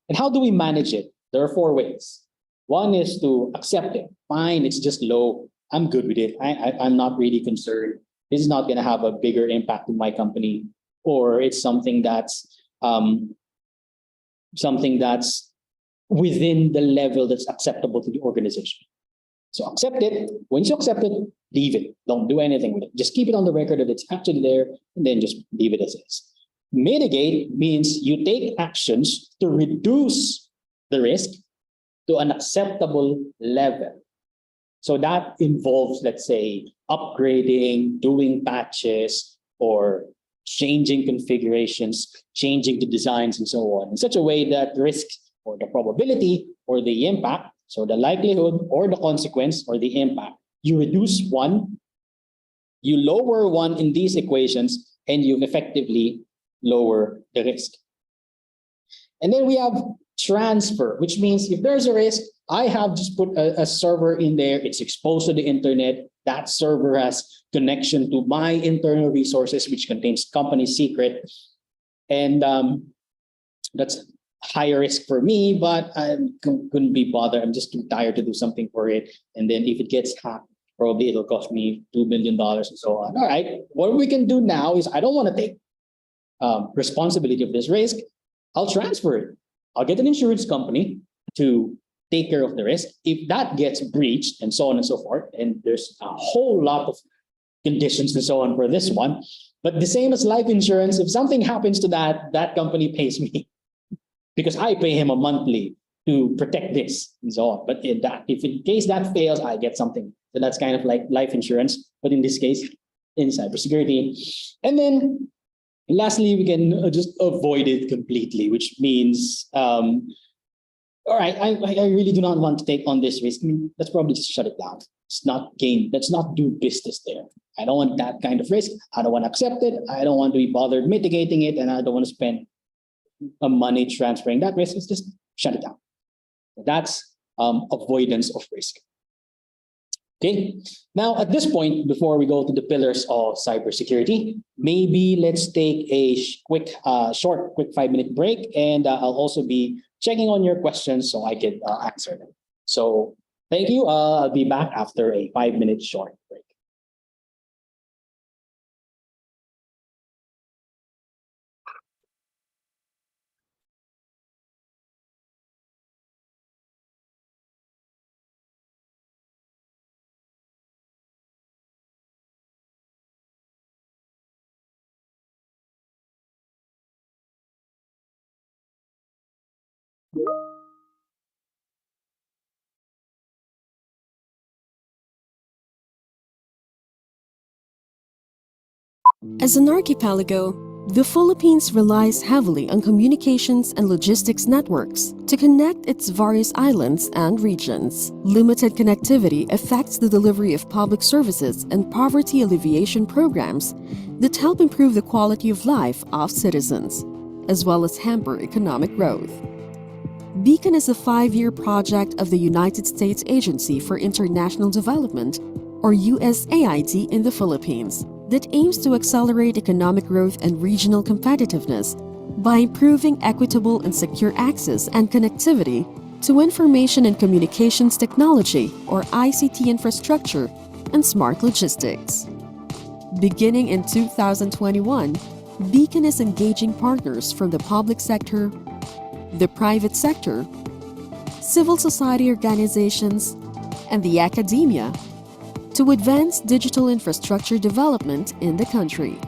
And how do we manage it? There are 4 ways. One is to accept it. Fine, it's just low. I'm good with it. I'm not really concerned. This is not going to have a bigger impact in my company. Or it's something that's within the level that's acceptable to the organization. So accept it. Once you accept it, leave it. Don't do anything with it. Just keep it on the record that it's actually there, and then just leave it as is. Mitigate means you take actions to reduce the risk to an acceptable level. So that involves, let's say, upgrading, doing patches, or changing configurations, changing the designs, and so on, in such a way that risk or the probability or the impact, so the likelihood or the consequence or the impact, you reduce one, you lower one in these equations, and you effectively lower the risk. And then we have transfer, which means if there's a risk, I have just put a server in there, it's exposed to the internet, that server has connection to my internal resources, which contains company secret. And that's higher risk for me, but I couldn't be bothered. I'm just too tired to do something for it. And then if it gets hacked, probably it'll cost me $2 million and so on. All right, what we can do now is I don't want to take responsibility of this risk. I'll transfer it. I'll get an insurance company to take care of the risk. If that gets breached and so on and so forth, and there's a whole lot of conditions and so on for this one, but the same as life insurance, if something happens to that, that company pays me because I pay him a monthly to protect this and so on. But if in case that fails, I get something. So that's kind of like life insurance, but in this case, in cybersecurity. And then lastly, we can just avoid it completely, which means, all right, I really do not want to take on this risk. I mean, let's probably just shut it down. It's not gain. Let's not do business there. I don't want that kind of risk. I don't want to accept it. I don't want to be bothered mitigating it. And I don't want to spend money transferring that risk. Let's just shut it down. That's avoidance of risk. Okay, now at this point, before we go to the pillars of cybersecurity, maybe let's take a quick 5-minute break, and I'll also be checking on your questions so I can answer them. So thank you. I'll be back after a 5-minute short break. As an archipelago, the Philippines relies heavily on communications and logistics networks to connect its various islands and regions. Limited connectivity affects the delivery of public services and poverty alleviation programs that help improve the quality of life of citizens, as well as hamper economic growth. Beacon is a 5-year project of the United States Agency for International Development, or USAID, in the Philippines, that aims to accelerate economic growth and regional competitiveness by improving equitable and secure access and connectivity to information and communications technology, or ICT infrastructure, and smart logistics. Beginning in 2021, Beacon is engaging partners from the public sector, the private sector, civil society organizations, and the academia to advance digital infrastructure development in the country.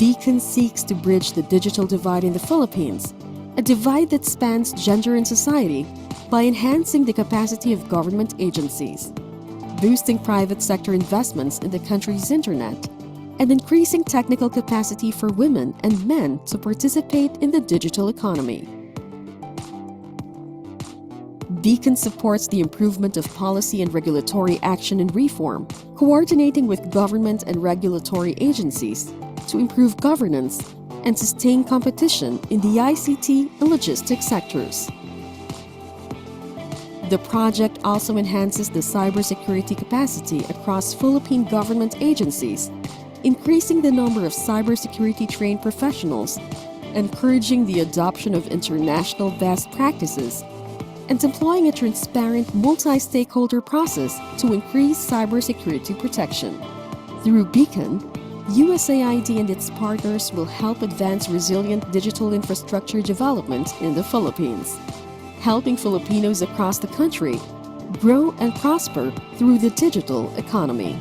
Beacon seeks to bridge the digital divide in the Philippines, a divide that spans gender and society, by enhancing the capacity of government agencies, boosting private sector investments in the country's internet, and increasing technical capacity for women and men to participate in the digital economy. Beacon supports the improvement of policy and regulatory action and reform, coordinating with government and regulatory agencies to improve governance and sustain competition in the ICT and logistics sectors. The project also enhances the cybersecurity capacity across Philippine government agencies, increasing the number of cybersecurity trained professionals, encouraging the adoption of international best practices, and employing a transparent multi-stakeholder process to increase cybersecurity protection. Through Beacon, USAID and its partners will help advance resilient digital infrastructure development in the Philippines, helping Filipinos across the country grow and prosper through the digital economy.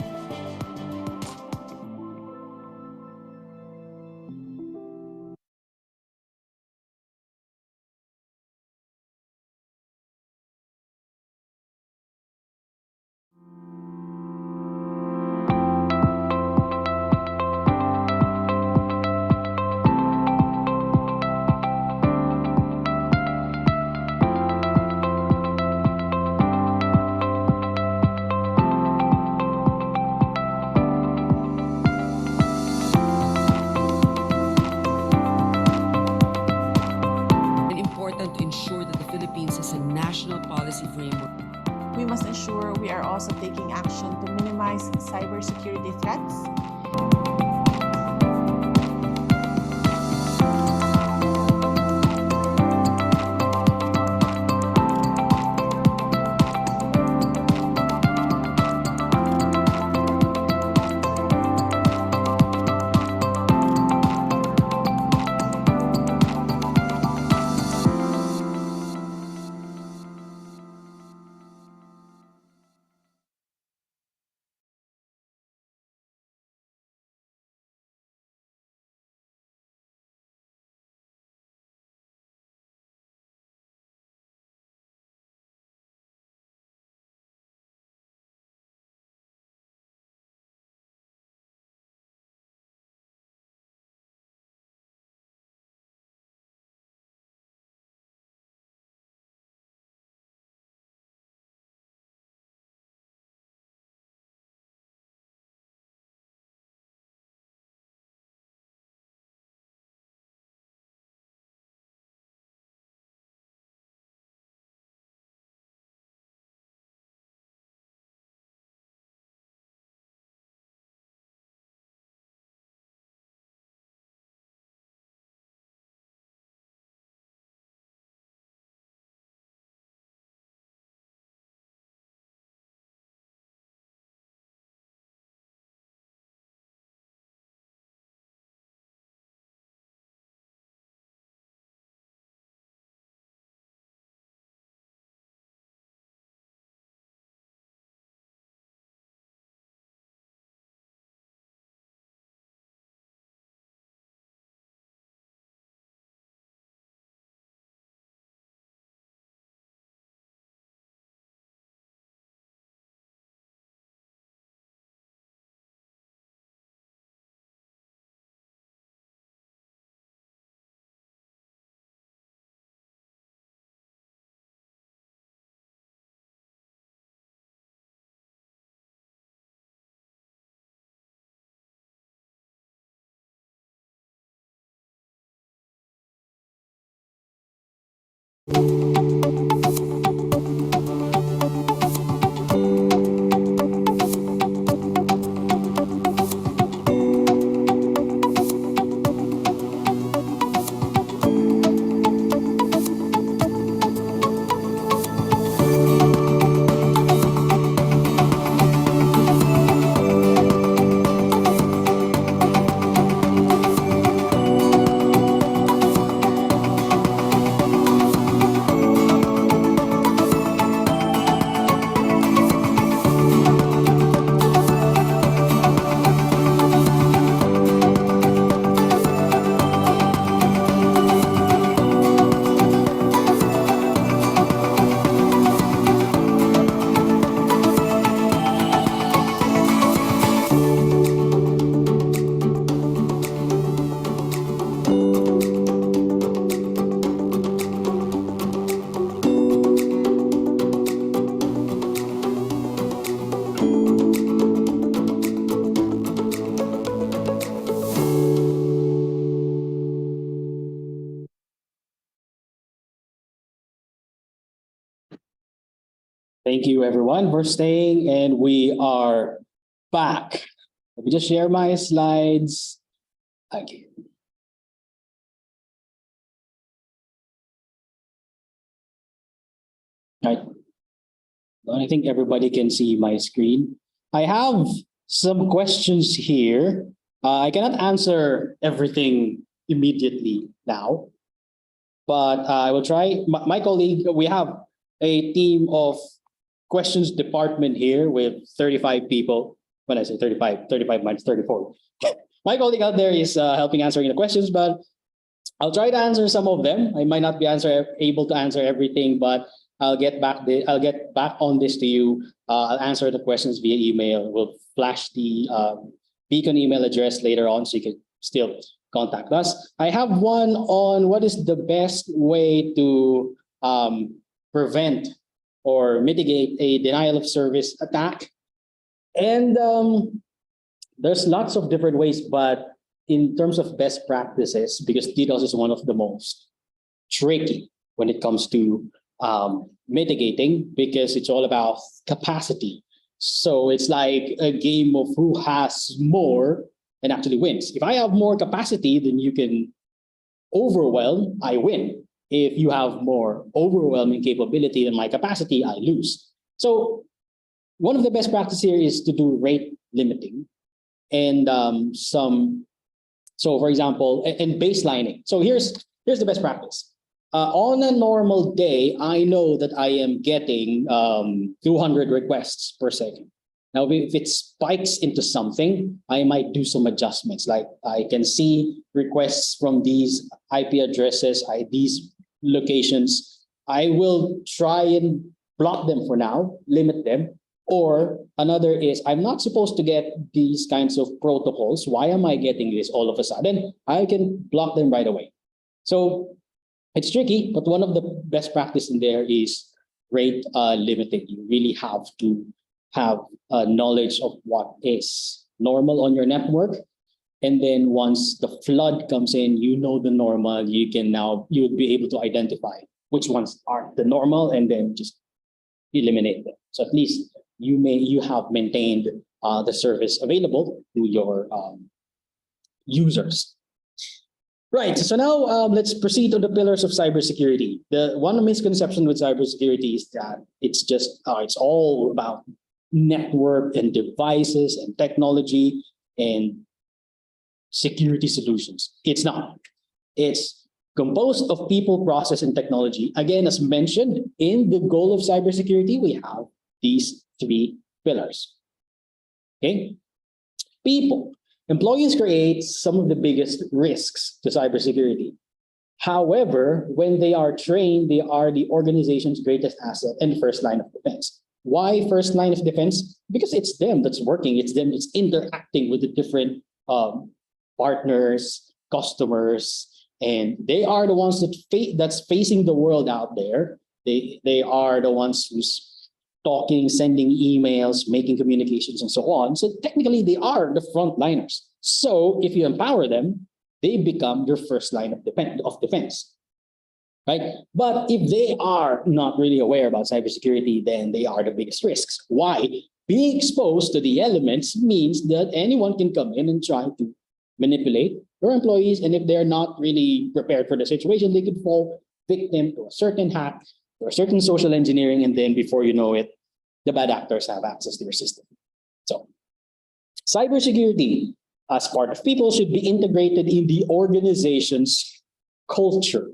Important to ensure that the Philippines has a national policy framework. We must ensure we are also taking action to minimize cybersecurity threats. Thank you everyone for staying, and we are back. Let me just share my slides again. Right. I think everybody can see my screen. I have some questions here. I cannot answer everything immediately now, but I will try. My colleague, we have a team of questions department here with 35 people. When I say 35, 35 minus 34. My colleague out there is helping answering the questions, but I'll try to answer some of them. I might not be able to answer everything, but I'll get back on this to you. I'll answer the questions via email. We'll flash the Beacon email address later on, so you can still contact us. I have one on what is the best way to prevent or mitigate a denial of service attack. And there's lots of different ways, but in terms of best practices, because DDoS is one of the most tricky when it comes to mitigating, because it's all about capacity. So it's like a game of who has more and actually wins. If I have more capacity, then you can overwhelm, I win. If you have more overwhelming capability than my capacity, I lose. So one of the best practices here is to do rate limiting and so for example, and baselining. So here's the best practice. On a normal day, I know that I am getting 200 requests per second. Now, if it spikes into something, I might do some adjustments. Like I can see requests from these IP addresses, these locations. I will try and block them for now, limit them. Or another is, I'm not supposed to get these kinds of protocols. Why am I getting this all of a sudden? I can block them right away. So it's tricky, but one of the best practice in there is rate limiting. You really have to have knowledge of what is normal on your network. And then once the flood comes in, you know the normal, you would be able to identify which ones are the normal and then just eliminate them. So at least you have maintained the service available to your users. Right, so now let's proceed to the pillars of cybersecurity. The one misconception with cybersecurity is that it's just, it's all about network and devices and technology and security solutions. It's not. It's composed of people, process, and technology. Again, as mentioned, in the goal of cybersecurity, we have these three pillars. Okay? People. Employees create some of the biggest risks to cybersecurity. However, when they are trained, they are the organization's greatest asset and first line of defense. Why first line of defense? Because it's them that's working. It's them that's interacting with the different partners, customers, and they are the ones that's facing the world out there. They are the ones who's talking, sending emails, making communications, and so on. So technically, they are the frontliners. So if you empower them, they become your first line of defense, right? But if they are not really aware about cybersecurity, then they are the biggest risks. Why? Being exposed to the elements means that anyone can come in and try to manipulate your employees. And if they're not really prepared for the situation, they could fall victim to a certain hack or certain social engineering, and then before you know it, the bad actors have access to your system. So cybersecurity as part of people should be integrated in the organization's culture,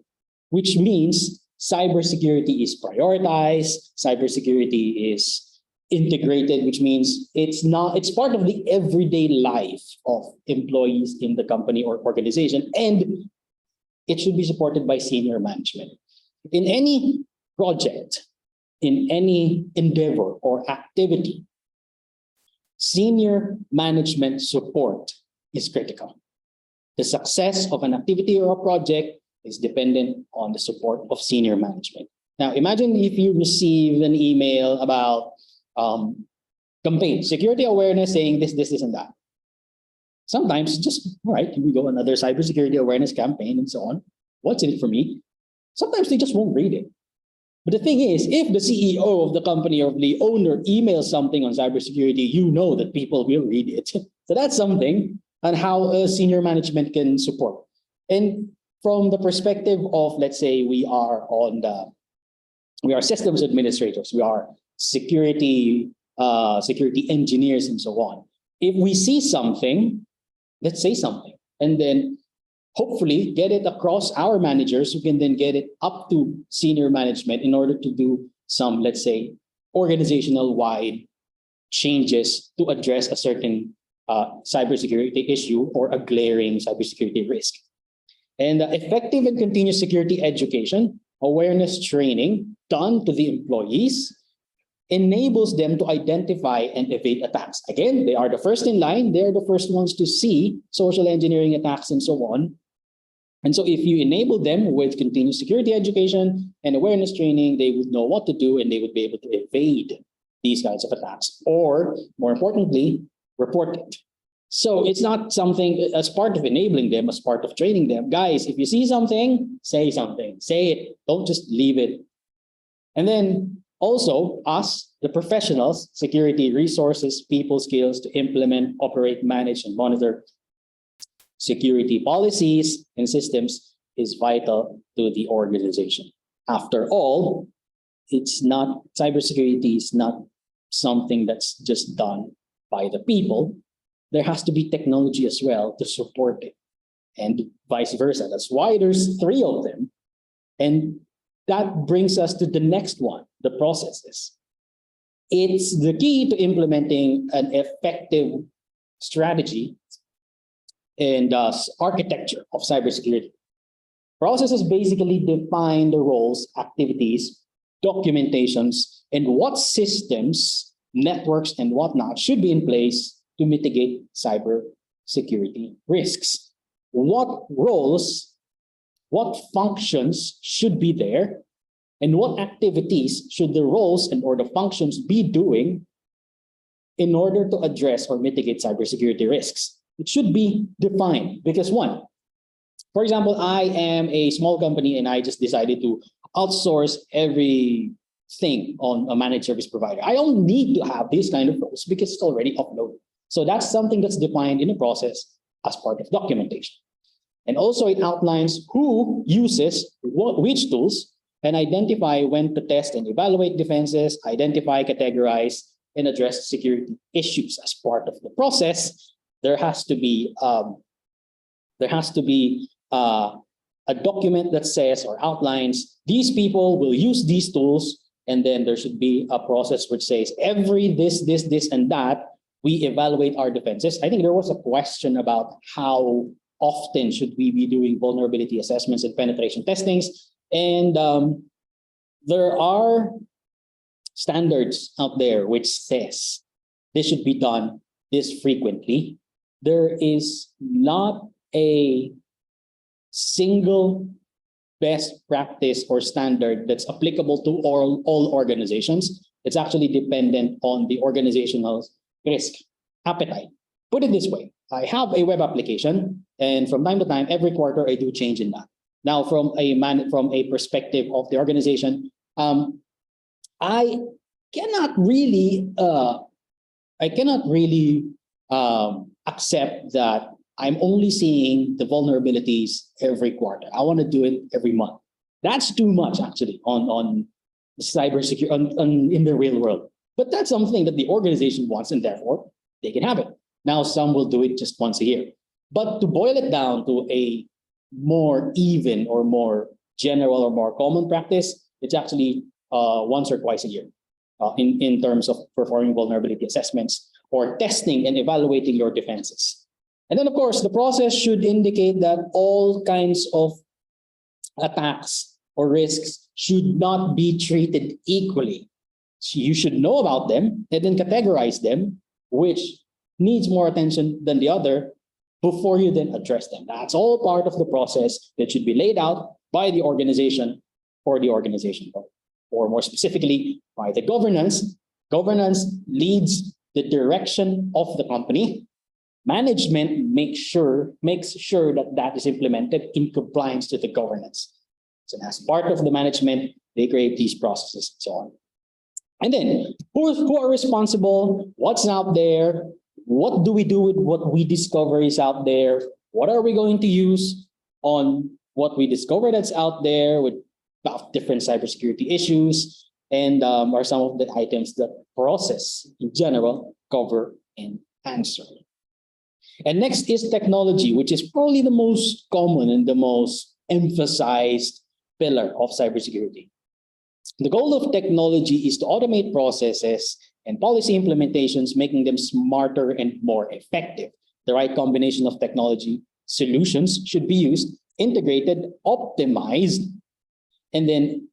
which means cybersecurity is prioritized, cybersecurity is integrated, which means it's part of the everyday life of employees in the company or organization, and it should be supported by senior management. In any project, in any endeavor or activity, senior management support is critical. The success of an activity or a project is dependent on the support of senior management. Now, imagine if you receive an email about campaign, security awareness saying this, and that. Sometimes just, all right, here we go, another cybersecurity awareness campaign and so on. What's in it for me? Sometimes they just won't read it. But the thing is, if the CEO of the company or the owner emails something on cybersecurity, you know that people will read it. So that's something on how senior management can support. And from the perspective of, let's say, we are systems administrators, we are security engineers, and so on. If we see something, let's say something, and then hopefully get it across our managers who can then get it up to senior management in order to do some, let's say, organizational wide changes to address a certain cybersecurity issue or a glaring cybersecurity risk. And effective and continuous security education, awareness training done to the employees enables them to identify and evade attacks. Again, they are the first in line. They're the first ones to see social engineering attacks and so on. And so if you enable them with continuous security education and awareness training, they would know what to do and they would be able to evade these kinds of attacks, or more importantly, report it. So it's not something as part of enabling them, as part of training them. Guys, if you see something, say it. Don't just leave it. And then also us, the professionals, security resources, people skills to implement, operate, manage, and monitor security policies and systems is vital to the organization. After all, cybersecurity is not something that's just done by the people. There has to be technology as well to support it, and vice versa. That's why there's 3 of them. And that brings us to the next one, the processes. It's the key to implementing an effective strategy and architecture of cybersecurity. Processes basically define the roles, activities, documentations, and what systems, networks, and whatnot should be in place to mitigate cybersecurity risks. What roles, what functions should be there, and what activities should the roles and or the functions be doing in order to address or mitigate cybersecurity risks? It should be defined because one, for example, I am a small company and I just decided to outsource everything on a managed service provider. I don't need to have these kind of roles because it's already uploaded. So that's something that's defined in the process as part of documentation. And also it outlines who uses which tools and identify when to test and evaluate defenses, identify, categorize, and address security issues as part of the process. There has to be a document that says or outlines these people will use these tools, and then there should be a process which says every this, and that we evaluate our defenses. I think there was a question about how often should we be doing vulnerability assessments and penetration testings, and there are standards out there which says this should be done this frequently. There is not a single best practice or standard that's applicable to all organizations. It's actually dependent on the organizational risk appetite. Put it this way, I have a web application, and from time to time, every quarter, I do change in that. Now, from a perspective of the organization, I cannot really accept that I'm only seeing the vulnerabilities every quarter. I want to do it every month. That's too much actually on cybersecurity in the real world. But that's something that the organization wants, and therefore they can have it. Now, some will do it just once a year. But to boil it down to a more even or more general or more common practice, it's actually once or twice a year in terms of performing vulnerability assessments or testing and evaluating your defenses. And then, of course, the process should indicate that all kinds of attacks or risks should not be treated equally. So you should know about them and then categorize them, which needs more attention than the other, before you then address them. That's all part of the process that should be laid out by the organization or the organization board, or more specifically, by the governance. Governance leads the direction of the company. Management makes sure that that is implemented in compliance to the governance. So as part of the management, They create these processes and so on. And then who are responsible? What's out there? What do we do with what we discover is out there? What are we going to use on what we discover that's out there with about different cybersecurity issues? And are some of the items that process in general cover and answer. And next is technology, which is probably the most common and the most emphasized pillar of cybersecurity. The goal of technology is to automate processes and policy implementations, making them smarter and more effective. The right combination of technology solutions should be used, integrated, optimized, and then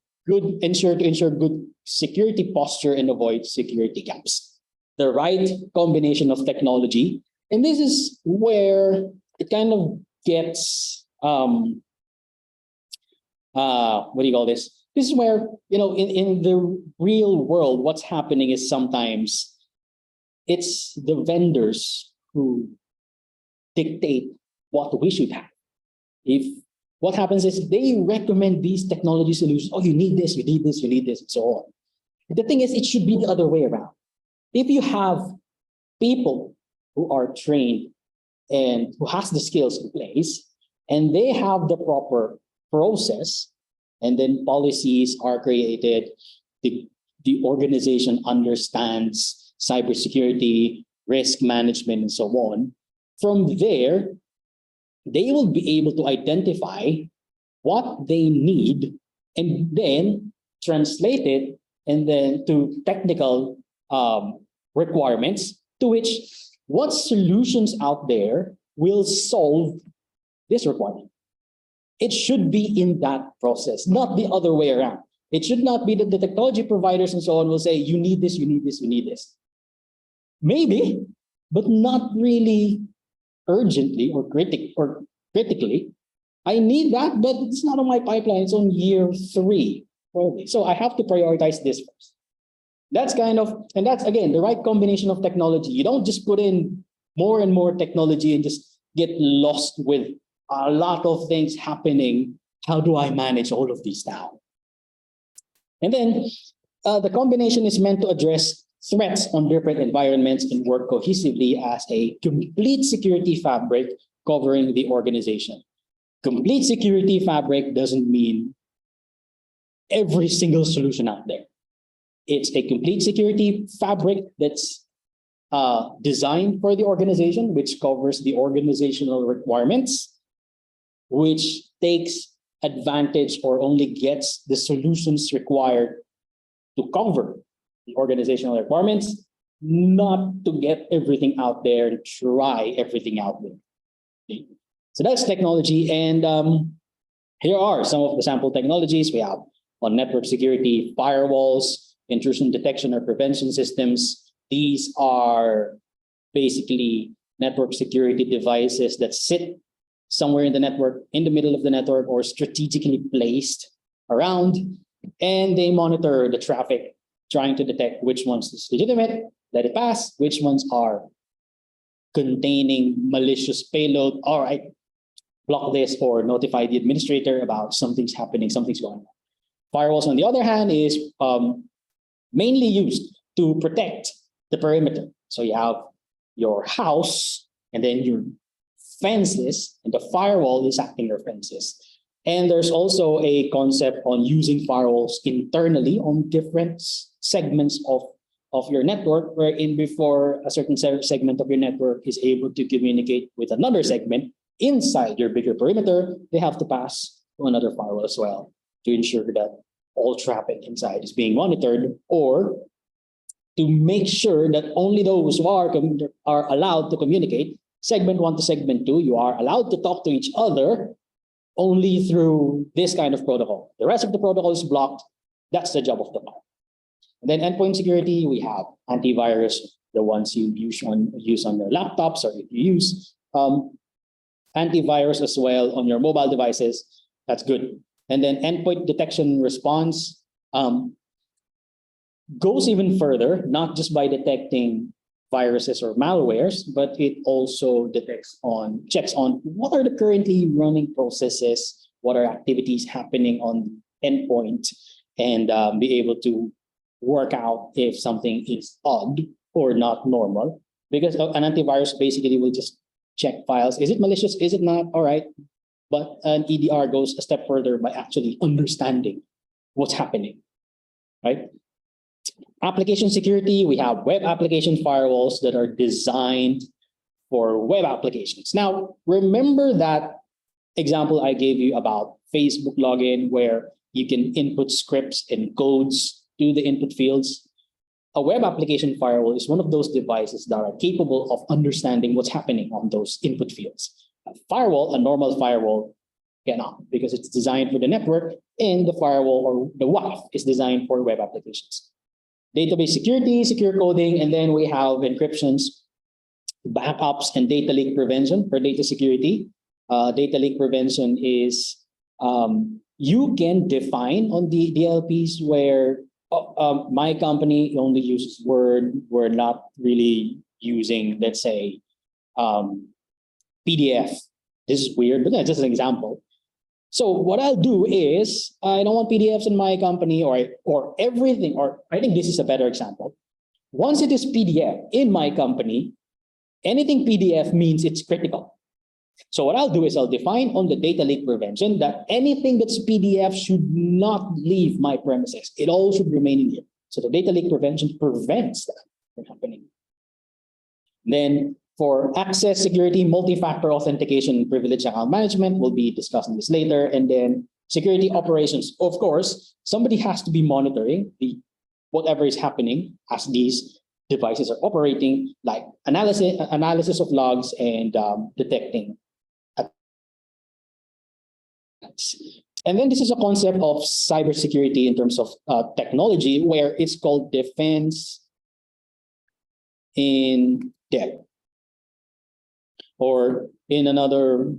ensure good security posture and avoid security gaps. The right combination of technology, and this is where it kind of gets what do you call this? This is where, in the real world, what's happening is sometimes it's the vendors who dictate what we should have. If what happens is they recommend these technology solutions. Oh, you need this, you need this, you need this, and so on. The thing is, it should be the other way around. If you have people who are trained and who has the skills in place, and they have the proper process, and then policies are created, the organization understands cybersecurity, risk management, and so on. From there, they will be able to identify what they need and then translate it and then to technical requirements, to which what solutions out there will solve this requirement. It should be in that process, not the other way around. It should not be that the technology providers and so on will say, you need this, you need this, you need this. Maybe, but not really urgently or critically. I need that, but it's not on my pipeline. It's on year 3, probably. So I have to prioritize this first. That's and that's again, the right combination of technology. You don't just put in more and more technology and just get lost with a lot of things happening. How do I manage all of these now? And then the combination is meant to address threats on different environments and work cohesively as a complete security fabric covering the organization. Complete security fabric doesn't mean every single solution out there. It's a complete security fabric that's designed for the organization, which covers the organizational requirements, which takes advantage or only gets the solutions required to cover the organizational requirements, not to get everything out there and try everything out there. So that's technology. And here are some of the sample technologies we have on network security: firewalls, intrusion detection or prevention systems. These are basically network security devices that sit somewhere in the network, in the middle of the network, or strategically placed around, and they monitor the traffic, trying to detect which ones is legitimate, let it pass, which ones are containing malicious payload. All right, block this or notify the administrator about something's happening, something's going on. Firewalls, on the other hand, is mainly used to protect the perimeter. So you have your house, and then your fences, and the firewall is acting your fences. And there's also a concept on using firewalls internally on different segments of your network, wherein before a certain segment of your network is able to communicate with another segment inside your bigger perimeter, they have to pass to another firewall as well to ensure that all traffic inside is being monitored, or to make sure that only those who are allowed to communicate, segment 1 to segment 2, you are allowed to talk to each other only through this kind of protocol. The rest of the protocol is blocked. That's the job of the firewall. And then endpoint security, we have antivirus, the ones you use on your laptops, or if you use antivirus as well on your mobile devices, that's good. And then endpoint detection response goes even further, not just by detecting viruses or malwares, but it also checks on what are the currently running processes, what are activities happening on endpoint, and be able to work out if something is odd or not normal. Because an antivirus basically will just check files. Is it malicious? Is it not? All right. But an EDR goes a step further by actually understanding what's happening, right? Application security, we have web application firewalls that are designed for web applications. Now, remember that example I gave you about Facebook login where you can input scripts and codes to the input fields? A web application firewall is one of those devices that are capable of understanding what's happening on those input fields. A normal firewall, cannot, because it's designed for the network, and the firewall or the WAF is designed for web applications. Database security, secure coding, and then we have encryptions, backups, and data leak prevention for data security. Data leak prevention is you can define on the DLPs where my company only uses Word. We're not really using, let's say, PDF. This is weird, but that's just an example. So what I'll do is I don't want PDFs in my company or everything, or I think this is a better example. Once it is PDF in my company, anything PDF means it's critical. So what I'll do is I'll define on the data leak prevention that anything that's PDF should not leave my premises. It all should remain in here. So the data leak prevention prevents that from happening. Then for access security, multi-factor authentication, and privilege account management, we'll be discussing this later. And then security operations. Of course, somebody has to be monitoring whatever is happening as these devices are operating, like analysis of logs and detecting. And then this is a concept of cybersecurity in terms of technology, where it's called defense in depth. Or in another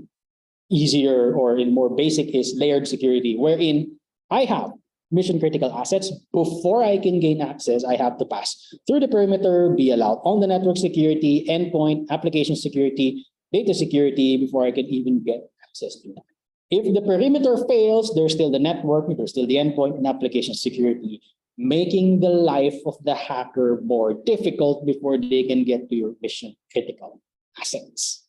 easier or in more basic is layered security, wherein I have mission critical assets. Before I can gain access, I have to pass through the perimeter, be allowed on the network security, endpoint, application security, data security before I can even get access to that. If the perimeter fails, there's still the network, there's still the endpoint and application security, making the life of the hacker more difficult before they can get to your mission critical assets.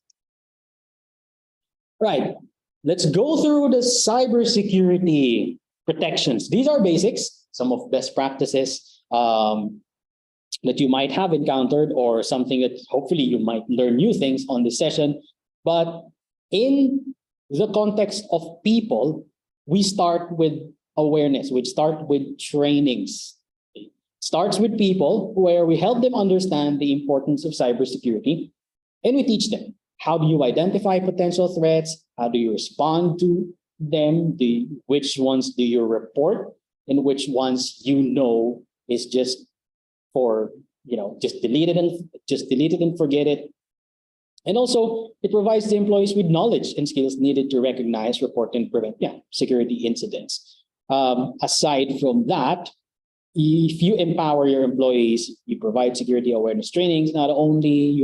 Right, let's go through the cybersecurity protections. These are basics, some of best practices that you might have encountered, or something that hopefully you might learn new things on this session. But in the context of people, we start with awareness. We start with trainings. It starts with people where we help them understand the importance of cybersecurity, and we teach them. How do you identify potential threats? How do you respond to them? Which ones do you report? And which ones is just for, just delete it and forget it. And also, it provides the employees with knowledge and skills needed to recognize, report, and prevent security incidents. Aside from that, if you empower your employees, you provide security awareness trainings, not only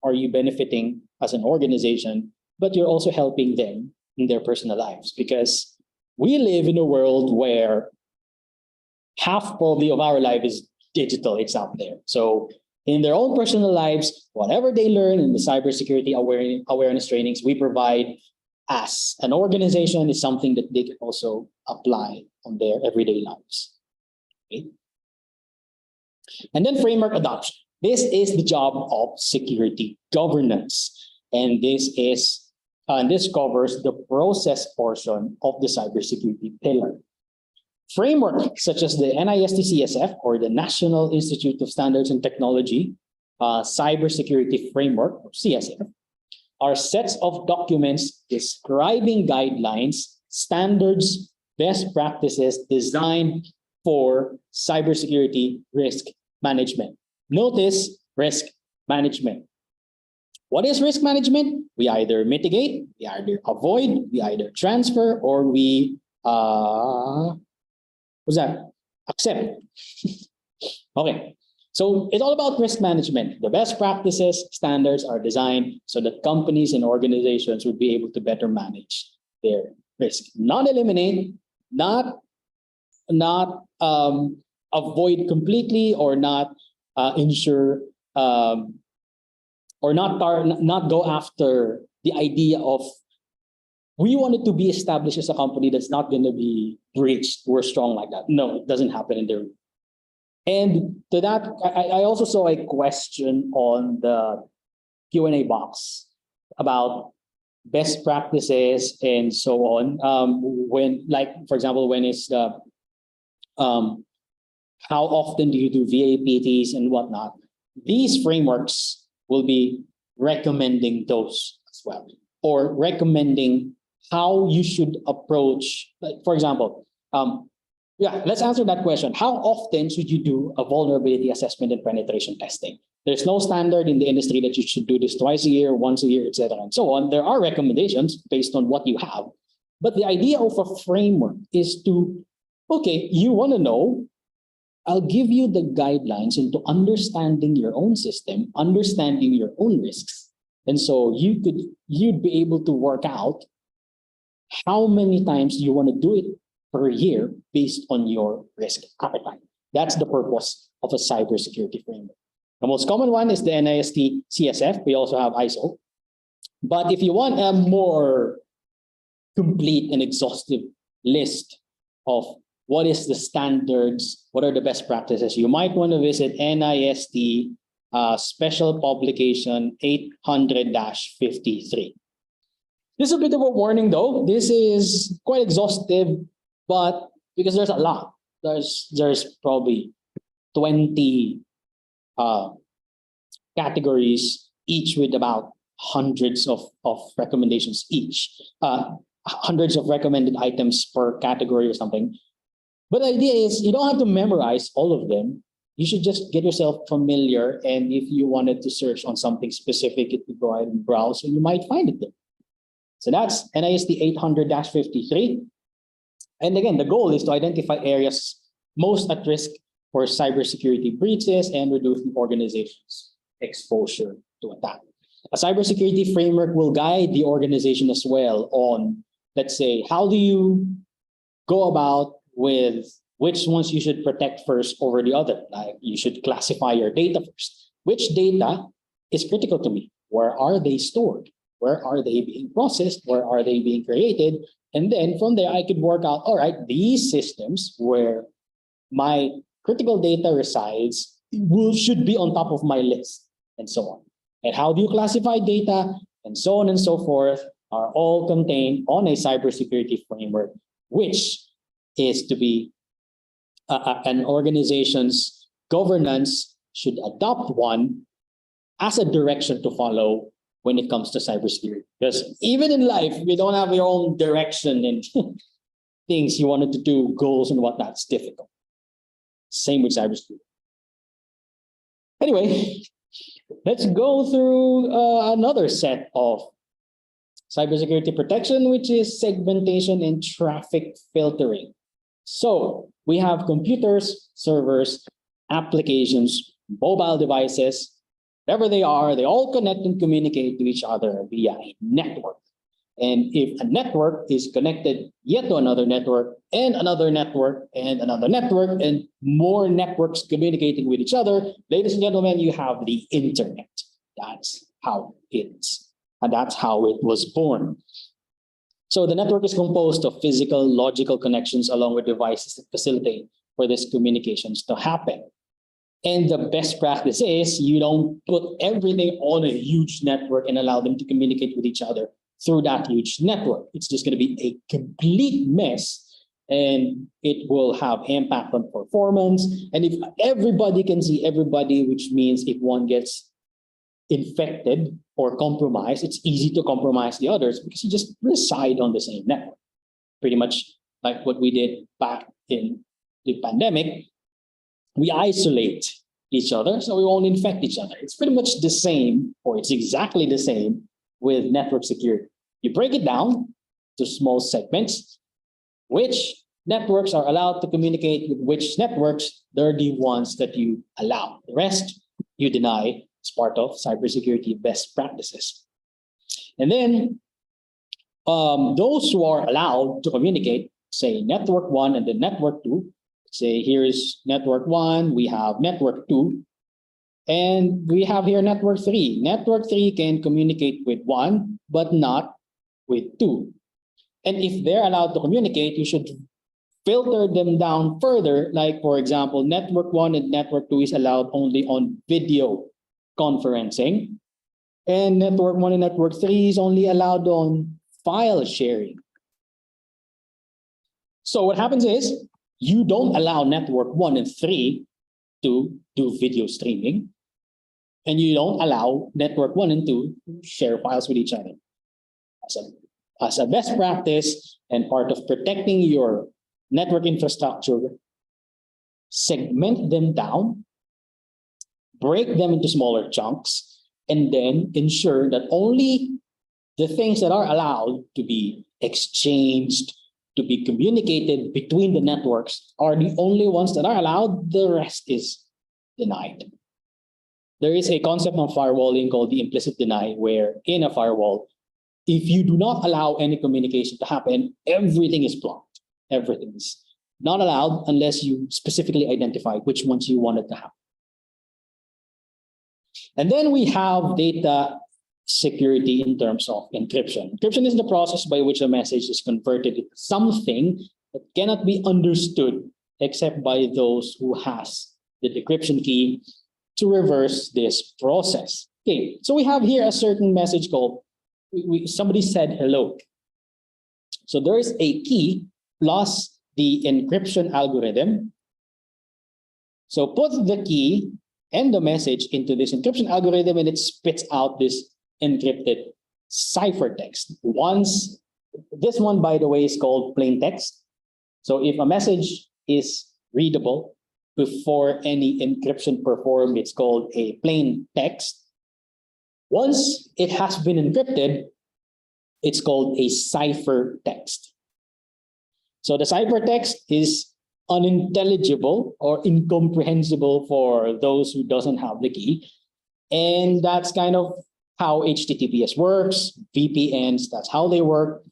are you benefiting as an organization, but you're also helping them in their personal lives, because we live in a world where half probably of our life is digital. It's out there. So in their own personal lives, whatever they learn in the cybersecurity awareness trainings we provide as an organization is something that they can also apply on their everyday lives. Okay? And then framework adoption. This is the job of security governance. And this covers the process portion of the cybersecurity pillar. Framework such as the NIST CSF or the National Institute of Standards and Technology Cybersecurity Framework, or CSF, are sets of documents describing guidelines, standards, best practices designed for cybersecurity risk management. Notice risk management. What is risk management? We either mitigate, we either avoid, we either transfer, or we accept. Okay, so it's all about risk management. The best practices, standards are designed so that companies and organizations would be able to better manage their risk. Not eliminate, not avoid completely or not ensure or not go after the idea of we wanted to be established as a company that's not going to be breached. We're strong like that. No, it doesn't happen in there. And to that, I also saw a question on the Q&A box about best practices and so on. When, like, for example, when it's the how often do you do VAPTs and whatnot? These frameworks will be recommending those as well, or recommending how you should approach, like, for example, yeah, let's answer that question. How often should you do a vulnerability assessment and penetration testing? There's no standard in the industry that you should do this twice a year, once a year, etc., and so on. There are recommendations based on what you have. But the idea of a framework is to, okay, you want to know, I'll give you the guidelines into understanding your own system, understanding your own risks. And so you'd be able to work out how many times you want to do it per year based on your risk appetite. That's the purpose of a cybersecurity framework. The most common one is the NIST CSF. We also have ISO. But if you want a more complete and exhaustive list of what is the standards, what are the best practices, you might want to visit NIST Special Publication 800-53. This is a bit of a warning though. This is quite exhaustive, but because there's a lot, there's probably 20 categories, each with about hundreds of recommendations each, hundreds of recommended items per category or something. But the idea is you don't have to memorize all of them. You should just get yourself familiar. And if you wanted to search on something specific, you could go ahead and browse and you might find it there. So that's NIST 800-53. And again, the goal is to identify areas most at risk for cybersecurity breaches and reduce the organization's exposure to attack. A cybersecurity framework will guide the organization as well on, let's say, how do you go about with which ones you should protect first over the other. Like you should classify your data first. Which data is critical to me? Where are they stored? Where are they being processed? Where are they being created? And then from there, I could work out, all right, these systems where my critical data resides should be on top of my list, and so on. And how do you classify data, and so on and so forth, are all contained on a cybersecurity framework, which is to be an organization's governance should adopt one as a direction to follow when it comes to cybersecurity. Because even in life, we don't have your own direction and things you wanted to do, goals and whatnot. It's difficult. Same with cybersecurity. Anyway, let's go through another set of cybersecurity protection, which is segmentation and traffic filtering. So we have computers, servers, applications, mobile devices, whatever they are, they all connect and communicate to each other via a network. And if a network is connected yet to another network and another network and another network and more networks communicating with each other, ladies and gentlemen, you have the internet. That's how it's, and that's how it was born. So the network is composed of physical, logical connections along with devices that facilitate for these communications to happen. And the best practice is you don't put everything on a huge network and allow them to communicate with each other through that huge network. It's just going to be a complete mess and it will have impact on performance. And if everybody can see everybody, which means if one gets infected or compromised, it's easy to compromise the others because you just reside on the same network. Pretty much like what we did back in the pandemic. We isolate each other so we won't infect each other. It's pretty much the same, or it's exactly the same with network security. You break it down to small segments. Which networks are allowed to communicate with which networks? They're the ones that you allow. The rest you deny as part of cybersecurity best practices. And then those who are allowed to communicate, say network 1 and then network 2, Say here's network 1, we have network 2, and we have here network 3. Network 3 can communicate with 1, but not with 2. And if they're allowed to communicate, you should filter them down further. Like, for example, network 1 and network 2 is allowed only on video conferencing. And network 1 and network 3 is only allowed on file sharing. So what happens is, you don't allow network 1 and 3 to do video streaming, and you don't allow network 1 and 2 to share files with each other. As a best practice and part of protecting your network infrastructure, segment them down, break them into smaller chunks, and then ensure that only the things that are allowed to be exchanged, to be communicated between the networks are the only ones that are allowed. The rest is denied. There is a concept of firewalling called the implicit deny, where in a firewall, if you do not allow any communication to happen, everything is blocked. Everything is not allowed unless you specifically identify which ones you want it to happen. And then we have data security in terms of encryption. Encryption is the process by which a message is converted into something that cannot be understood except by those who has the decryption key to reverse this process. Okay, so we have here a certain message called, somebody said hello. So there is a key plus the encryption algorithm. So put the key and the message into this encryption algorithm, and it spits out this encrypted ciphertext. Once, this one, by the way, is called plain text. So if a message is readable before any encryption performed, it's called a plain text. Once it has been encrypted, it's called a ciphertext. So the ciphertext is unintelligible or incomprehensible for those who doesn't have the key. And that's kind of how HTTPS works, VPNs, that's how they work.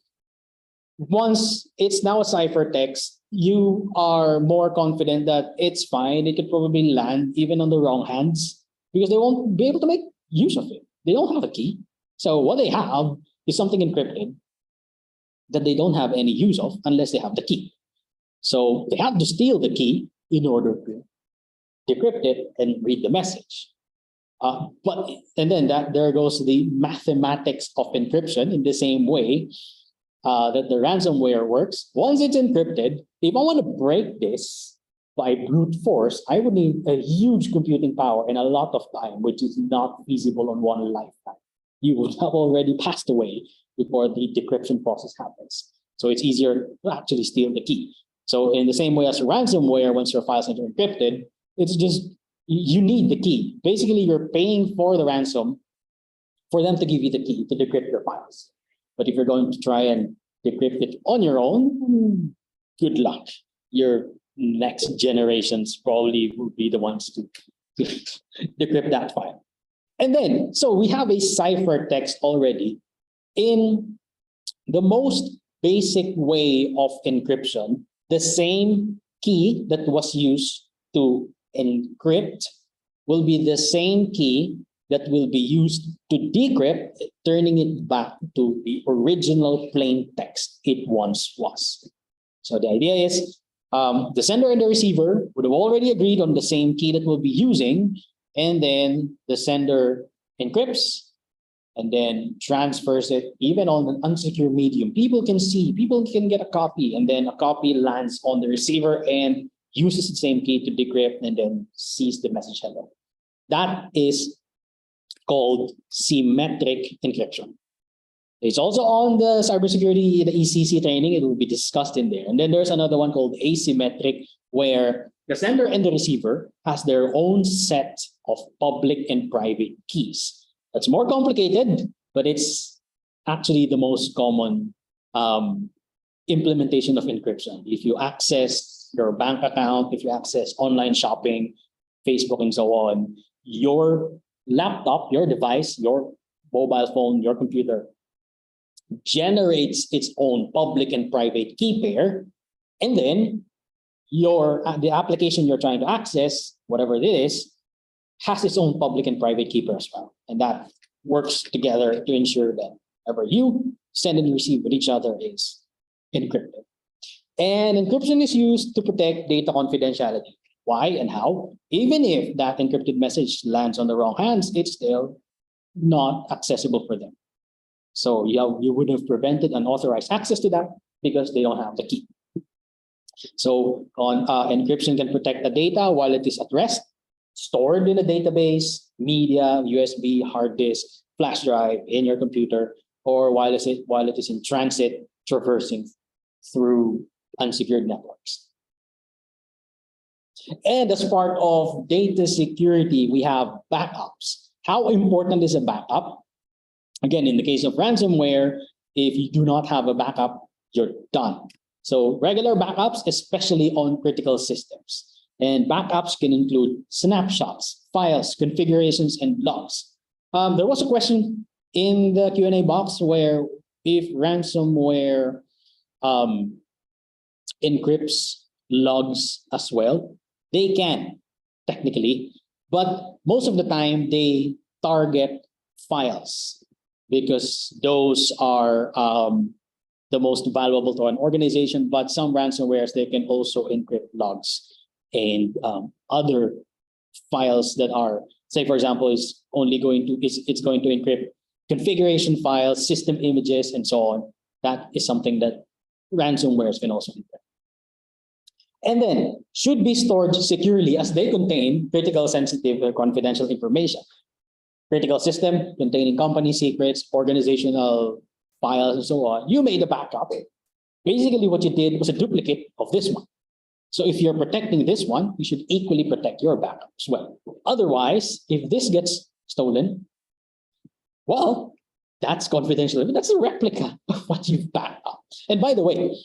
Once it's now a ciphertext, you are more confident that it's fine. It could probably land even on the wrong hands because they won't be able to make use of it. They don't have a key. So what they have is something encrypted that they don't have any use of unless they have the key. So they have to steal the key in order to decrypt it and read the message. And then there goes the mathematics of encryption in the same way that the ransomware works. Once it's encrypted, if I want to break this by brute force, I would need a huge computing power and a lot of time, which is not feasible on one lifetime. You will have already passed away before the decryption process happens. So it's easier to actually steal the key. So in the same way as ransomware, once your files are encrypted, it's just, you need the key. Basically, you're paying for the ransom for them to give you the key to decrypt your files. But if you're going to try and decrypt it on your own, good luck. Your next generations probably will be the ones to decrypt that file. And then, so we have a ciphertext already. In the most basic way of encryption, the same key that was used to encrypt will be the same key that will be used to decrypt, turning it back to the original plain text it once was. So the idea is the sender and the receiver would have already agreed on the same key that we'll be using, and then the sender encrypts and then transfers it even on an unsecure medium. People can see, people can get a copy, and then a copy lands on the receiver and uses the same key to decrypt and then sees the message hello. That is called symmetric encryption. It's also on the cybersecurity, the ECC training, it will be discussed in there. And then there's another one called asymmetric, where the sender and the receiver has their own set of public and private keys. That's more complicated, but it's actually the most common implementation of encryption. If you access your bank account, if you access online shopping, Facebook and so on, your laptop, your device, your mobile phone, your computer generates its own public and private key pair, and then the application you're trying to access, whatever it is, has its own public and private keeper as well. And that works together to ensure that whatever you send and receive with each other is encrypted. And encryption is used to protect data confidentiality. Why and how? Even if that encrypted message lands on the wrong hands, it's still not accessible for them. So you would have prevented unauthorized access to that because they don't have the key. So encryption can protect the data while it is at rest, stored in a database, media, USB, hard disk, flash drive in your computer, or while it is in transit, traversing through unsecured networks. And as part of data security, we have backups. How important is a backup? Again, in the case of ransomware, if you do not have a backup, you're done. So regular backups, especially on critical systems. And backups can include snapshots, files, configurations, and logs. There was a question in the Q&A box where if ransomware encrypts logs as well, they can technically, but most of the time they target files because those are the most valuable to an organization. But some ransomwares, they can also encrypt logs and other files that are, say for example, it's going to encrypt configuration files, system images, and so on. That is something that ransomwares can also encrypt. And then should be stored securely as they contain critical, sensitive, or confidential information. Critical system containing company secrets, organizational files, and so on. You made a backup. Basically, what you did was a duplicate of this one. So if you're protecting this one, you should equally protect your backup as well. Otherwise, if this gets stolen, well, that's confidential. That's a replica of what you've backed up. And by the way,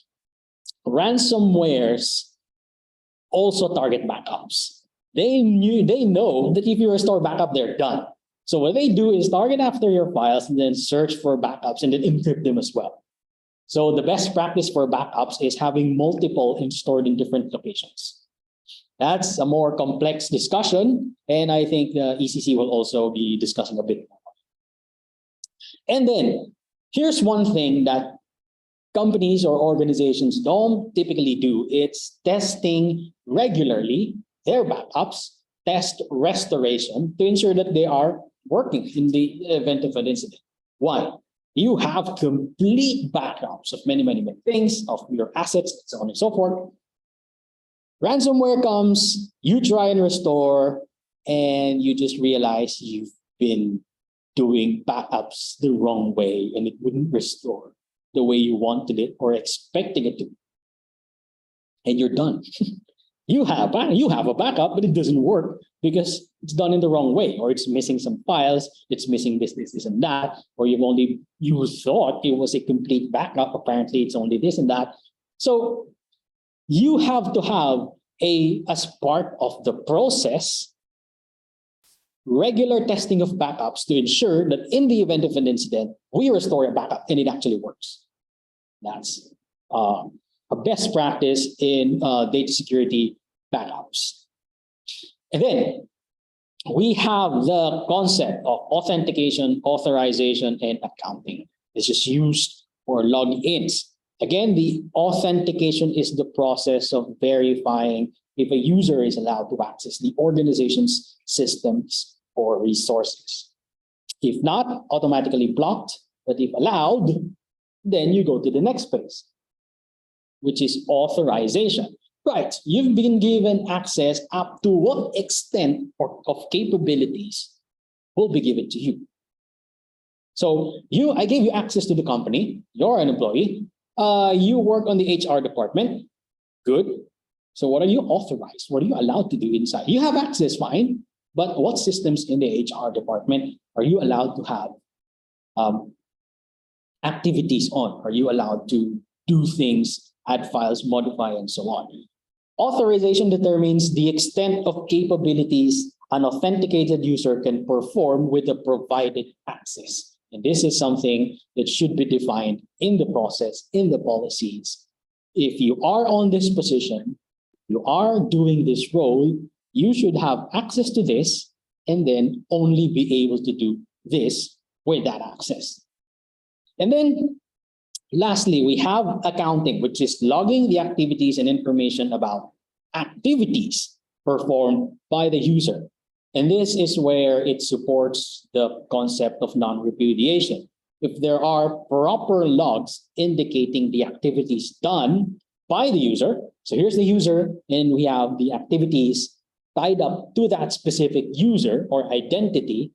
ransomwares also target backups. They know that if you restore backup, they're done. So what they do is target after your files and then search for backups and then encrypt them as well. So the best practice for backups is having multiple and stored in different locations. That's a more complex discussion, and I think the ECC will also be discussing a bit more. And then here's one thing that companies or organizations don't typically do. It's testing regularly their backups, test restoration to ensure that they are working in the event of an incident. Why? You have complete backups of many things, of your assets, and so on and so forth. Ransomware comes, you try and restore, and you just realize you've been doing backups the wrong way and it wouldn't restore the way you wanted it or expecting it to. And you're done. You have a backup, but it doesn't work because it's done in the wrong way, or it's missing some files, it's missing this, and that, or you thought it was a complete backup. Apparently it's only this and that. So you have to have as part of the process, regular testing of backups to ensure that in the event of an incident, we restore a backup and it actually works. That's a best practice in data security backups. And then we have the concept of authentication, authorization, and accounting. This is used for logins. Again, the authentication is the process of verifying if a user is allowed to access the organization's systems or resources. If not, automatically blocked, but if allowed, then you go to the next phase, which is authorization. Right, you've been given access up to what extent of capabilities will be given to you. So I gave you access to the company, you're an employee, you work on the HR department, good. So what are you authorized? What are you allowed to do inside? You have access, fine, but what systems in the HR department are you allowed to have activities on? Are you allowed to do things, add files, modify, and so on? Authorization determines the extent of capabilities an authenticated user can perform with the provided access. And this is something that should be defined in the process, in the policies. If you are on this position, you are doing this role, you should have access to this and then only be able to do this with that access. And then lastly, we have accounting, which is logging the activities and information about activities performed by the user. And this is where it supports the concept of non-repudiation. If there are proper logs indicating the activities done by the user, so here's the user and we have the activities tied up to that specific user or identity,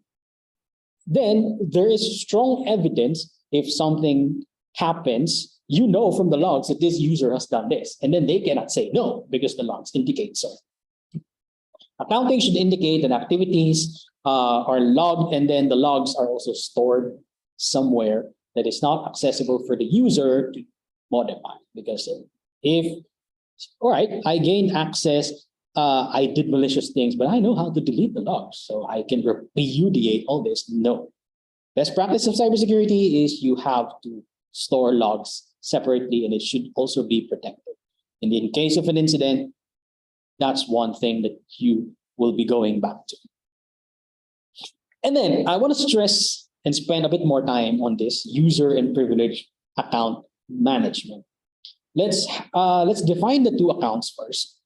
then there is strong evidence if something happens, you know from the logs that this user has done this, and then they cannot say no because the logs indicate so. Accounting should indicate that activities are logged, and then the logs are also stored somewhere that is not accessible for the user to modify. Because if, all right, I gained access, I did malicious things, but I know how to delete the logs, so I can repudiate all this. No. Best practice of cybersecurity is you have to store logs separately, and it should also be protected. And in case of an incident, that's one thing that you will be going back to. And then I want to stress and spend a bit more time on this user and privilege account management. Let's define the two accounts first.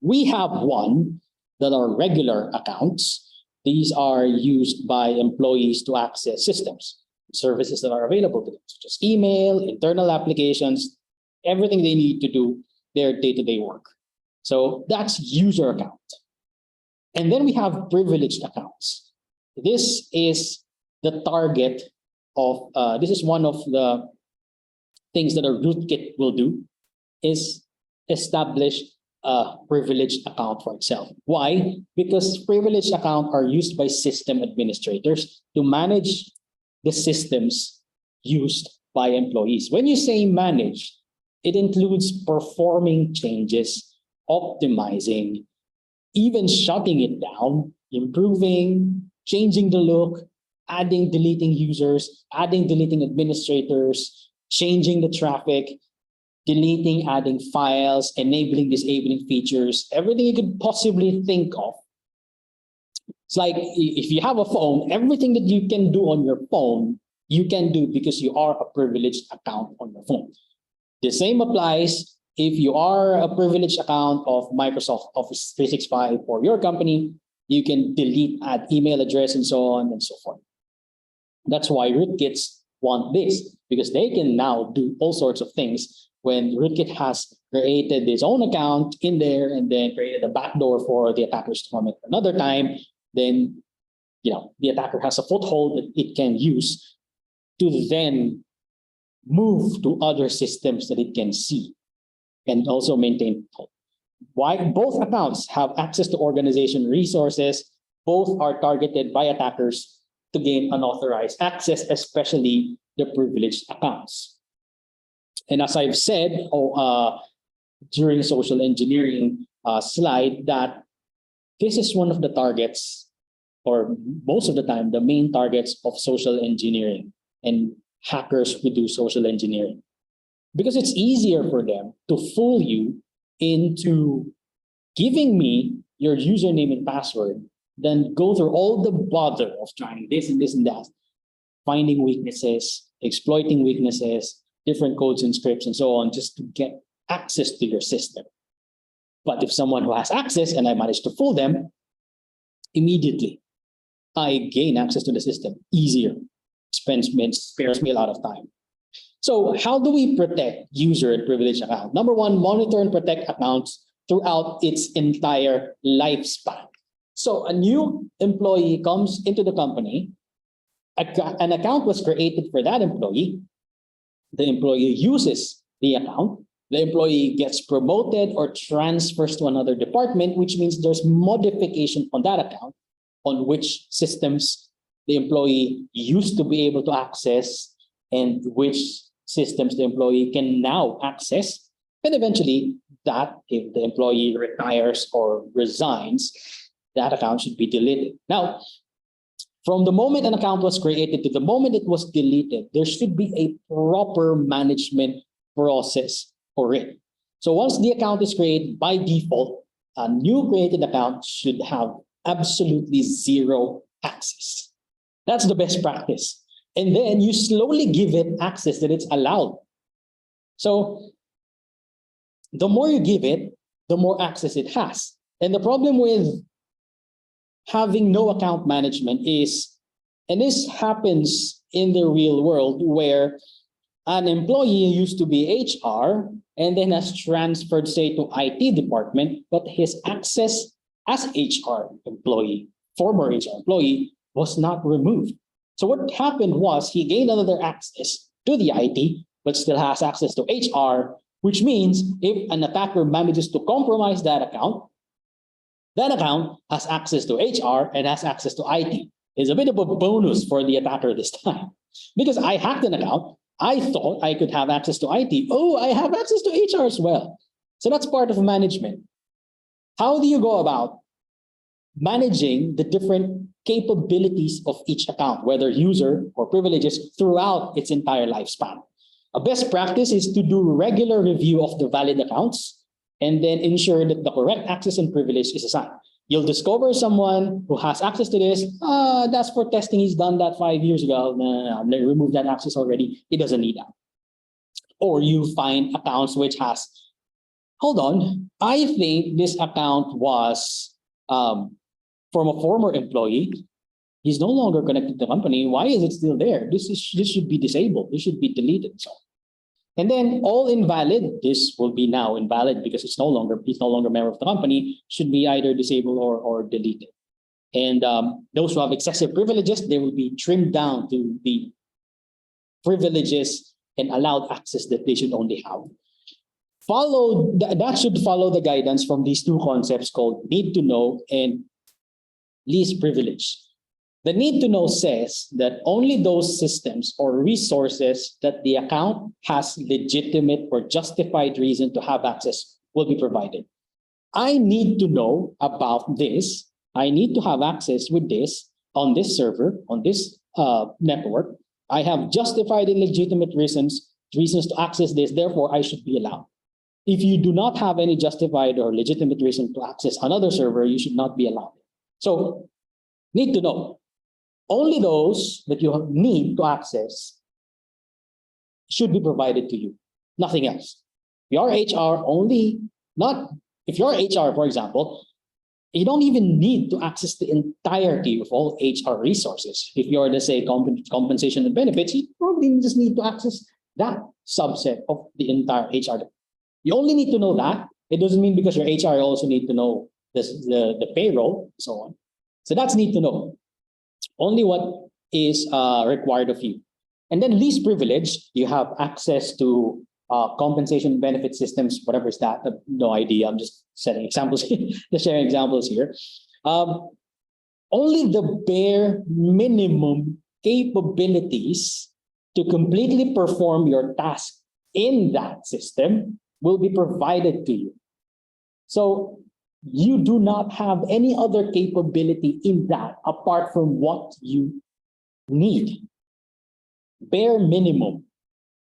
We have one that are regular accounts. These are used by employees to access systems, services that are available to them, such as email, internal applications, everything they need to do their day-to-day work. So that's user account. And then we have privileged accounts. This is the target of, this is one of the things that a rootkit will do, is establish a privileged account for itself. Why? Because privileged accounts are used by system administrators to manage the systems used by employees. When you say manage, it includes performing changes, optimizing, even shutting it down, improving, changing the look, adding, deleting users, adding, deleting administrators, changing the traffic, deleting, adding files, enabling, disabling features, everything you could possibly think of. It's like if you have a phone, everything that you can do on your phone, you can do because you are a privileged account on your phone. The same applies if you are a privileged account of Microsoft Office 365 for your company, you can delete, add email address, and so on and so forth. That's why rootkits want this, because they can now do all sorts of things. When rootkit has created its own account in there and then created a backdoor for the attackers to come in another time, then the attacker has a foothold that it can use to then move to other systems that it can see and also maintain. Why both accounts have access to organization resources, both are targeted by attackers to gain unauthorized access, especially the privileged accounts. And as I've said during social engineering slide, that this is one of the targets, or most of the time, the main targets of social engineering and hackers who do social engineering. Because it's easier for them to fool you into giving me your username and password than go through all the bother of trying this and this and that, finding weaknesses, exploiting weaknesses, different codes and scripts and so on, just to get access to your system. But if someone who has access and I manage to fool them, immediately I gain access to the system easier, spares me a lot of time. So how do we protect user and privileged account? Number one, monitor and protect accounts throughout its entire lifespan. So a new employee comes into the company, an account was created for that employee, the employee uses the account, the employee gets promoted or transfers to another department, which means there's modification on that account on which systems the employee used to be able to access and which systems the employee can now access. And eventually that, if the employee retires or resigns, that account should be deleted. Now, from the moment an account was created to the moment it was deleted, there should be a proper management process for it. So once the account is created, by default, a new created account should have absolutely zero access. That's the best practice. And then you slowly give it access that it's allowed. So the more you give it, the more access it has. And the problem with having no account management is, and this happens in the real world, where an employee used to be HR and then has transferred, say, to IT department, but his access as HR employee, former HR employee, was not removed. So what happened was he gained another access to the IT, but still has access to HR, which means if an attacker manages to compromise that account has access to HR and has access to IT. It's a bit of a bonus for the attacker this time. Because I hacked an account, I thought I could have access to IT. Oh, I have access to HR as well. So that's part of management. How do you go about managing the different capabilities of each account, whether user or privileges, throughout its entire lifespan? A best practice is to do regular review of the valid accounts and then ensure that the correct access and privilege is assigned. You'll discover someone who has access to this. That's for testing. He's done that 5 years ago. No, remove that access already. He doesn't need that. Or you find accounts which has, hold on, I think this account was from a former employee. He's no longer connected to the company. Why is it still there? This should be disabled. This should be deleted. So, and then all invalid, this will be now invalid because he's no longer a member of the company, should be either disabled or deleted. And those who have excessive privileges, they will be trimmed down to the privileges and allowed access that they should only have. That should follow the guidance from these two concepts called need to know and least privilege. The need to know says that only those systems or resources that the account has legitimate or justified reason to have access will be provided. I need to know about this. I need to have access with this on this server, on this network. I have justified and legitimate reasons to access this, therefore I should be allowed. If you do not have any justified or legitimate reason to access another server, you should not be allowed. So, need to know. Only those that you need to access should be provided to you, nothing else. If you're HR if you're HR, for example, you don't even need to access the entirety of all HR resources. If you're, let's say, compensation and benefits, you probably just need to access that subset of the entire HR. You only need to know that. It doesn't mean because you're HR, you also need to know the payroll and so on. So that's need to know. Only what is required of you. And then least privilege, you have access to compensation benefit systems, whatever is that, no idea. I'm just setting examples, just sharing examples here. Only the bare minimum capabilities to completely perform your task in that system will be provided to you. So you do not have any other capability in that apart from what you need. Bare minimum.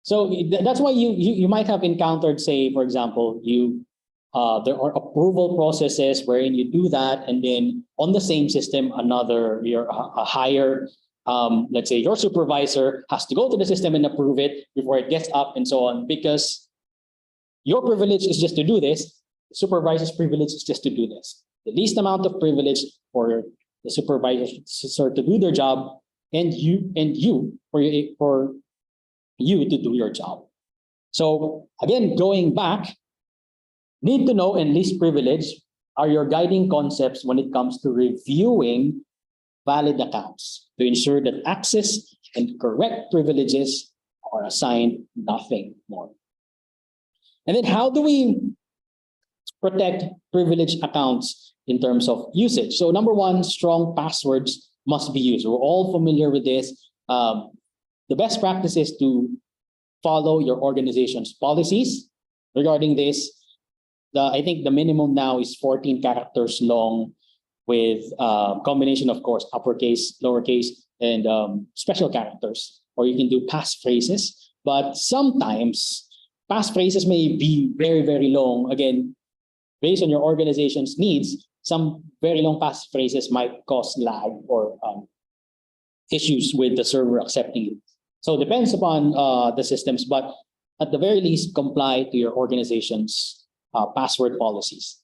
So that's why you might have encountered, say, for example, there are approval processes wherein you do that, and then on the same system, a higher, let's say your supervisor has to go to the system and approve it before it gets up and so on, because your privilege is just to do this. The supervisor's privilege is just to do this. The least amount of privilege for the supervisor to do their job, and for you to do your job. So again, going back, need to know and least privilege are your guiding concepts when it comes to reviewing valid accounts to ensure that access and correct privileges are assigned, nothing more. And then how do we protect privileged accounts in terms of usage? So number one, strong passwords must be used. We're all familiar with this. The best practice is to follow your organization's policies regarding this. I think the minimum now is 14 characters long with combination, of course, uppercase, lowercase, and special characters, or you can do passphrases. But sometimes passphrases may be very, very long. Again, based on your organization's needs, some very long passphrases might cause lag or issues with the server accepting it. So it depends upon the systems, but at the very least, comply to your organization's password policies.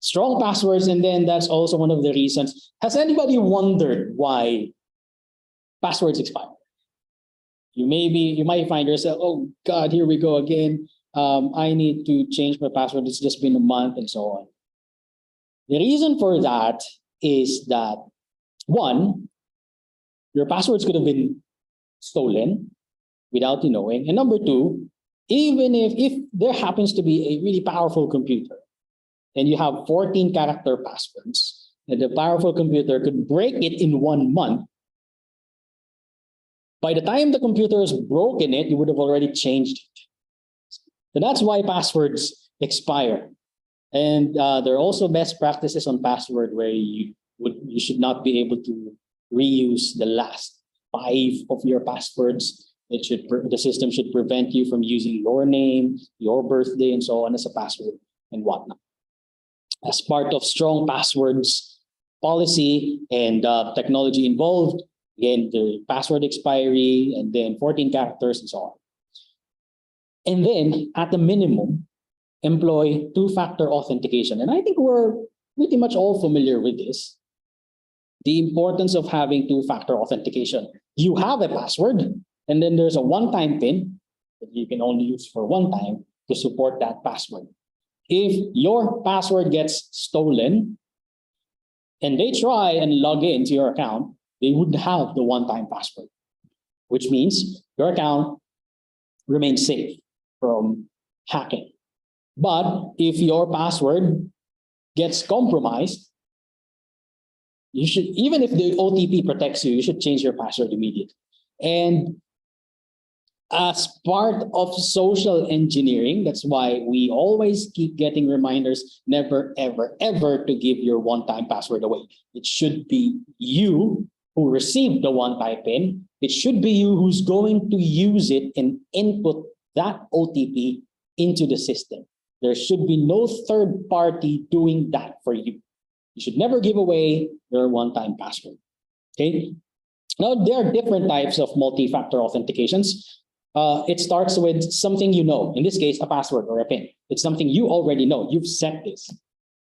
Strong passwords, and then that's also one of the reasons. Has anybody wondered why passwords expire? You might find yourself, oh God, here we go again. I need to change my password. It's just been a month and so on. The reason for that is that, one, your passwords could have been stolen without you knowing. And number two, even if there happens to be a really powerful computer and you have 14-character passwords, and the powerful computer could break it in 1 month, by the time the computer has broken it, you would have already changed it. So that's why passwords expire. And there are also best practices on password where you should not be able to reuse the last 5 of your passwords. The system should prevent you from using your name, your birthday, and so on as a password and whatnot. As part of strong passwords policy and technology involved, again, the password expiry, and then 14 characters and so on. And then, at the minimum, employ two-factor authentication. And I think we're pretty much all familiar with this. The importance of having two-factor authentication. You have a password, and then there's a one-time PIN that you can only use for one time to support that password. If your password gets stolen and they try and log into your account, they would have the one-time password, which means your account remains safe from hacking. But if your password gets compromised, you should, even if the OTP protects you, you should change your password immediately. And as part of social engineering, that's why we always keep getting reminders, never, ever, ever to give your one-time password away. It should be you who received the one-time PIN. It should be you who's going to use it and input that OTP into the system. There should be no third party doing that for you. You should never give away your one-time password. Okay. Now, there are different types of multi-factor authentications. It starts with something you know, in this case, a password or a PIN. It's something you already know. You've set this.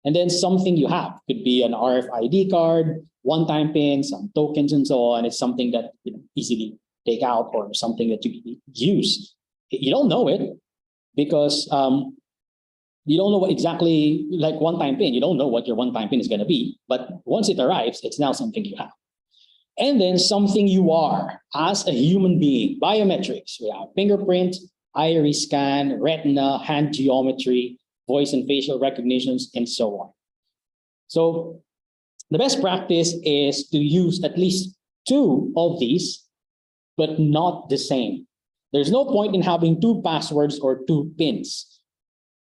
And then something you have. Could be an RFID card, one-time PIN, some tokens and so on. It's something that you easily take out or something that you use. You don't know it because you don't know what exactly, like one-time PIN. You don't know what your one-time PIN is going to be. But once it arrives, it's now something you have. And then something you are as a human being, biometrics. We have fingerprint, iris scan, retina, hand geometry, voice and facial recognitions, and so on. So the best practice is to use at least 2 of these, but not the same. There's no point in having 2 passwords or 2 PINs.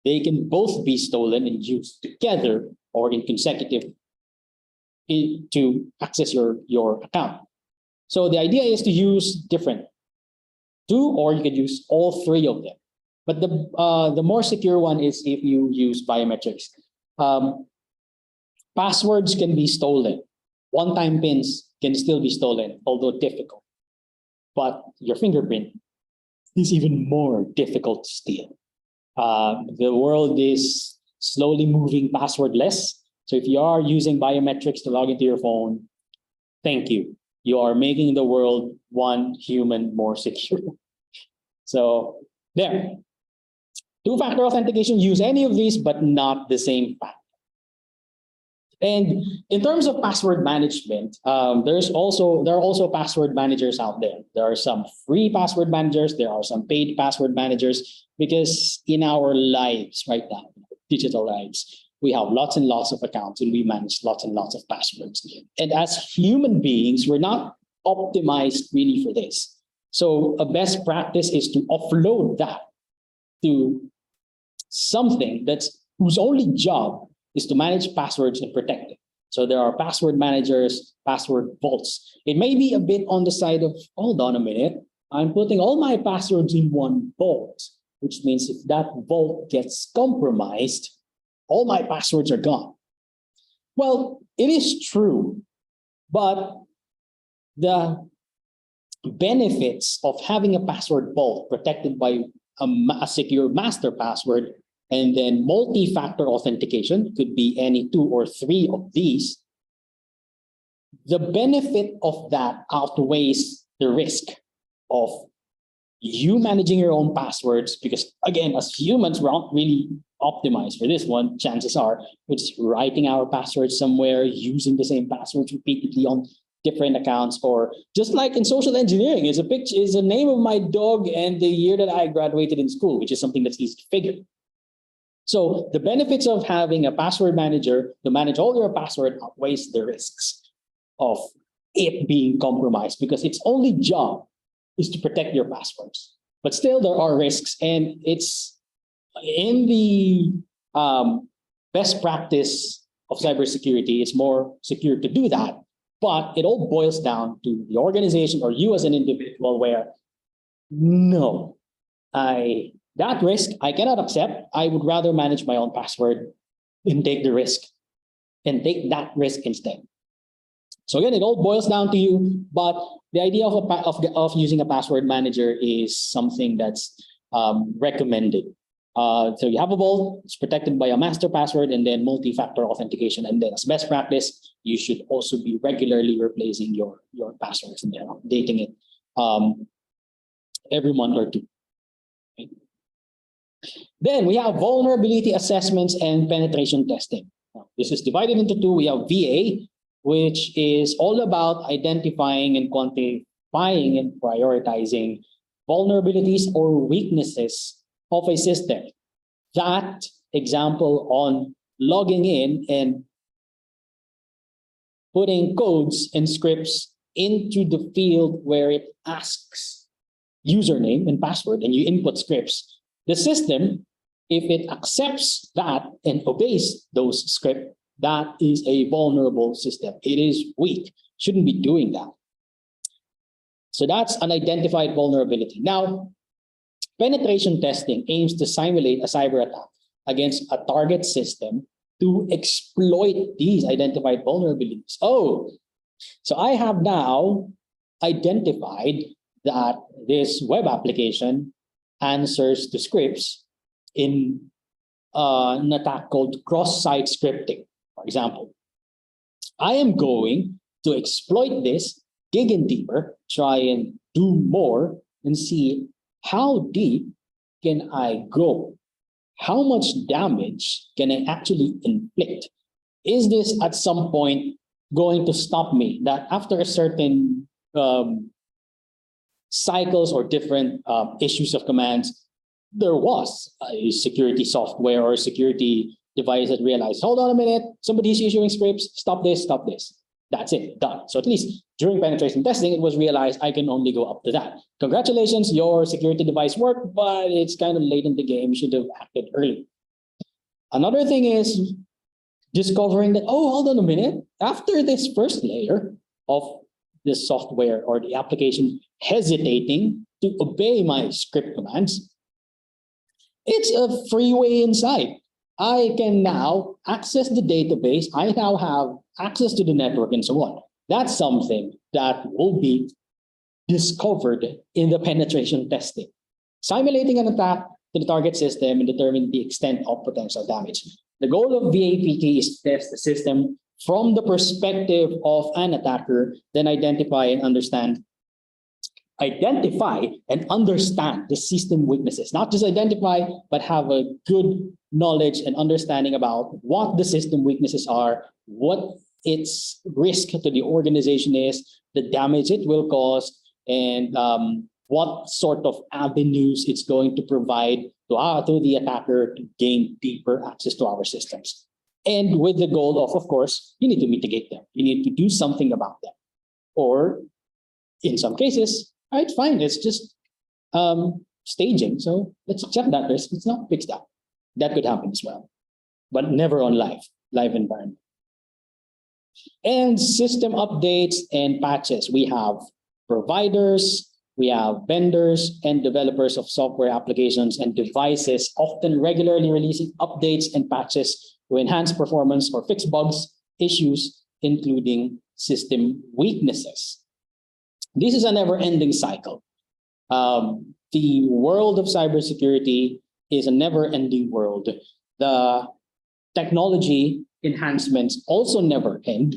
They can both be stolen and used together or in consecutive to access your account. So the idea is to use different 2, or you could use all 3 of them. But the more secure one is if you use biometrics. Passwords can be stolen. One-time PINs can still be stolen, although difficult. But your fingerprint is even more difficult to steal. The world is slowly moving passwordless. So if you are using biometrics to log into your phone, thank you. You are making the world one human more secure. So there. Two-factor authentication, use any of these, but not the same factor. And in terms of password management, there are also password managers out there. There are some free password managers. There are some paid password managers, because in our lives right now, digital lives, we have lots and lots of accounts and we manage lots and lots of passwords. And as human beings, we're not optimized really for this. So a best practice is to offload that to something whose only job is to manage passwords and protect it. So there are password managers, password vaults. It may be a bit on the side of, hold on a minute, I'm putting all my passwords in one vault. which means if that vault gets compromised, all my passwords are gone. Well, it is true, but the benefits of having a password vault protected by a secure master password and then multi-factor authentication, could be any 2 or 3 of these, the benefit of that outweighs the risk of you managing your own passwords, because again, as humans, we're not really optimized for this one. Chances are we're just writing our passwords somewhere, using the same passwords repeatedly on different accounts, or just like in social engineering, is a name of my dog and the year that I graduated in school, which is something that's easy to figure. So the benefits of having a password manager to manage all your password outweighs the risks of it being compromised, because its only job is to protect your passwords. But still, there are risks, and it's in the best practice of cybersecurity. It's more secure to do that, but it all boils down to the organization or you as an individual, where no, that risk I cannot accept. I would rather manage my own password and take the risk and take that risk instead. So again, it all boils down to you, but the idea of using a password manager is something that's recommended. So you have a vault, it's protected by a master password and then multi-factor authentication. And then as best practice, you should also be regularly replacing your passwords and then updating it every month or 2. Okay. Then we have vulnerability assessments and penetration testing. Now, this is divided into 2. We have VA, which is all about identifying and quantifying and prioritizing vulnerabilities or weaknesses of a system. That example on logging in and putting codes and scripts into the field where it asks username and password and you input scripts. The system, if it accepts that and obeys those scripts, that is a vulnerable system. It is weak. Shouldn't be doing that. So that's an identified vulnerability. Now, penetration testing aims to simulate a cyber attack against a target system to exploit these identified vulnerabilities. Oh, so I have now identified that this web application answers to scripts in an attack called cross-site scripting, for example. I am going to exploit this, dig in deeper, try and do more, and see how deep can I go? How much damage can I actually inflict? Is this at some point going to stop me? That after a certain cycles or different issues of commands, there was a security software or security device that realized, hold on a minute, somebody's issuing scripts, stop this, stop this. That's it, done. So at least during penetration testing, it was realized I can only go up to that. Congratulations, your security device worked, but it's kind of late in the game. You should have acted early. Another thing is discovering that, oh, hold on a minute. After this first layer of the software or the application hesitating to obey my script commands, it's a freeway inside. I can now access the database. I now have access to the network and so on. That's something that will be discovered in the penetration testing. Simulating an attack to the target system and determine the extent of potential damage. The goal of VAPT is to test the system from the perspective of an attacker, then identify and understand the system weaknesses. Not just identify, but have a good knowledge and understanding about what the system weaknesses are, what its risk to the organization is, the damage it will cause, and what sort of avenues it's going to provide to the attacker to gain deeper access to our systems. And with the goal of course, you need to mitigate them. You need to do something about them. Or in some cases, all right, fine, it's just staging. So let's accept that risk. Let's not fix that. That could happen as well, but never on live environment. And system updates and patches. We have providers, We have vendors and developers of software applications and devices often regularly releasing updates and patches to enhance performance or fix bugs, issues, including system weaknesses. This is a never-ending cycle. The world of cybersecurity is a never-ending world. The technology enhancements also never end.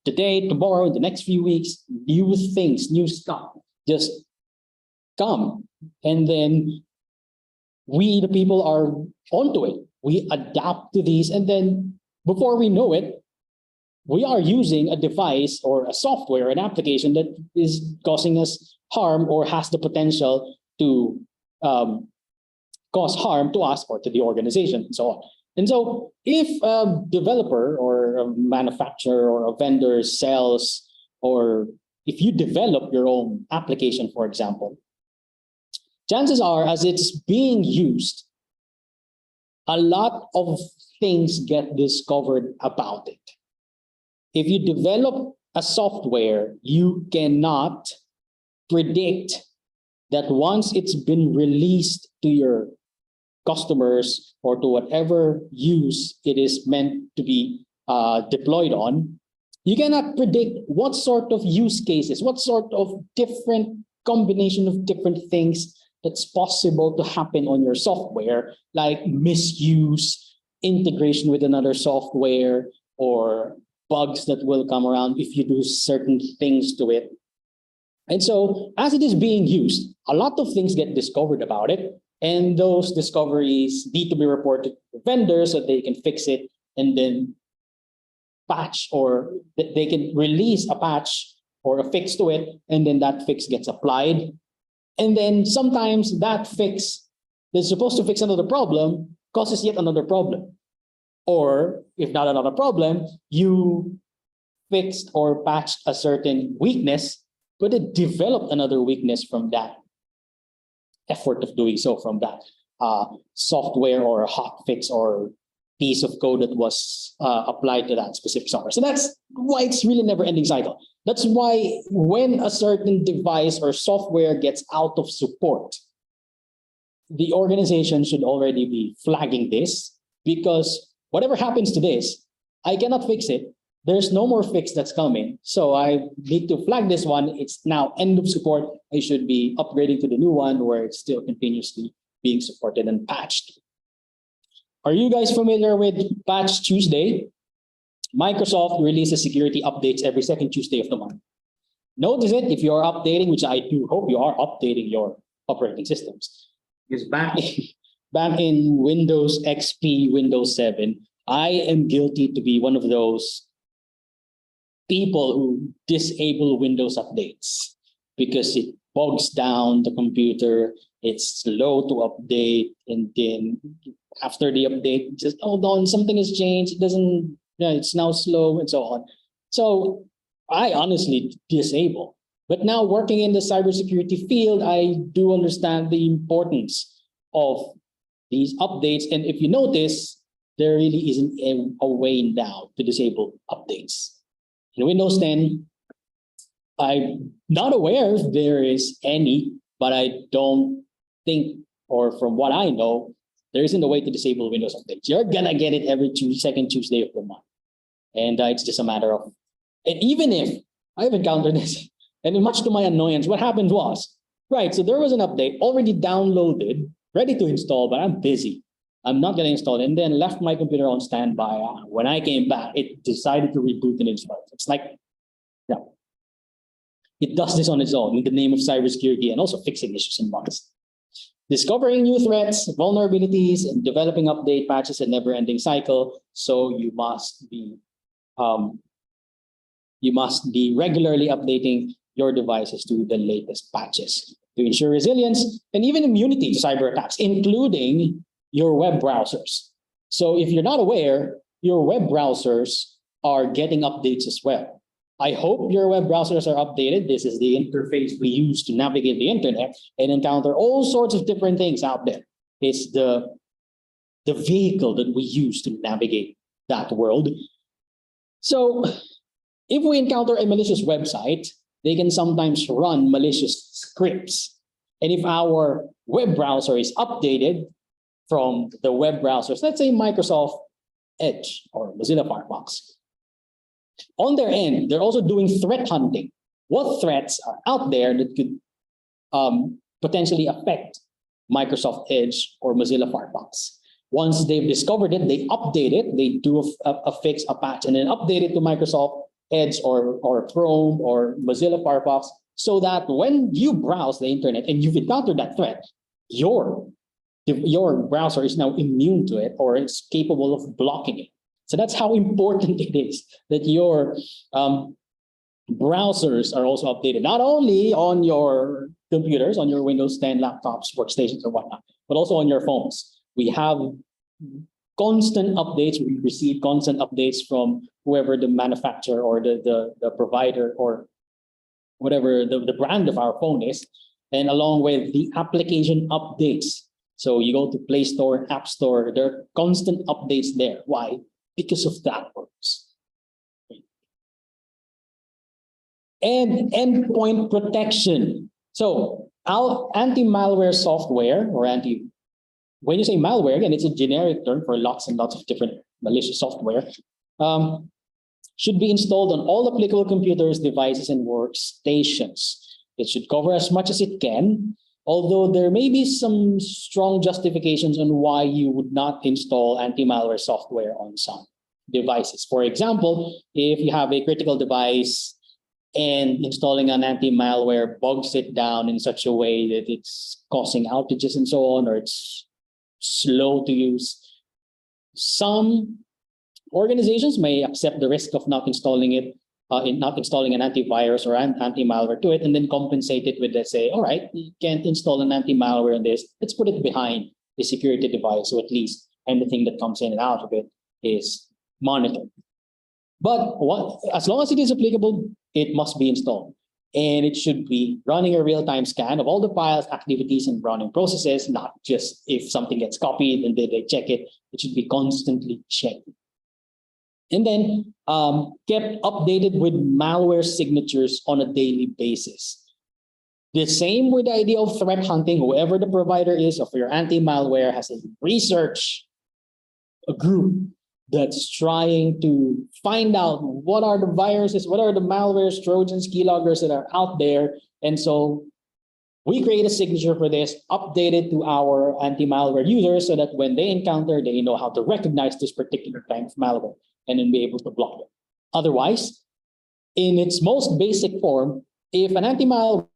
Today, tomorrow, the next few weeks, new things, new stuff just come. And then we, the people, are onto it. We adapt to these. And then before we know it, we are using a device or a software, an application that is causing us harm or has the potential to cause harm to us or to the organization and so on. And so if a developer or a manufacturer or a vendor sells, or if you develop your own application, for example, chances are as it's being used, a lot of things get discovered about it. If you develop a software, you cannot predict that once it's been released to your customers or to whatever use it is meant to be deployed on, you cannot predict what sort of use cases, what sort of different combination of different things that's possible to happen on your software, like misuse, integration with another software, or bugs that will come around if you do certain things to it. And so as it is being used, a lot of things get discovered about it. And those discoveries need to be reported to vendors so they can fix it and then patch, or they can release a patch or a fix to it. And then that fix gets applied. And then sometimes that fix that's supposed to fix another problem causes yet another problem. Or if not another problem, you fixed or patched a certain weakness, but it developed another weakness from that effort of doing so, from that software or hot fix or piece of code that was applied to that specific software. So that's why it's really never-ending cycle. That's why when a certain device or software gets out of support, the organization should already be flagging this, because whatever happens to this, I cannot fix it. There's no more fix that's coming. So I need to flag this one. It's now end of support. I should be upgrading to the new one where it's still continuously being supported and patched. Are you guys familiar with Patch Tuesday? Microsoft releases security updates every second Tuesday of the month. Notice it if you're updating, which I do hope you are updating your operating systems. Because back in Windows XP, Windows 7, I am guilty to be one of those people who disable Windows updates because it bogs down the computer, it's slow to update, and then after the update, just hold on, something has changed, it doesn't, it's now slow and so on. So I honestly disable. But now working in the cybersecurity field, I do understand the importance of these updates. And if you notice, there really isn't a way now to disable updates. In Windows 10, I'm not aware if there is any, but I don't think, or from what I know, there isn't a way to disable Windows updates. You're gonna get it every second Tuesday of the month. And it's just a matter of, and even if I've encountered this, and much to my annoyance, what happened was, right, so there was an update already downloaded, ready to install, but I'm busy. I'm not going to install it, and then left my computer on standby. When I came back, it decided to reboot and install. It's like, yeah, it does this on its own in the name of cybersecurity and also fixing issues and bugs. Discovering new threats, vulnerabilities, and developing update patches, a never-ending cycle. So you must be regularly updating your devices to the latest patches to ensure resilience and even immunity to cyber attacks, including your web browsers. So if you're not aware, your web browsers are getting updates as well. I hope your web browsers are updated. This is the interface we use to navigate the internet and encounter all sorts of different things out there. It's the vehicle that we use to navigate that world. So if we encounter a malicious website, they can sometimes run malicious scripts. And if our web browser is updated from the web browsers, let's say Microsoft Edge or Mozilla Firefox, on their end, they're also doing threat hunting. What threats are out there that could potentially affect Microsoft Edge or Mozilla Firefox? Once they've discovered it, they update it, they do a fix, a patch, and then update it to Microsoft Edge or Chrome or Mozilla Firefox, so that when you browse the internet and you've encountered that threat, your browser is now immune to it or it's capable of blocking it. So that's how important it is that your browsers are also updated, not only on your computers, on your Windows 10 laptops, workstations, or whatnot, but also on your phones. We have constant updates. We receive constant updates from whoever the manufacturer or the provider or whatever the brand of our phone is, and along with the application updates. So you go to Play Store, App Store, there are constant updates there. Why? Because of that purpose. And endpoint protection. So our anti-malware software or when you say malware, again, it's a generic term for lots and lots of different malicious software, should be installed on all applicable computers, devices, and workstations. It should cover as much as it can, although there may be some strong justifications on why you would not install anti-malware software on some devices. For example, if you have a critical device and installing an anti-malware bogs it down in such a way that it's causing outages and so on, or it's slow to use. Some organizations may accept the risk of not installing it, not installing an antivirus or an anti-malware to it, and then compensate it with, let's say, all right, you can't install an anti-malware on this, let's put it behind the security device, so at least anything that comes in and out of it is monitored. But as long as it is applicable, it must be installed. And it should be running a real-time scan of all the files, activities, and running processes, not just if something gets copied and they check it. It should be constantly checked. And then kept updated with malware signatures on a daily basis. The same with the idea of threat hunting. Whoever the provider is of your anti-malware has a research group that's trying to find out what are the viruses, what are the malwares, trojans, keyloggers that are out there. And so we create a signature for this, update it to our anti-malware users so that when they encounter, they know how to recognize this particular kind of malware and then be able to block it. Otherwise, in its most basic form, if an anti-malware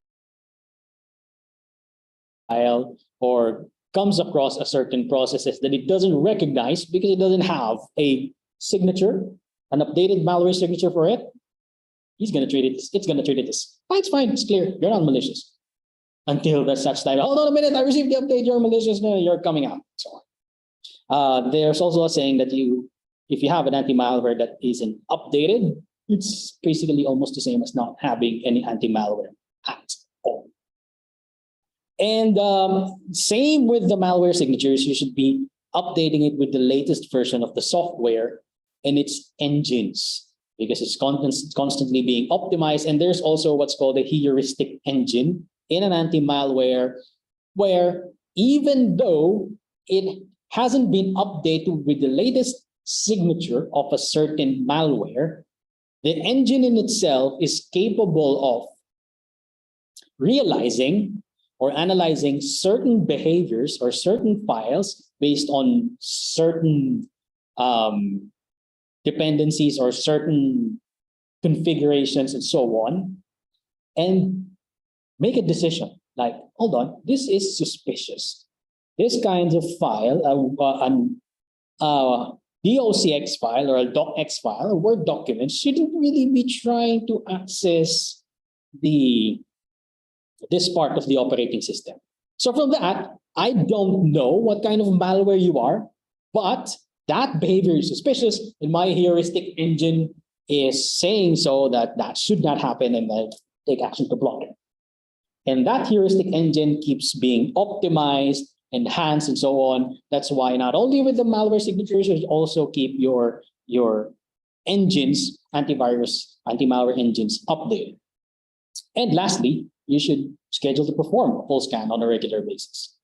file or comes across a certain processes that it doesn't recognize because it doesn't have a signature, an updated malware signature for it, it's going to treat it as, oh, it's fine, it's clear, you're not malicious. Until there's such time, hold on a minute, I received the update, you're malicious, no, you're coming out, so on. There's also a saying that if you have an anti-malware that isn't updated, it's basically almost the same as not having any anti-malware at all. And same with the malware signatures, you should be updating it with the latest version of the software and its engines, because it's constantly being optimized. And there's also what's called a heuristic engine in an anti-malware, where even though it hasn't been updated with the latest signature of a certain malware, the engine in itself is capable of realizing or analyzing certain behaviors or certain files based on certain dependencies or certain configurations and so on, and make a decision like, hold on, this is suspicious. This kind of file, docx file or a docx file, a Word document, shouldn't really be trying to access this part of the operating system. So from that, I don't know what kind of malware you are, but that behavior is suspicious, and my heuristic engine is saying so that should not happen, and I take action to block it. And that heuristic engine keeps being optimized, enhanced, and so on. That's why not only with the malware signatures, you should also keep your engines, antivirus, anti-malware engines updated. And lastly, you should schedule to perform a full scan on a regular basis.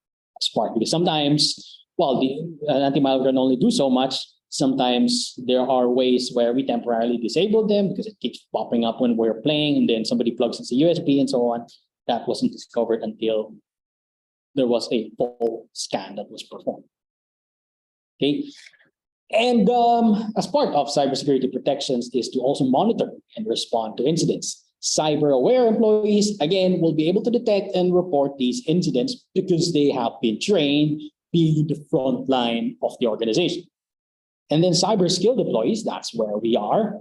As part, because sometimes, well, the anti-malware can only do so much. Sometimes there are ways where we temporarily disable them because it keeps popping up when we're playing, and then somebody plugs in the USB and so on. That wasn't discovered until there was a full scan that was performed. Okay. And as part of cybersecurity protections is to also monitor and respond to incidents. Cyber-aware employees, again, will be able to detect and report these incidents because they have been trained being the front line of the organization. And then cyber-skilled employees, that's where we are,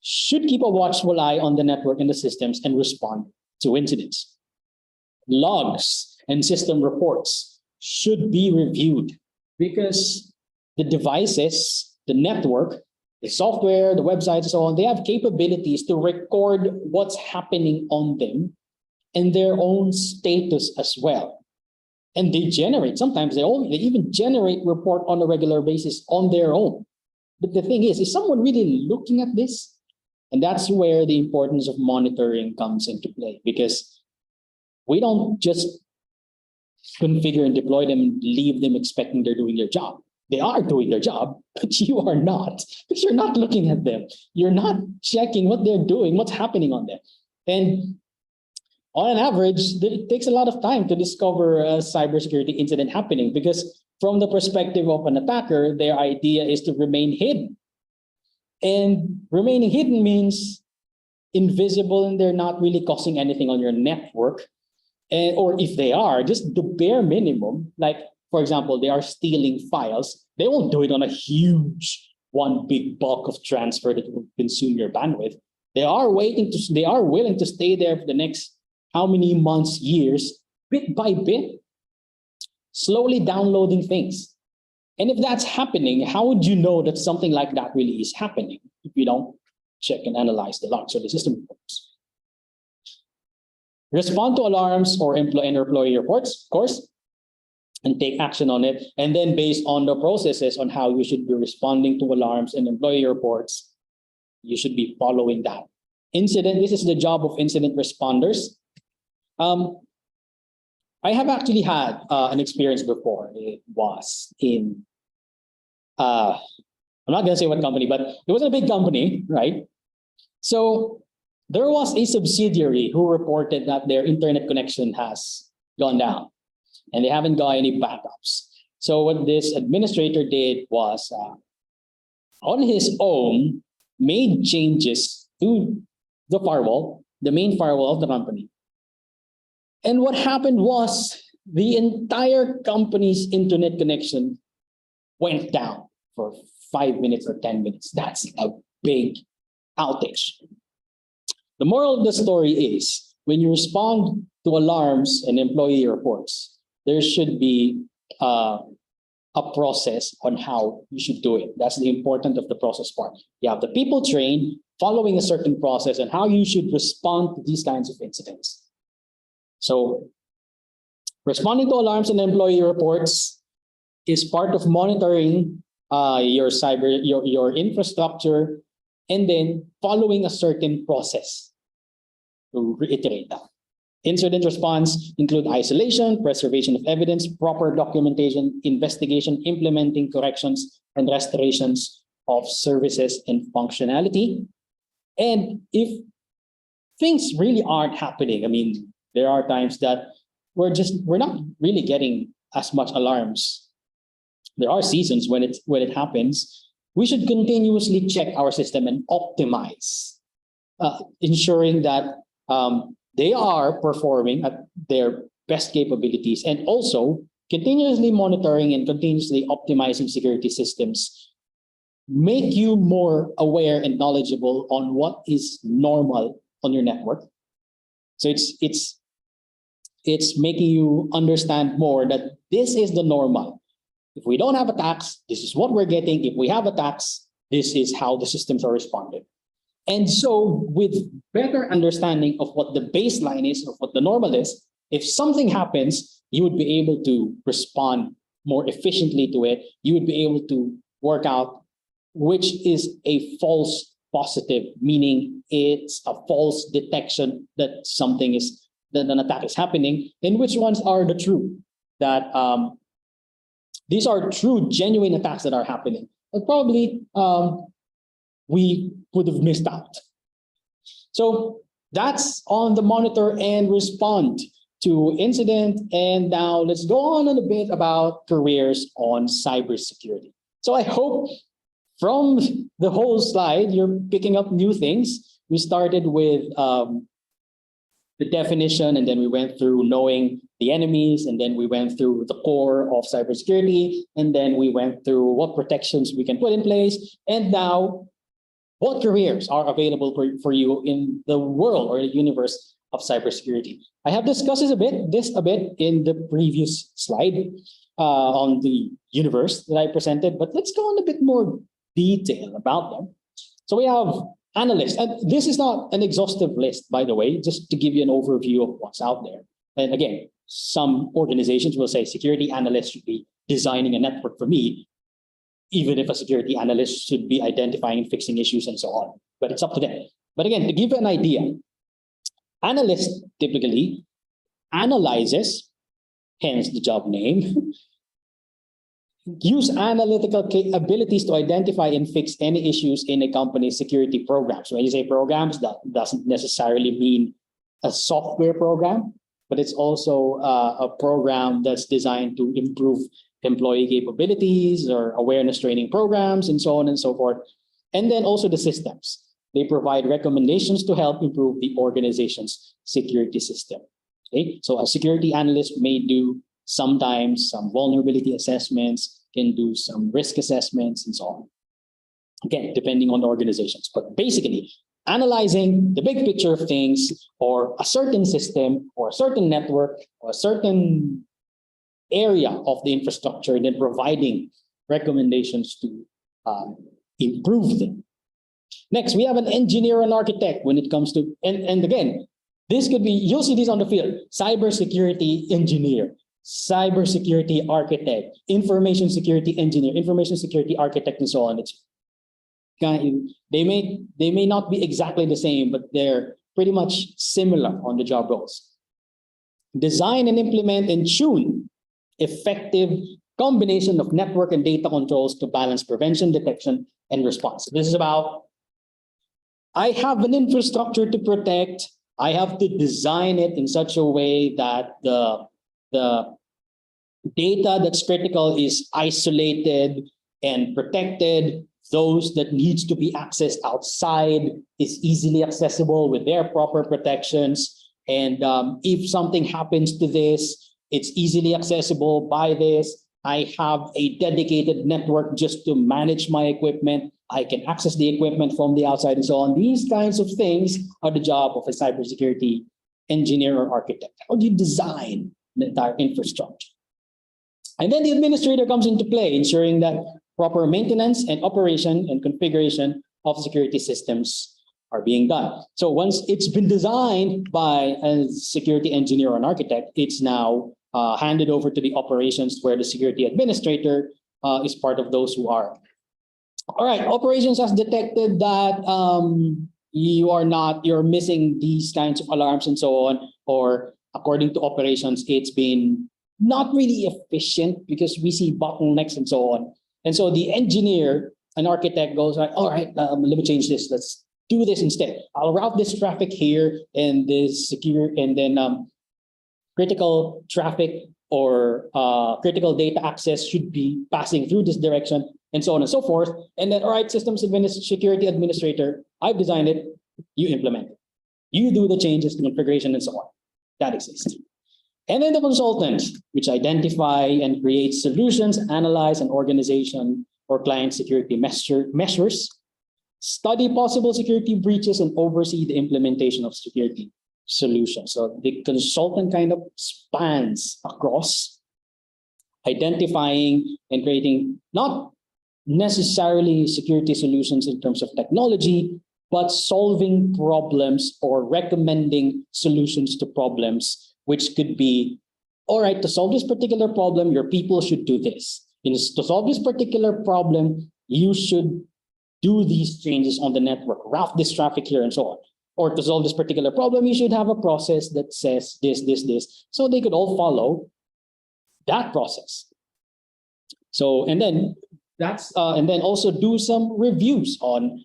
should keep a watchful eye on the network and the systems and respond to incidents. Logs and system reports should be reviewed because the devices, the network, the software, the websites, and so on, they have capabilities to record what's happening on them and their own status as well. And they generate, sometimes they even generate report on a regular basis on their own. But the thing is someone really looking at this? And that's where the importance of monitoring comes into play, because we don't just configure and deploy them and leave them expecting they're doing their job. They are doing their job, but you are not, because you're not looking at them. You're not checking what they're doing, what's happening on them. And on an average, it takes a lot of time to discover a cybersecurity incident happening, because from the perspective of an attacker, their idea is to remain hidden. And remaining hidden means invisible, and they're not really causing anything on your network. Or if they are, just the bare minimum, like, for example, they are stealing files. They won't do it on a huge, one big bulk of transfer that will consume your bandwidth. They are willing to stay there for the next how many months, years, bit by bit, slowly downloading things. And if that's happening, how would you know that something like that really is happening if you don't check and analyze the logs or the system reports? Respond to alarms or employee reports, of course, and take action on it. And then based on the processes on how you should be responding to alarms and employee reports, you should be following that. This is the job of incident responders. I have actually had an experience before. It was in, I'm not gonna say what company, but it was a big company, right? So there was a subsidiary who reported that their internet connection has gone down and they haven't got any backups. So what this administrator did was, on his own, made changes to the firewall, the main firewall of the company. And what happened was the entire company's internet connection went down for 5 minutes or 10 minutes. That's a big outage. The moral of the story is, when you respond to alarms and employee reports, there should be a process on how you should do it. That's the importance of the process part. You have the people trained, following a certain process and how you should respond to these kinds of incidents. So responding to alarms and employee reports is part of monitoring your infrastructure, and then following a certain process. To reiterate that. Incident response include isolation, preservation of evidence, proper documentation, investigation, implementing corrections, and restorations of services and functionality. And if things really aren't happening, I mean, there are times that we're not really getting as much alarms. There are seasons when it happens. We should continuously check our system and optimize, ensuring that they are performing at their best capabilities, and also continuously monitoring and continuously optimizing security systems make you more aware and knowledgeable on what is normal on your network. So it's making you understand more that this is the normal. If we don't have attacks, this is what we're getting. If we have attacks, this is how the systems are responding. And so with better understanding of what the baseline is, of what the normal is, if something happens, you would be able to respond more efficiently to it. You would be able to work out which is a false positive, meaning it's a false detection that that an attack is happening, and which ones are the true, that these are true, genuine attacks that are happening. But probably we would have missed out. So that's on the monitor and respond to incident. And now let's go on a bit about careers on cybersecurity. So I hope from the whole slide, you're picking up new things. We started with the definition, and then we went through knowing the enemies, and then we went through the core of cybersecurity, and then we went through what protections we can put in place, and now what careers are available for you in the world or the universe of cybersecurity. I have discussed this a bit in the previous slide on the universe that I presented, but let's go on a bit more detail about them. So we have analysts, and this is not an exhaustive list, by the way, just to give you an overview of what's out there. And again, some organizations will say security analysts should be designing a network for me, even if a security analyst should be identifying and fixing issues and so on. But it's up to them. But again, to give you an idea, analysts typically analyzes, hence the job name, use analytical abilities to identify and fix any issues in a company's security programs. When you say programs, that doesn't necessarily mean a software program, but it's also a program that's designed to improve employee capabilities or awareness training programs and so on and so forth. And then also the systems. They provide recommendations to help improve the organization's security system. Okay, so a security analyst may do sometimes some vulnerability assessments, can do some risk assessments and so on. Again, depending on the organizations, but basically analyzing the big picture of things or a certain system or a certain network or a certain area of the infrastructure, and then providing recommendations to improve them. Next, we have an engineer and architect when it comes to, and again, this could be, you'll see these on the field, cybersecurity engineer, cybersecurity architect, information security engineer, information security architect, and so on. It's they may not be exactly the same, but they're pretty much similar on the job roles. Design and implement and tune effective combination of network and data controls to balance prevention, detection, and response. This is about, I have an infrastructure to protect. I have to design it in such a way that the data that's critical is isolated and protected. Those that needs to be accessed outside is easily accessible with their proper protections. And if something happens to this, it's easily accessible by this. I have a dedicated network just to manage my equipment. I can access the equipment from the outside and so on. These kinds of things are the job of a cybersecurity engineer or architect. How do you design the entire infrastructure? And then the administrator comes into play, ensuring that proper maintenance and operation and configuration of security systems are being done. So once it's been designed by a security engineer or an architect, it's now handed over to the operations, where the security administrator is part of those who are. All right, operations has detected that you're missing these kinds of alarms and so on, or according to operations, it's been not really efficient because we see bottlenecks and so on. And so the engineer, an architect goes like, all right, let me change this. Let's do this instead. I'll route this traffic here and this secure, and then critical traffic or critical data access should be passing through this direction, and so on and so forth. And then, all right, security administrator, I've designed it, you implement it. You do the changes to configuration and so on. That exists. And then the consultant, which identify and create solutions, analyze an organization or client security measures, study possible security breaches, and oversee the implementation of security solutions. So the consultant kind of spans across identifying and creating not necessarily security solutions in terms of technology, but solving problems or recommending solutions to problems, which could be, all right, to solve this particular problem, your people should do this. To solve this particular problem, you should do these changes on the network, route this traffic here and so on. Or to solve this particular problem, you should have a process that says this, this, this. So they could all follow that process. So, and then also do some reviews on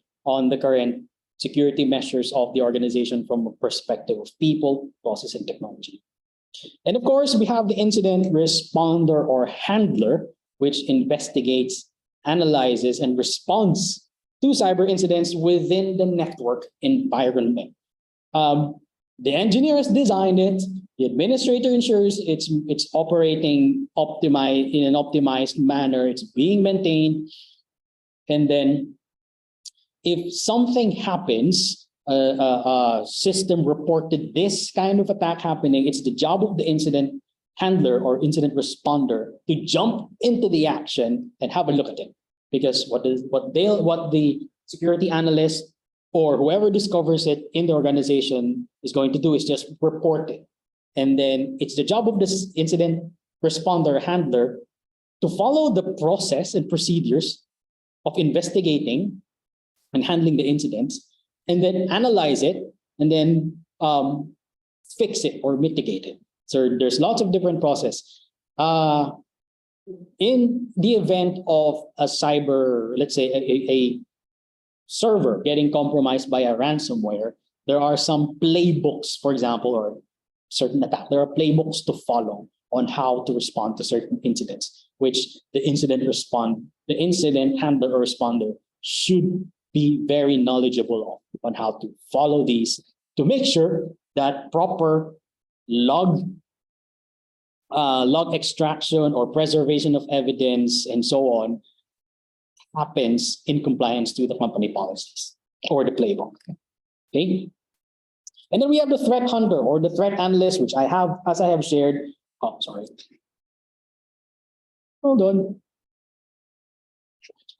the current security measures of the organization from a perspective of people, process, and technology. And of course, we have the incident responder or handler, which investigates, analyzes, and responds to cyber incidents within the network environment. The engineer has designed it. The administrator ensures it's operating in an optimized manner. It's being maintained. And then if something happens, a system reported this kind of attack happening, it's the job of the incident handler or incident responder to jump into the action and have a look at it. Because what the security analyst or whoever discovers it in the organization is going to do is just report it. And then it's the job of this incident responder handler to follow the process and procedures of investigating and handling the incidents, and then analyze it, and then fix it or mitigate it. So there's lots of different process. In the event of a cyber, let's say a server getting compromised by a ransomware, there are some playbooks, for example, or certain attack. There are playbooks to follow on how to respond to certain incidents, which the incident handler or responder should be very knowledgeable on how to follow these to make sure that proper log extraction or preservation of evidence and so on happens in compliance to the company policies or the playbook. Okay. And then we have the threat hunter or the threat analyst, which I have, as I have shared. Oh, sorry. Hold on.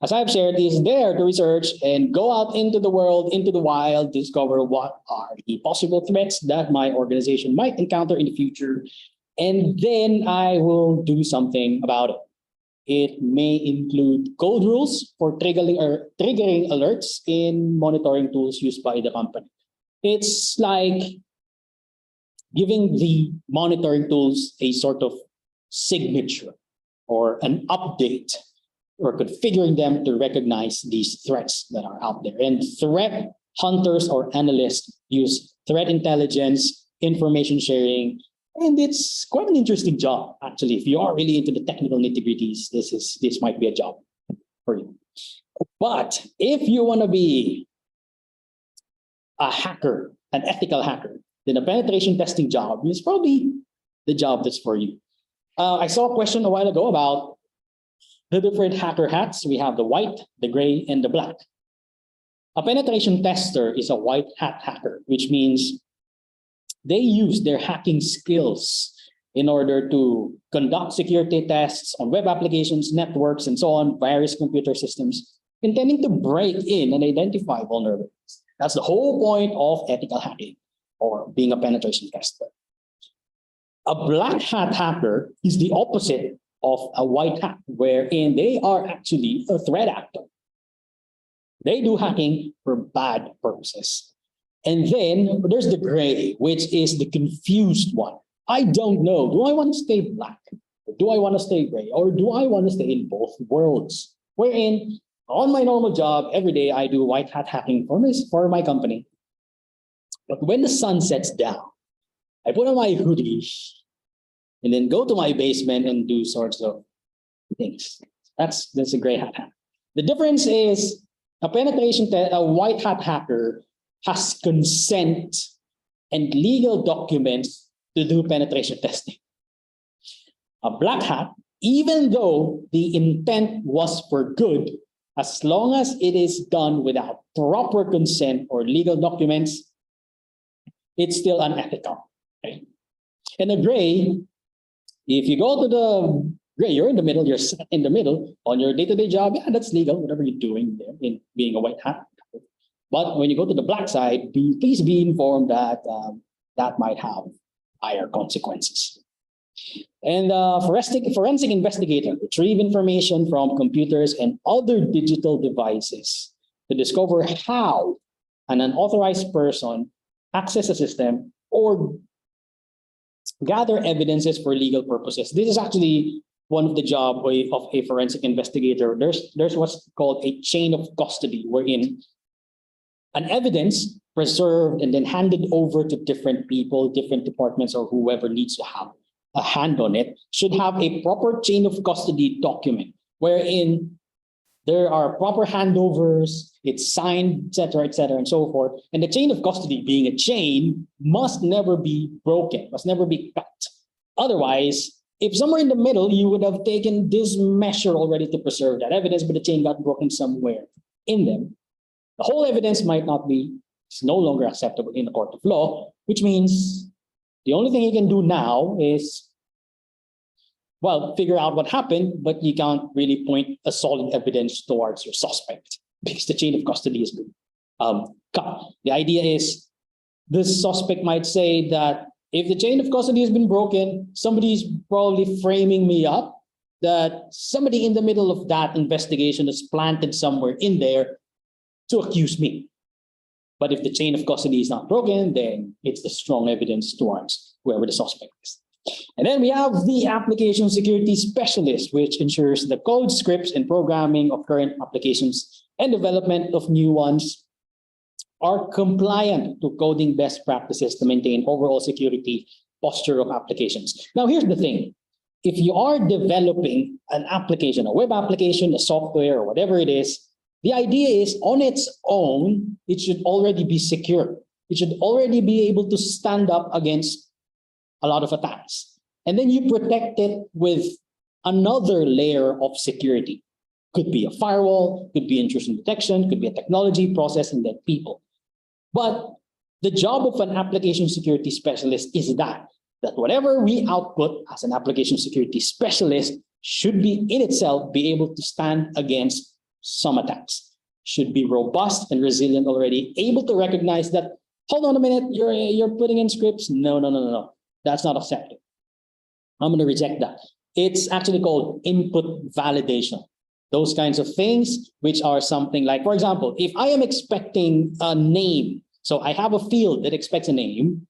As I've shared, is there to research and go out into the world, into the wild, discover what are the possible threats that my organization might encounter in the future. And then I will do something about it. It may include code rules for triggering alerts in monitoring tools used by the company. It's like giving the monitoring tools a sort of signature or an update, or configuring them to recognize these threats that are out there. And threat hunters or analysts use threat intelligence, information sharing, and it's quite an interesting job, actually. If you are really into the technical nitty-gritties, this might be a job for you. But if you want to be a hacker, an ethical hacker, then a penetration testing job is probably the job that's for you. I saw a question a while ago about the different hacker hats. We have the white, the gray, and the black. A penetration tester is a white hat hacker, which means they use their hacking skills in order to conduct security tests on web applications, networks, and so on, various computer systems, intending to break in and identify vulnerabilities. That's the whole point of ethical hacking or being a penetration tester. A black hat hacker is the opposite of a white hat, wherein they are actually a threat actor. They do hacking for bad purposes. And then there's the gray, which is the confused one. I don't know. Do I want to stay black? Or do I want to stay gray? Or do I want to stay in both worlds? Wherein on my normal job, every day I do white hat hacking for my company. But when the sun sets down, I put on my hoodie and then go to my basement and do sorts of things. That's a gray hat hacker. The difference is a white hat hacker has consent and legal documents to do penetration testing. A black hat, even though the intent was for good, as long as it is done without proper consent or legal documents, it's still unethical. Right? And the gray, if you go to the gray, you're in the middle, you're set in the middle on your day-to-day job, yeah, that's legal, whatever you're doing there in being a white hat. But when you go to the black side, please be informed that that might have higher consequences. And forensic investigator retrieve information from computers and other digital devices to discover how an unauthorized person access a system or gather evidences for legal purposes. This is actually one of the job of a forensic investigator. There's what's called a chain of custody, wherein an evidence preserved and then handed over to different people, different departments, or whoever needs to have a hand on it, should have a proper chain of custody document wherein there are proper handovers, it's signed, et cetera, and so forth. And the chain of custody, being a chain, must never be broken, must never be cut. Otherwise, if somewhere in the middle, you would have taken this measure already to preserve that evidence, but the chain got broken somewhere in them, the whole evidence might not be, it's no longer acceptable in a court of law, which means the only thing you can do now is, well, figure out what happened, but you can't really point a solid evidence towards your suspect because the chain of custody has been cut. The idea is the suspect might say that if the chain of custody has been broken, somebody's probably framing me up, that somebody in the middle of that investigation is planted somewhere in there to accuse me. But if the chain of custody is not broken, then it's the strong evidence towards whoever the suspect is. And then we have the application security specialist, which ensures the code, scripts, and programming of current applications and development of new ones are compliant to coding best practices to maintain overall security posture of applications. Now, here's the thing. If you are developing an application, a web application, a software, or whatever it is, the idea is on its own, it should already be secure. It should already be able to stand up against a lot of attacks. And then you protect it with another layer of security. Could be a firewall, could be intrusion detection, could be a technology, process, and then people. But the job of an application security specialist is that whatever we output as an application security specialist should be in itself be able to stand against some attacks, should be robust and resilient already, able to recognize that, hold on a minute, you're putting in scripts. No. That's not accepted. I'm going to reject that. It's actually called input validation. Those kinds of things, which are something like, for example, if I am expecting a name, so I have a field that expects a name,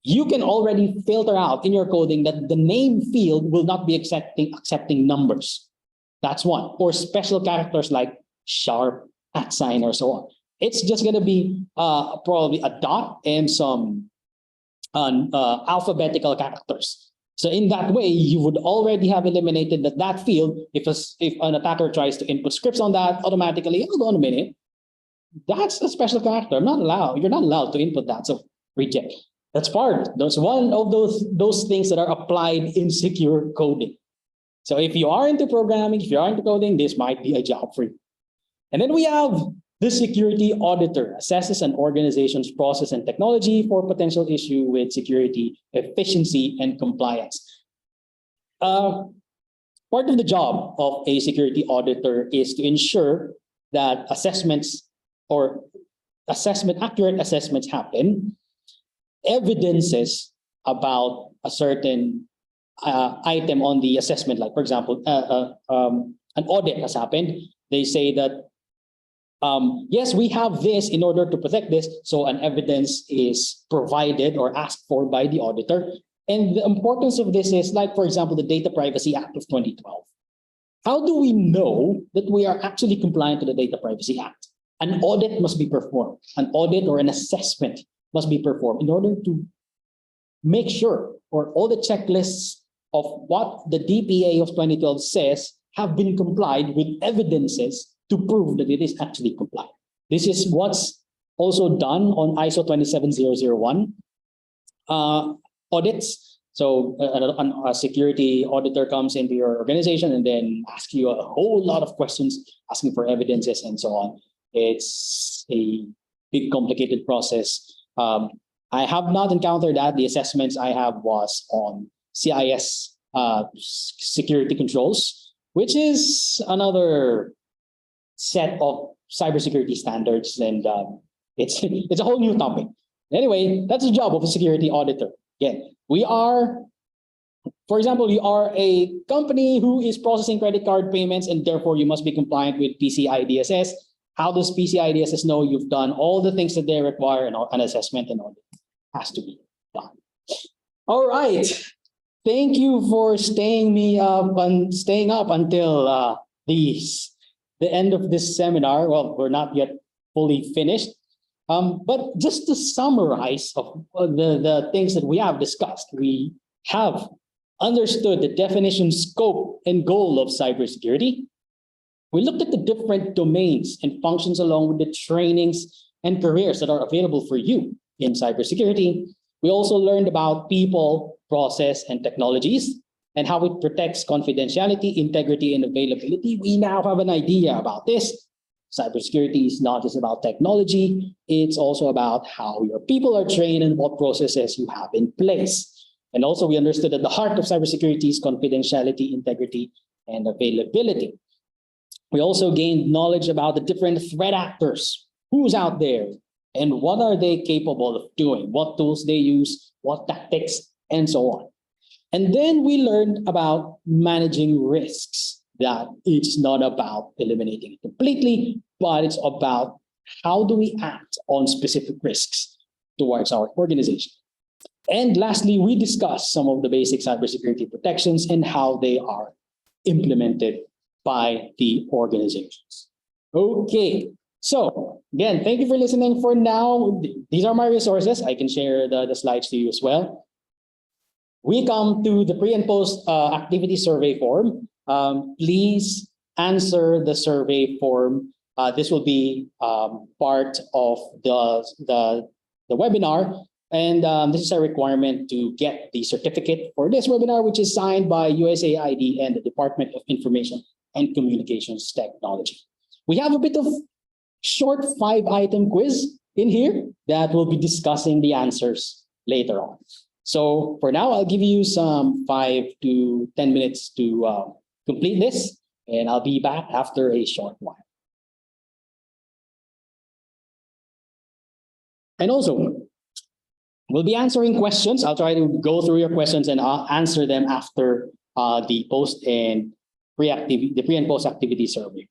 you can already filter out in your coding that the name field will not be accepting numbers. That's one. Or special characters like sharp, @ sign, or so on. It's just going to be probably a dot and some alphabetical characters. So in that way, you would already have eliminated that field. If an attacker tries to input scripts on that, automatically, hold on a minute, that's a special character. I'm not allowed. You're not allowed to input that. So reject. That's part. That's one of those things that are applied in secure coding. So if you are into programming, if you are into coding, this might be a job for you. And then we have the security auditor, assesses an organization's process and technology for potential issue with security, efficiency, and compliance. Part of the job of a security auditor is to ensure that accurate assessments happen, evidences about a certain item on the assessment, like for example, an audit has happened. They say that, yes, we have this in order to protect this. So an evidence is provided or asked for by the auditor. And the importance of this is, like, for example, the Data Privacy Act of 2012. How do we know that we are actually compliant to the Data Privacy Act? An audit must be performed. An audit or an assessment must be performed in order to make sure, or all the checklists of what the DPA of 2012 says have been complied with evidences to prove that it is actually compliant. This is what's also done on ISO 27001 audits. So a security auditor comes into your organization and then asks you a whole lot of questions, asking for evidences and so on. It's a big, complicated process. I have not encountered that. The assessments I have was on CIS security controls, which is another set of cybersecurity standards, and it's a whole new topic. Anyway, that's the job of a security auditor. Again, we are, for example, you are a company who is processing credit card payments, and therefore you must be compliant with PCI DSS. how does PCIDSS know you've done all the things that they require and an assessment and all that has to be done. All right. Thank you for staying up until the end of this seminar. Well, we're not yet fully finished. But just to summarize of the things that we have discussed, we have understood the definition, scope, and goal of cybersecurity. We looked at the different domains and functions along with the trainings and careers that are available for you in cybersecurity. We also learned about people, process, and technologies, and how it protects confidentiality, integrity, and availability. We now have an idea about this. Cybersecurity is not just about technology, it's also about how your people are trained and what processes you have in place. And also we understood that the heart of cybersecurity is confidentiality, integrity, and availability. We also gained knowledge about the different threat actors, who's out there, and what are they capable of doing, what tools they use, what tactics, and so on. And then we learned about managing risks, that it's not about eliminating it completely, but it's about how do we act on specific risks towards our organization. And lastly, we discussed some of the basic cybersecurity protections and how they are implemented by the organizations. Okay, so again, thank you for listening for now. These are my resources. I can share the slides to you as well. We come to the pre and post activity survey form. Please answer the survey form. This will be part of the webinar. And this is a requirement to get the certificate for this webinar, which is signed by USAID and the Department of Information and Communications Technology. We have a bit of short 5-item quiz in here that will be discussing the answers later on. So for now, I'll give you some 5 to 10 minutes to complete this, and I'll be back after a short while. And also, we'll be answering questions. I'll try to go through your questions and I'll answer them after the post and pre and post activity survey.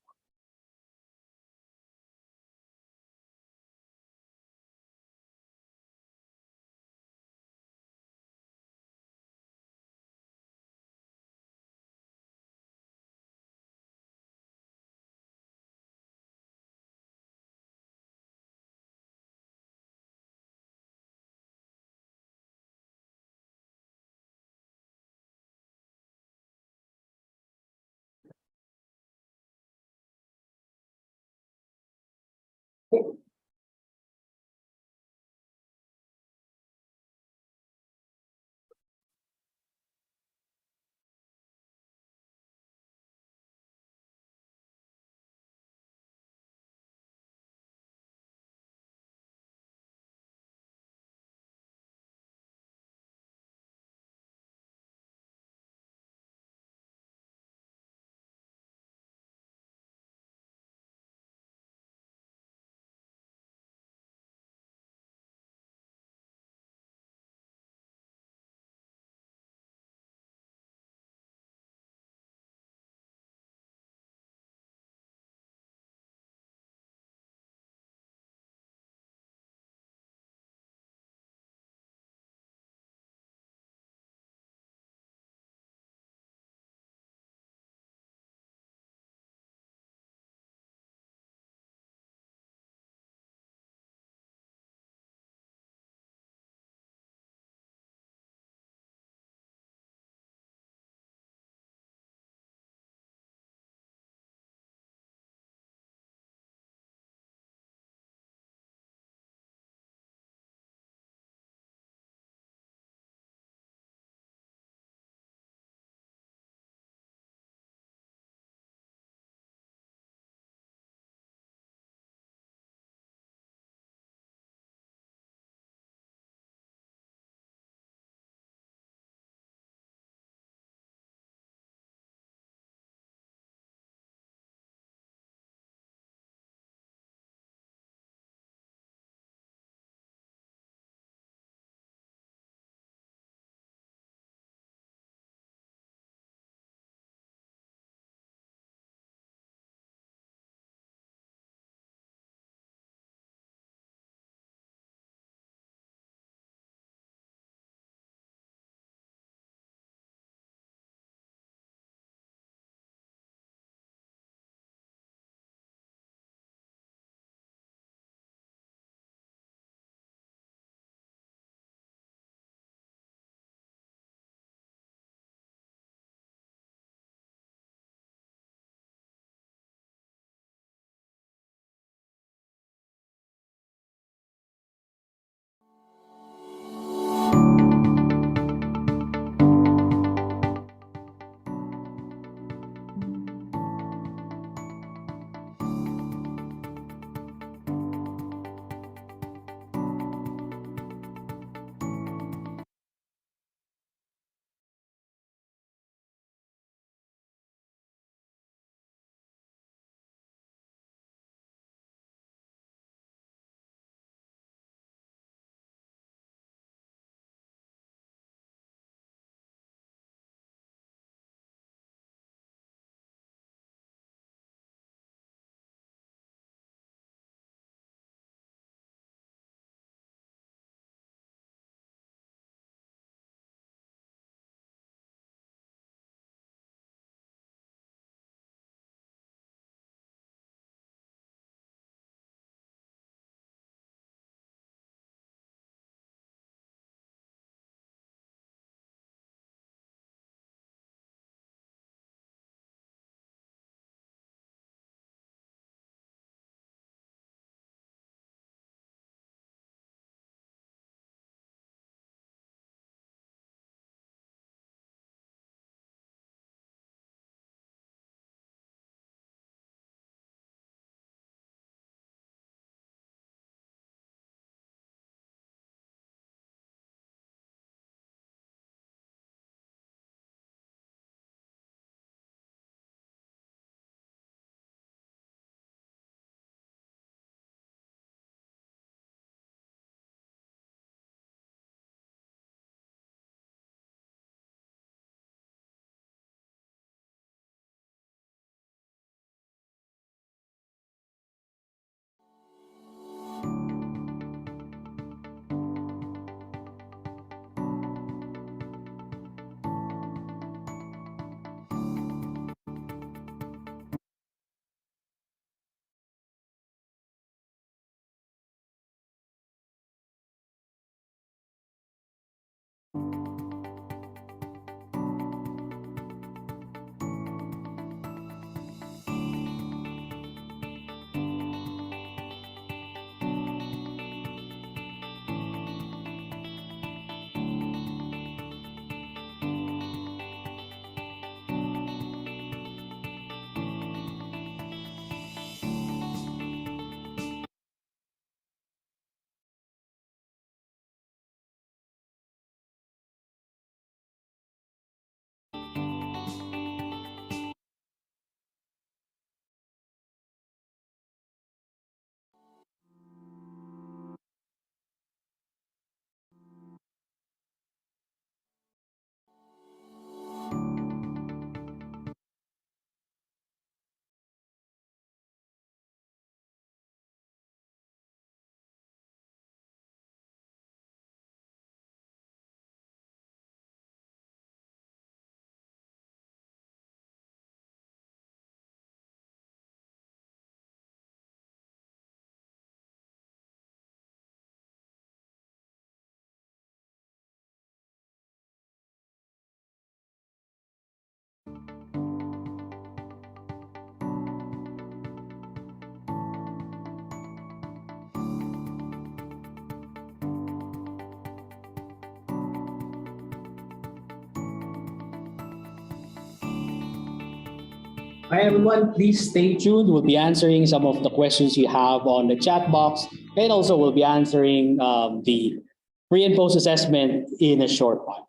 Hi everyone, please stay tuned. We'll be answering some of the questions you have on the chat box, and also we'll be answering the pre and post assessment in a short while.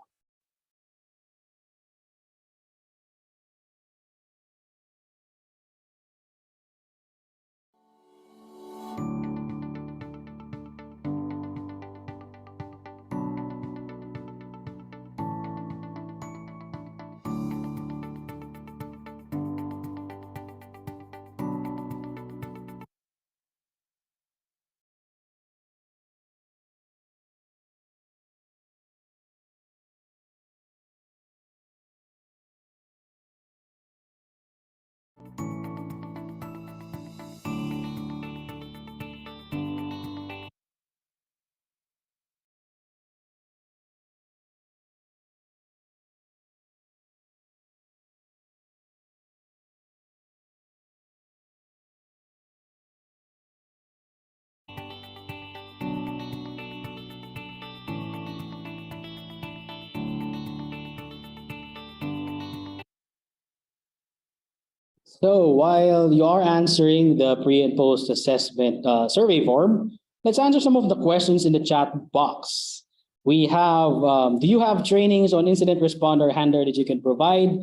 So while you are answering the pre and post assessment survey form, let's answer some of the questions in the chat box. We have, do you have trainings on incident responder handler that you can provide?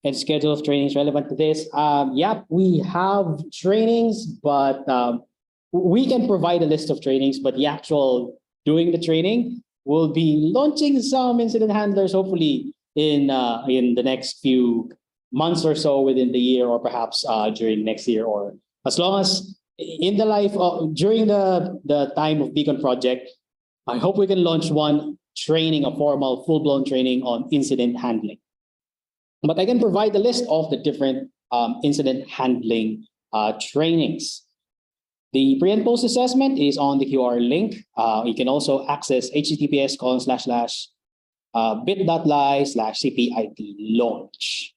And schedule of trainings relevant to this? Yep, we have trainings, but we can provide a list of trainings, but the actual doing the training will be launching some incident handlers, hopefully in the next few months or so within the year, or perhaps during next year, or as long as in the life of, during the time of Beacon Project, I hope we can launch one training, a formal full-blown training on incident handling. But I can provide the list of the different incident handling trainings. The pre and post assessment is on the QR link. You can also access https://bit.ly/CPIT launch.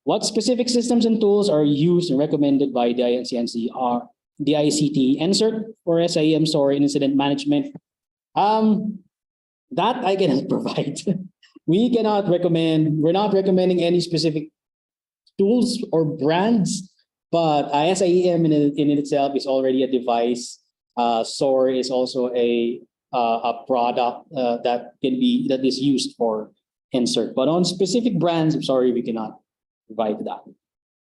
What specific systems and tools are used and recommended by the ICNC are the ICT insert for SIEM SOAR in incident management? That I cannot provide. We cannot recommend, we're not recommending any specific tools or brands, but SIEM in itself is already a device. SOAR is also a product that is used for insert. But on specific brands, I'm sorry, we cannot provide that.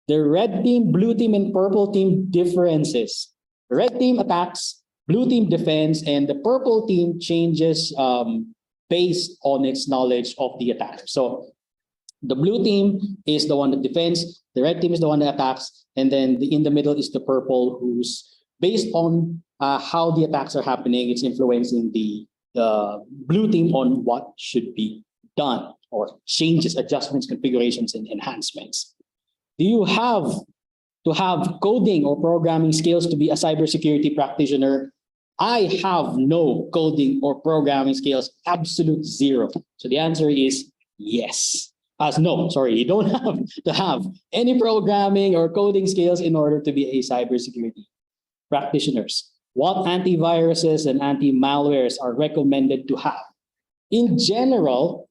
The red team, blue team, and purple team differences. The red team attacks, blue team defends, and the purple team changes based on its knowledge of the attacker. So the blue team is the one that defends, the red team is the one that attacks, and then in the middle is the purple, who's based on how the attacks are happening, it's influencing the blue team on what should be done, or changes, adjustments, configurations, and enhancements. Do you have to have coding or programming skills to be a cybersecurity practitioner? I have no coding or programming skills, absolute zero. So the answer is yes. No, sorry, you don't have to have any programming or coding skills in order to be a cybersecurity practitioners. What antiviruses and anti-malwares are recommended to have? In general,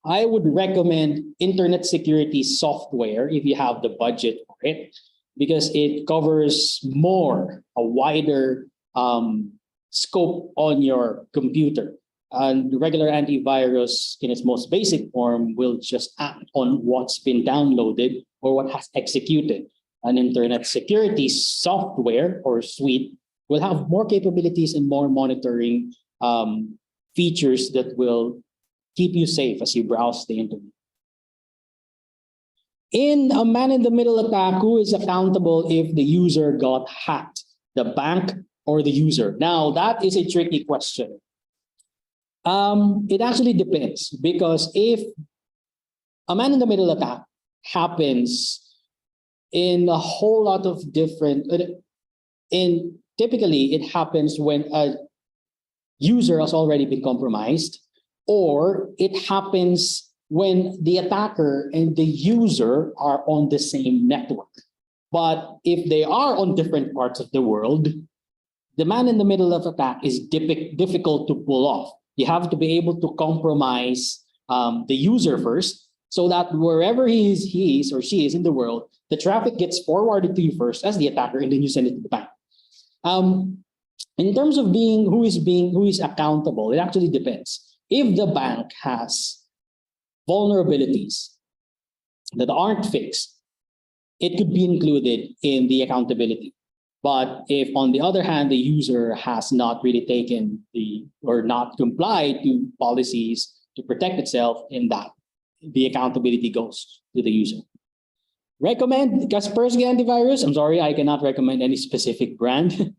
I would recommend internet security software if you have the budget for it, because it covers a wider scope on your computer. And the regular antivirus in its most basic form will just act on what's been downloaded or what has executed. An internet security software or suite will have more capabilities and more monitoring features that will keep you safe as you browse the internet. In a man-in-the-middle attack, who is accountable if the user got hacked? The bank or the user? Now, that is a tricky question. It actually depends, because if a man-in-the-middle attack happens in a whole lot of different, typically it happens when a user has already been compromised, or it happens when the attacker and the user are on the same network. But if they are on different parts of the world, the man-in-the-middle of attack is difficult to pull off. You have to be able to compromise the user first, so that wherever he is or she is in the world, the traffic gets forwarded to you first as the attacker, and then you send it to the bank. In terms of who is accountable, it actually depends. If the bank has vulnerabilities that aren't fixed, it could be included in the accountability. But if, on the other hand, the user has not really taken or not complied to policies to protect itself, in that, the accountability goes to the user. Recommend Kaspersky antivirus. I'm sorry, I cannot recommend any specific brand.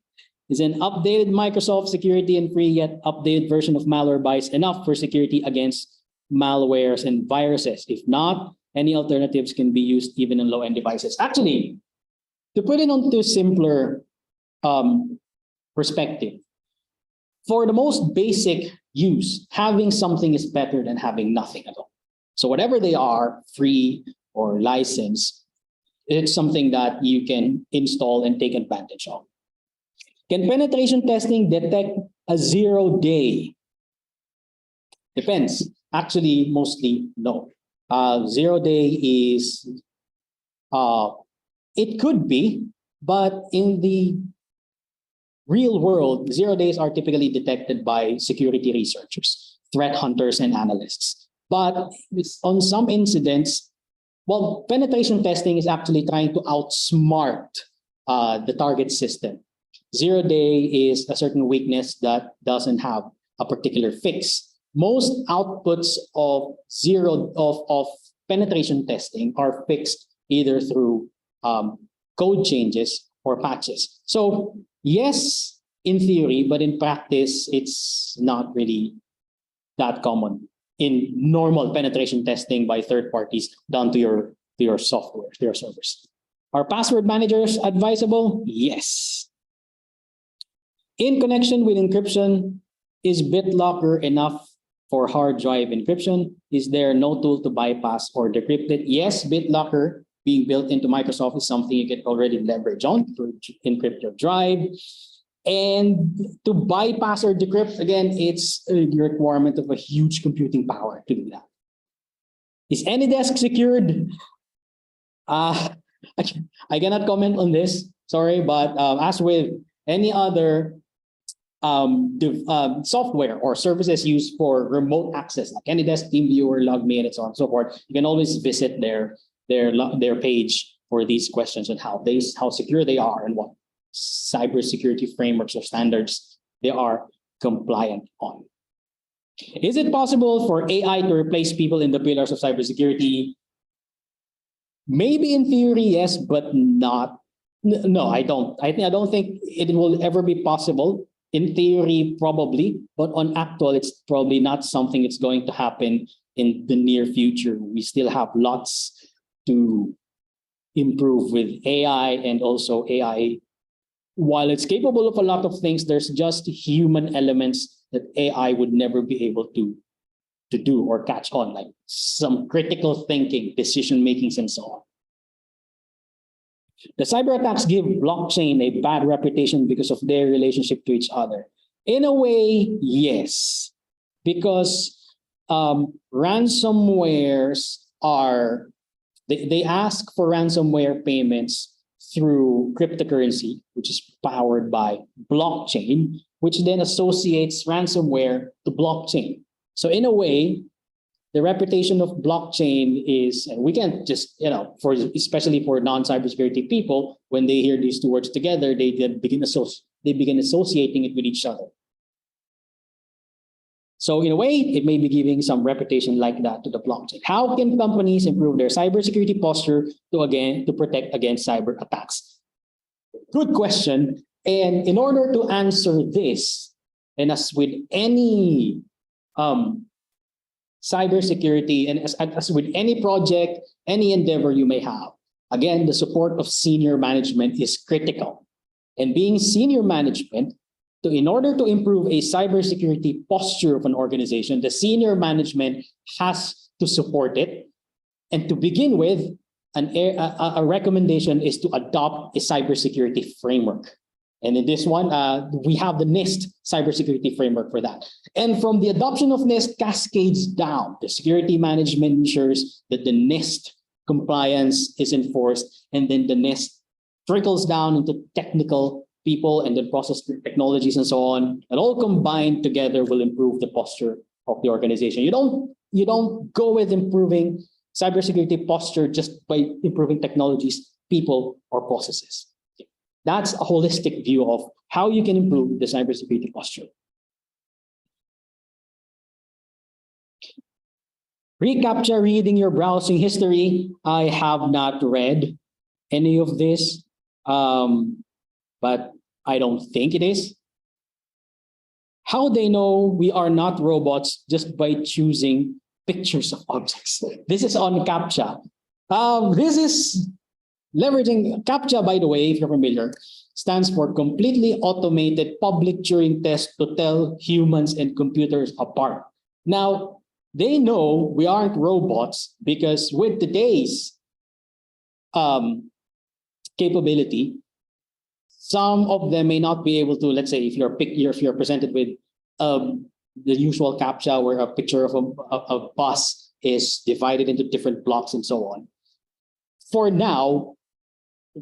Is an updated Microsoft security and free yet updated version of Malwarebytes enough for security against malwares and viruses? If not, any alternatives can be used even in low-end devices. Actually, to put it onto simpler perspective, for the most basic use, having something is better than having nothing at all. So whatever they are, free or licensed, it's something that you can install and take advantage of. Can penetration testing detect a 0-day? Depends. Actually, mostly no. 0-day is It could be, but in the real world, 0 days are typically detected by security researchers, threat hunters, and analysts. But on some incidents, well, penetration testing is actually trying to outsmart the target system. 0 day is a certain weakness that doesn't have a particular fix. Most outputs of penetration testing are fixed either through code changes or patches. So yes, in theory, but in practice, it's not really that common in normal penetration testing by third parties down to your software, to your servers. Are password managers advisable? Yes. In connection with encryption, is BitLocker enough for hard drive encryption? Is there no tool to bypass or decrypt it? Yes, BitLocker being built into Microsoft is something you can already leverage on to encrypt your drive. And to bypass or decrypt, again, it's a requirement of a huge computing power to do that. Is AnyDesk secured? I cannot comment on this, sorry, but as with any other software or services used for remote access, like AnyDesk, TeamViewer, LogMe, and so on and so forth, you can always visit their page for these questions on how secure they are and what cybersecurity frameworks or standards they are compliant on. Is it possible for AI to replace people in the pillars of cybersecurity? Maybe in theory, yes, but not. No, I don't. I don't think it will ever be possible. In theory, probably, but on actual, it's probably not something that's going to happen in the near future. We still have lots to improve with AI, and also AI, while it's capable of a lot of things, there's just human elements that AI would never be able to do or catch on, like some critical thinking, decision makings, and so on. The cyber attacks give blockchain a bad reputation because of their relationship to each other. In a way, yes, because ransomwares are, they ask for ransomware payments through cryptocurrency, which is powered by blockchain, which then associates ransomware to blockchain. So in a way, the reputation of blockchain is, and we can't just, especially for non-cybersecurity people, when they hear these two words together, they begin associating it with each other. So in a way, it may be giving some reputation like that to the blockchain. How can companies improve their cybersecurity posture to protect against cyber attacks? Good question. And in order to answer this, and as with any cybersecurity, and as with any project, any endeavor you may have, again, the support of senior management is critical. And being senior management, in order to improve a cybersecurity posture of an organization, the senior management has to support it. And to begin with, a recommendation is to adopt a cybersecurity framework. And in this one, we have the NIST cybersecurity framework for that. And from the adoption of NIST cascades down, the security management ensures that the NIST compliance is enforced, and then the NIST trickles down into technical people and then process technologies and so on, and all combined together will improve the posture of the organization. You don't go with improving cybersecurity posture just by improving technologies, people, or processes. That's a holistic view of how you can improve the cybersecurity posture. Recaptcha reading your browsing history. I have not read any of this, but I don't think it is. How they know we are not robots just by choosing pictures of objects. This is on CAPTCHA. This is leveraging CAPTCHA, by the way, if you're familiar, stands for Completely Automated Public Turing Test to Tell Humans and Computers Apart. Now, they know we aren't robots because with today's capability, some of them may not be able to, let's say, if you're presented with the usual CAPTCHA where a picture of a bus is divided into different blocks and so on. for now,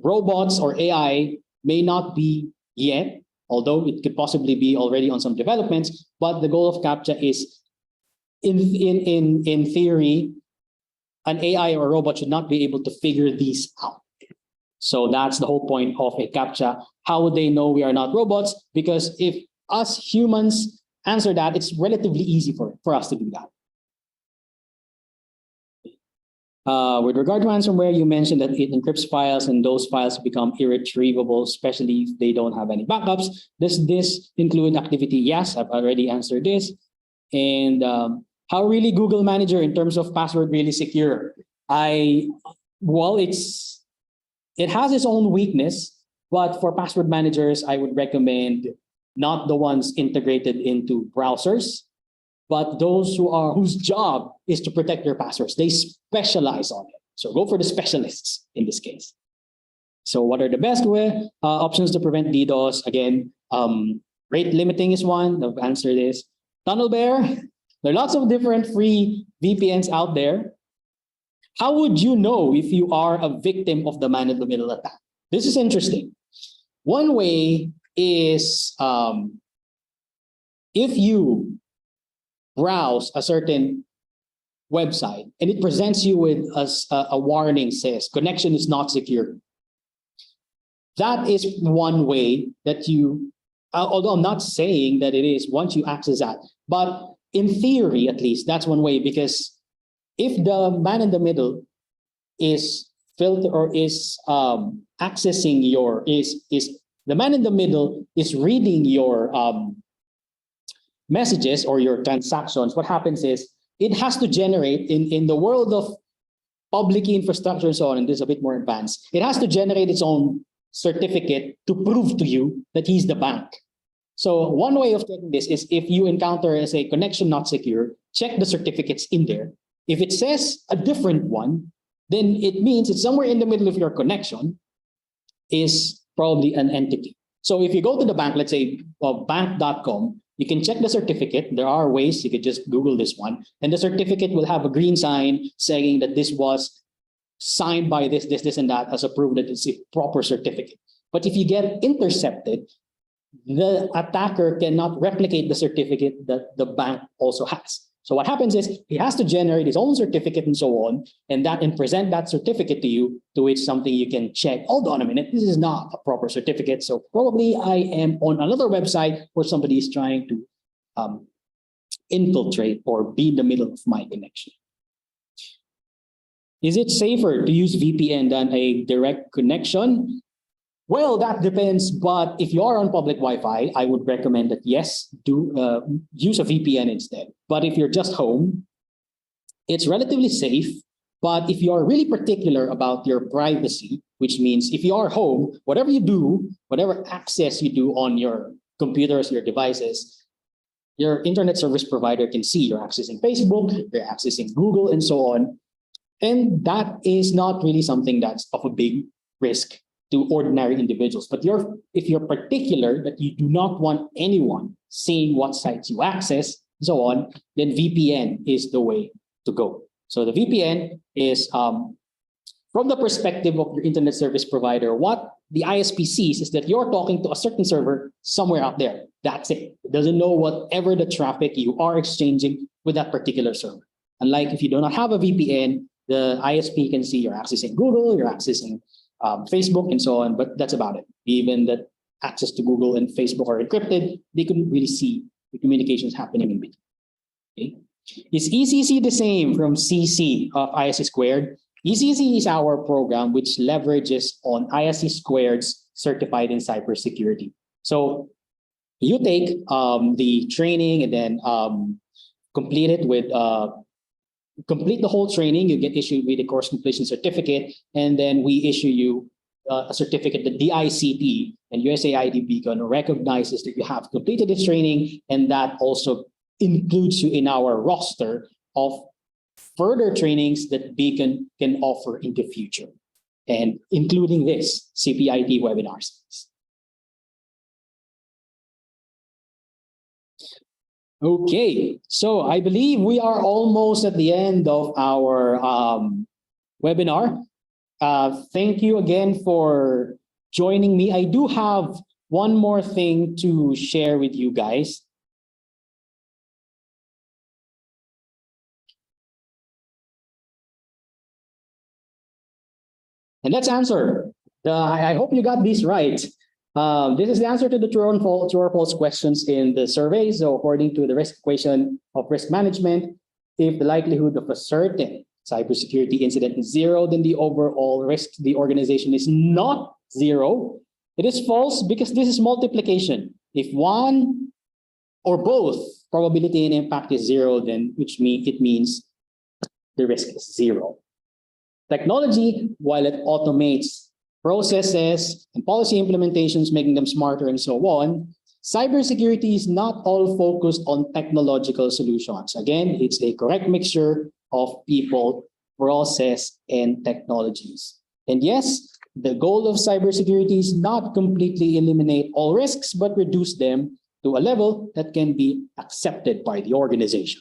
robots or AI may not be yet, although it could possibly be already on some developments, but the goal of CAPTCHA is in theory, an AI or robot should not be able to figure these out. So that's the whole point of a CAPTCHA. How would they know we are not robots? Because if us humans answer that, it's relatively easy for us to do that. With regard to ransomware, you mentioned that it encrypts files and those files become irretrievable, especially if they don't have any backups. Does this include activity? Yes, I've already answered this. And how really Google Manager in terms of password really secure? Well, it has its own weakness, but for password managers, I would recommend not the ones integrated into browsers, but those whose job is to protect their passwords. They specialize on it. So go for the specialists in this case. So what are the best options to prevent DDoS? Again, rate limiting is one. I've answered this. TunnelBear. There are lots of different free VPNs out there. How would you know if you are a victim of the man-in-the-middle attack? This is interesting. One way is if you browse a certain website and it presents you with a warning says connection is not secure. That is one way that you, although I'm not saying that it is once you access that, but in theory, at least, that's one way, because if the man in the middle is filter or is accessing your, the man in the middle is reading your messages or your transactions, what happens is it has to generate in the world of public infrastructure and so on, and this is a bit more advanced, it has to generate its own certificate to prove to you that he's the bank. So one way of checking this is if you encounter as a connection not secure, check the certificates in there. If it says a different one, then it means it's somewhere in the middle of your connection is probably an entity. So if you go to the bank, let's say bank.com, you can check the certificate. There are ways, you could just Google this one, and the certificate will have a green sign saying that this was signed by this, and that as a proof that it's a proper certificate. But if you get intercepted, the attacker cannot replicate the certificate that the bank also has. So what happens is he has to generate his own certificate and so on, and present that certificate to you, to which something you can check. Hold on a minute, this is not a proper certificate. So probably I am on another website where somebody is trying to infiltrate or be in the middle of my connection. Is it safer to use VPN than a direct connection? Well, that depends, but if you are on public Wi-Fi, I would recommend that yes, do use a VPN instead. But if you're just home, it's relatively safe. But if you are really particular about your privacy, which means if you are home, whatever you do, whatever access you do on your computers, your devices, your internet service provider can see you're accessing Facebook, you're accessing Google, and so on. And that is not really something that's of a big risk to ordinary individuals. But if you're particular that you do not want anyone seeing what sites you access, and so on, then VPN is the way to go. So the VPN is from the perspective of your internet service provider, what the ISP sees is that you're talking to a certain server somewhere out there. That's it. It doesn't know whatever the traffic you are exchanging with that particular server. Unlike if you do not have a VPN, the ISP can see you're accessing Google, you're accessing Facebook, and so on, but that's about it. Even that access to Google and Facebook are encrypted, they couldn't really see the communications happening in between. Okay. Is ECC the same from CC of ISC squared? ECC is our program which leverages on ISC squared's certified in cybersecurity. So you take the training and then complete it with complete the whole training, you get issued with a course completion certificate, and then we issue you a certificate that DICT and USAID Beacon recognizes that you have completed this training, and that also includes you in our roster of further trainings that Beacon can offer in the future, and including this CPIT webinars. Okay, so I believe we are almost at the end of our webinar. Thank you again for joining me. I do have one more thing to share with you guys. And let's answer. I hope you got these right. This is the answer to the true or false questions in the survey. So according to the risk equation of risk management, if the likelihood of a certain cybersecurity incident is zero, then the overall risk to the organization is not zero. It is false because this is multiplication. If one or both probability and impact is zero, then it means the risk is zero. Technology, while it automates processes and policy implementations, making them smarter and so on, cybersecurity is not all focused on technological solutions. Again, it's a correct mixture of people, process, and technologies. And yes, the goal of cybersecurity is not completely eliminate all risks, but reduce them to a level that can be accepted by the organization.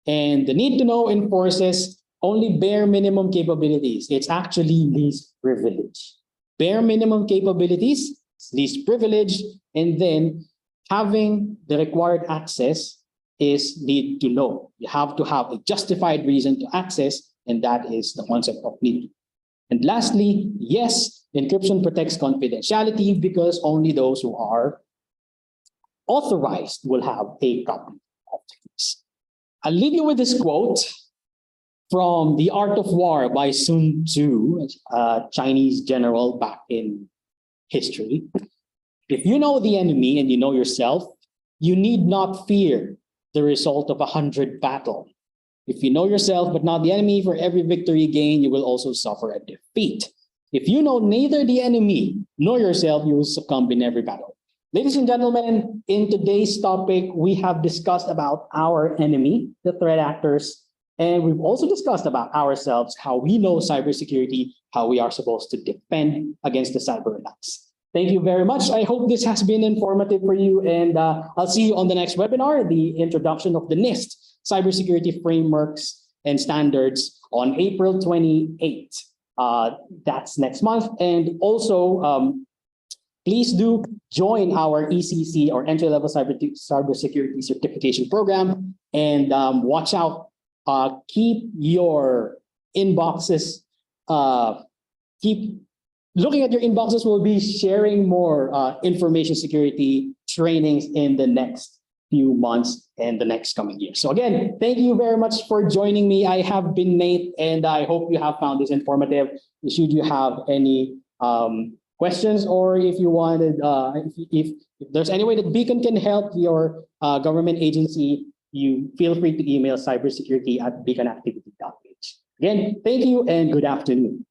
And the need to know enforces only bare minimum capabilities. It's actually least privilege. Bare minimum capabilities, least privilege, and then having the required access is need to know. You have to have a justified reason to access, and that is the concept of need. And lastly, yes, encryption protects confidentiality because only those who are authorized will have a copy of the keys. I'll leave you with this quote from The Art of War by Sun Tzu, a Chinese general back in history. If you know the enemy and you know yourself, you need not fear the result of 100 battles. If you know yourself but not the enemy, for every victory gained, you will also suffer a defeat. If you know neither the enemy nor yourself, you will succumb in every battle. Ladies and gentlemen, in today's topic, we have discussed about our enemy, the threat actors, and we've also discussed about ourselves, how we know cybersecurity, how we are supposed to defend against the cyber attacks. Thank you very much. I hope this has been informative for you, and I'll see you on the next webinar, the introduction of the NIST cybersecurity frameworks and standards on April 28th. That's next month. And also, please do join our ECC or entry-level cybersecurity certification program, and watch out. Keep your inboxes, keep looking at your inboxes. We'll be sharing more information security trainings in the next few months and the next coming year. So again, thank you very much for joining me. I have been Nate, and I hope you have found this informative. Should you have any questions, or if you wanted, if there's any way that Beacon can help your government agency, you feel free to email cybersecurity@beaconactivity.page. Again, thank you and good afternoon.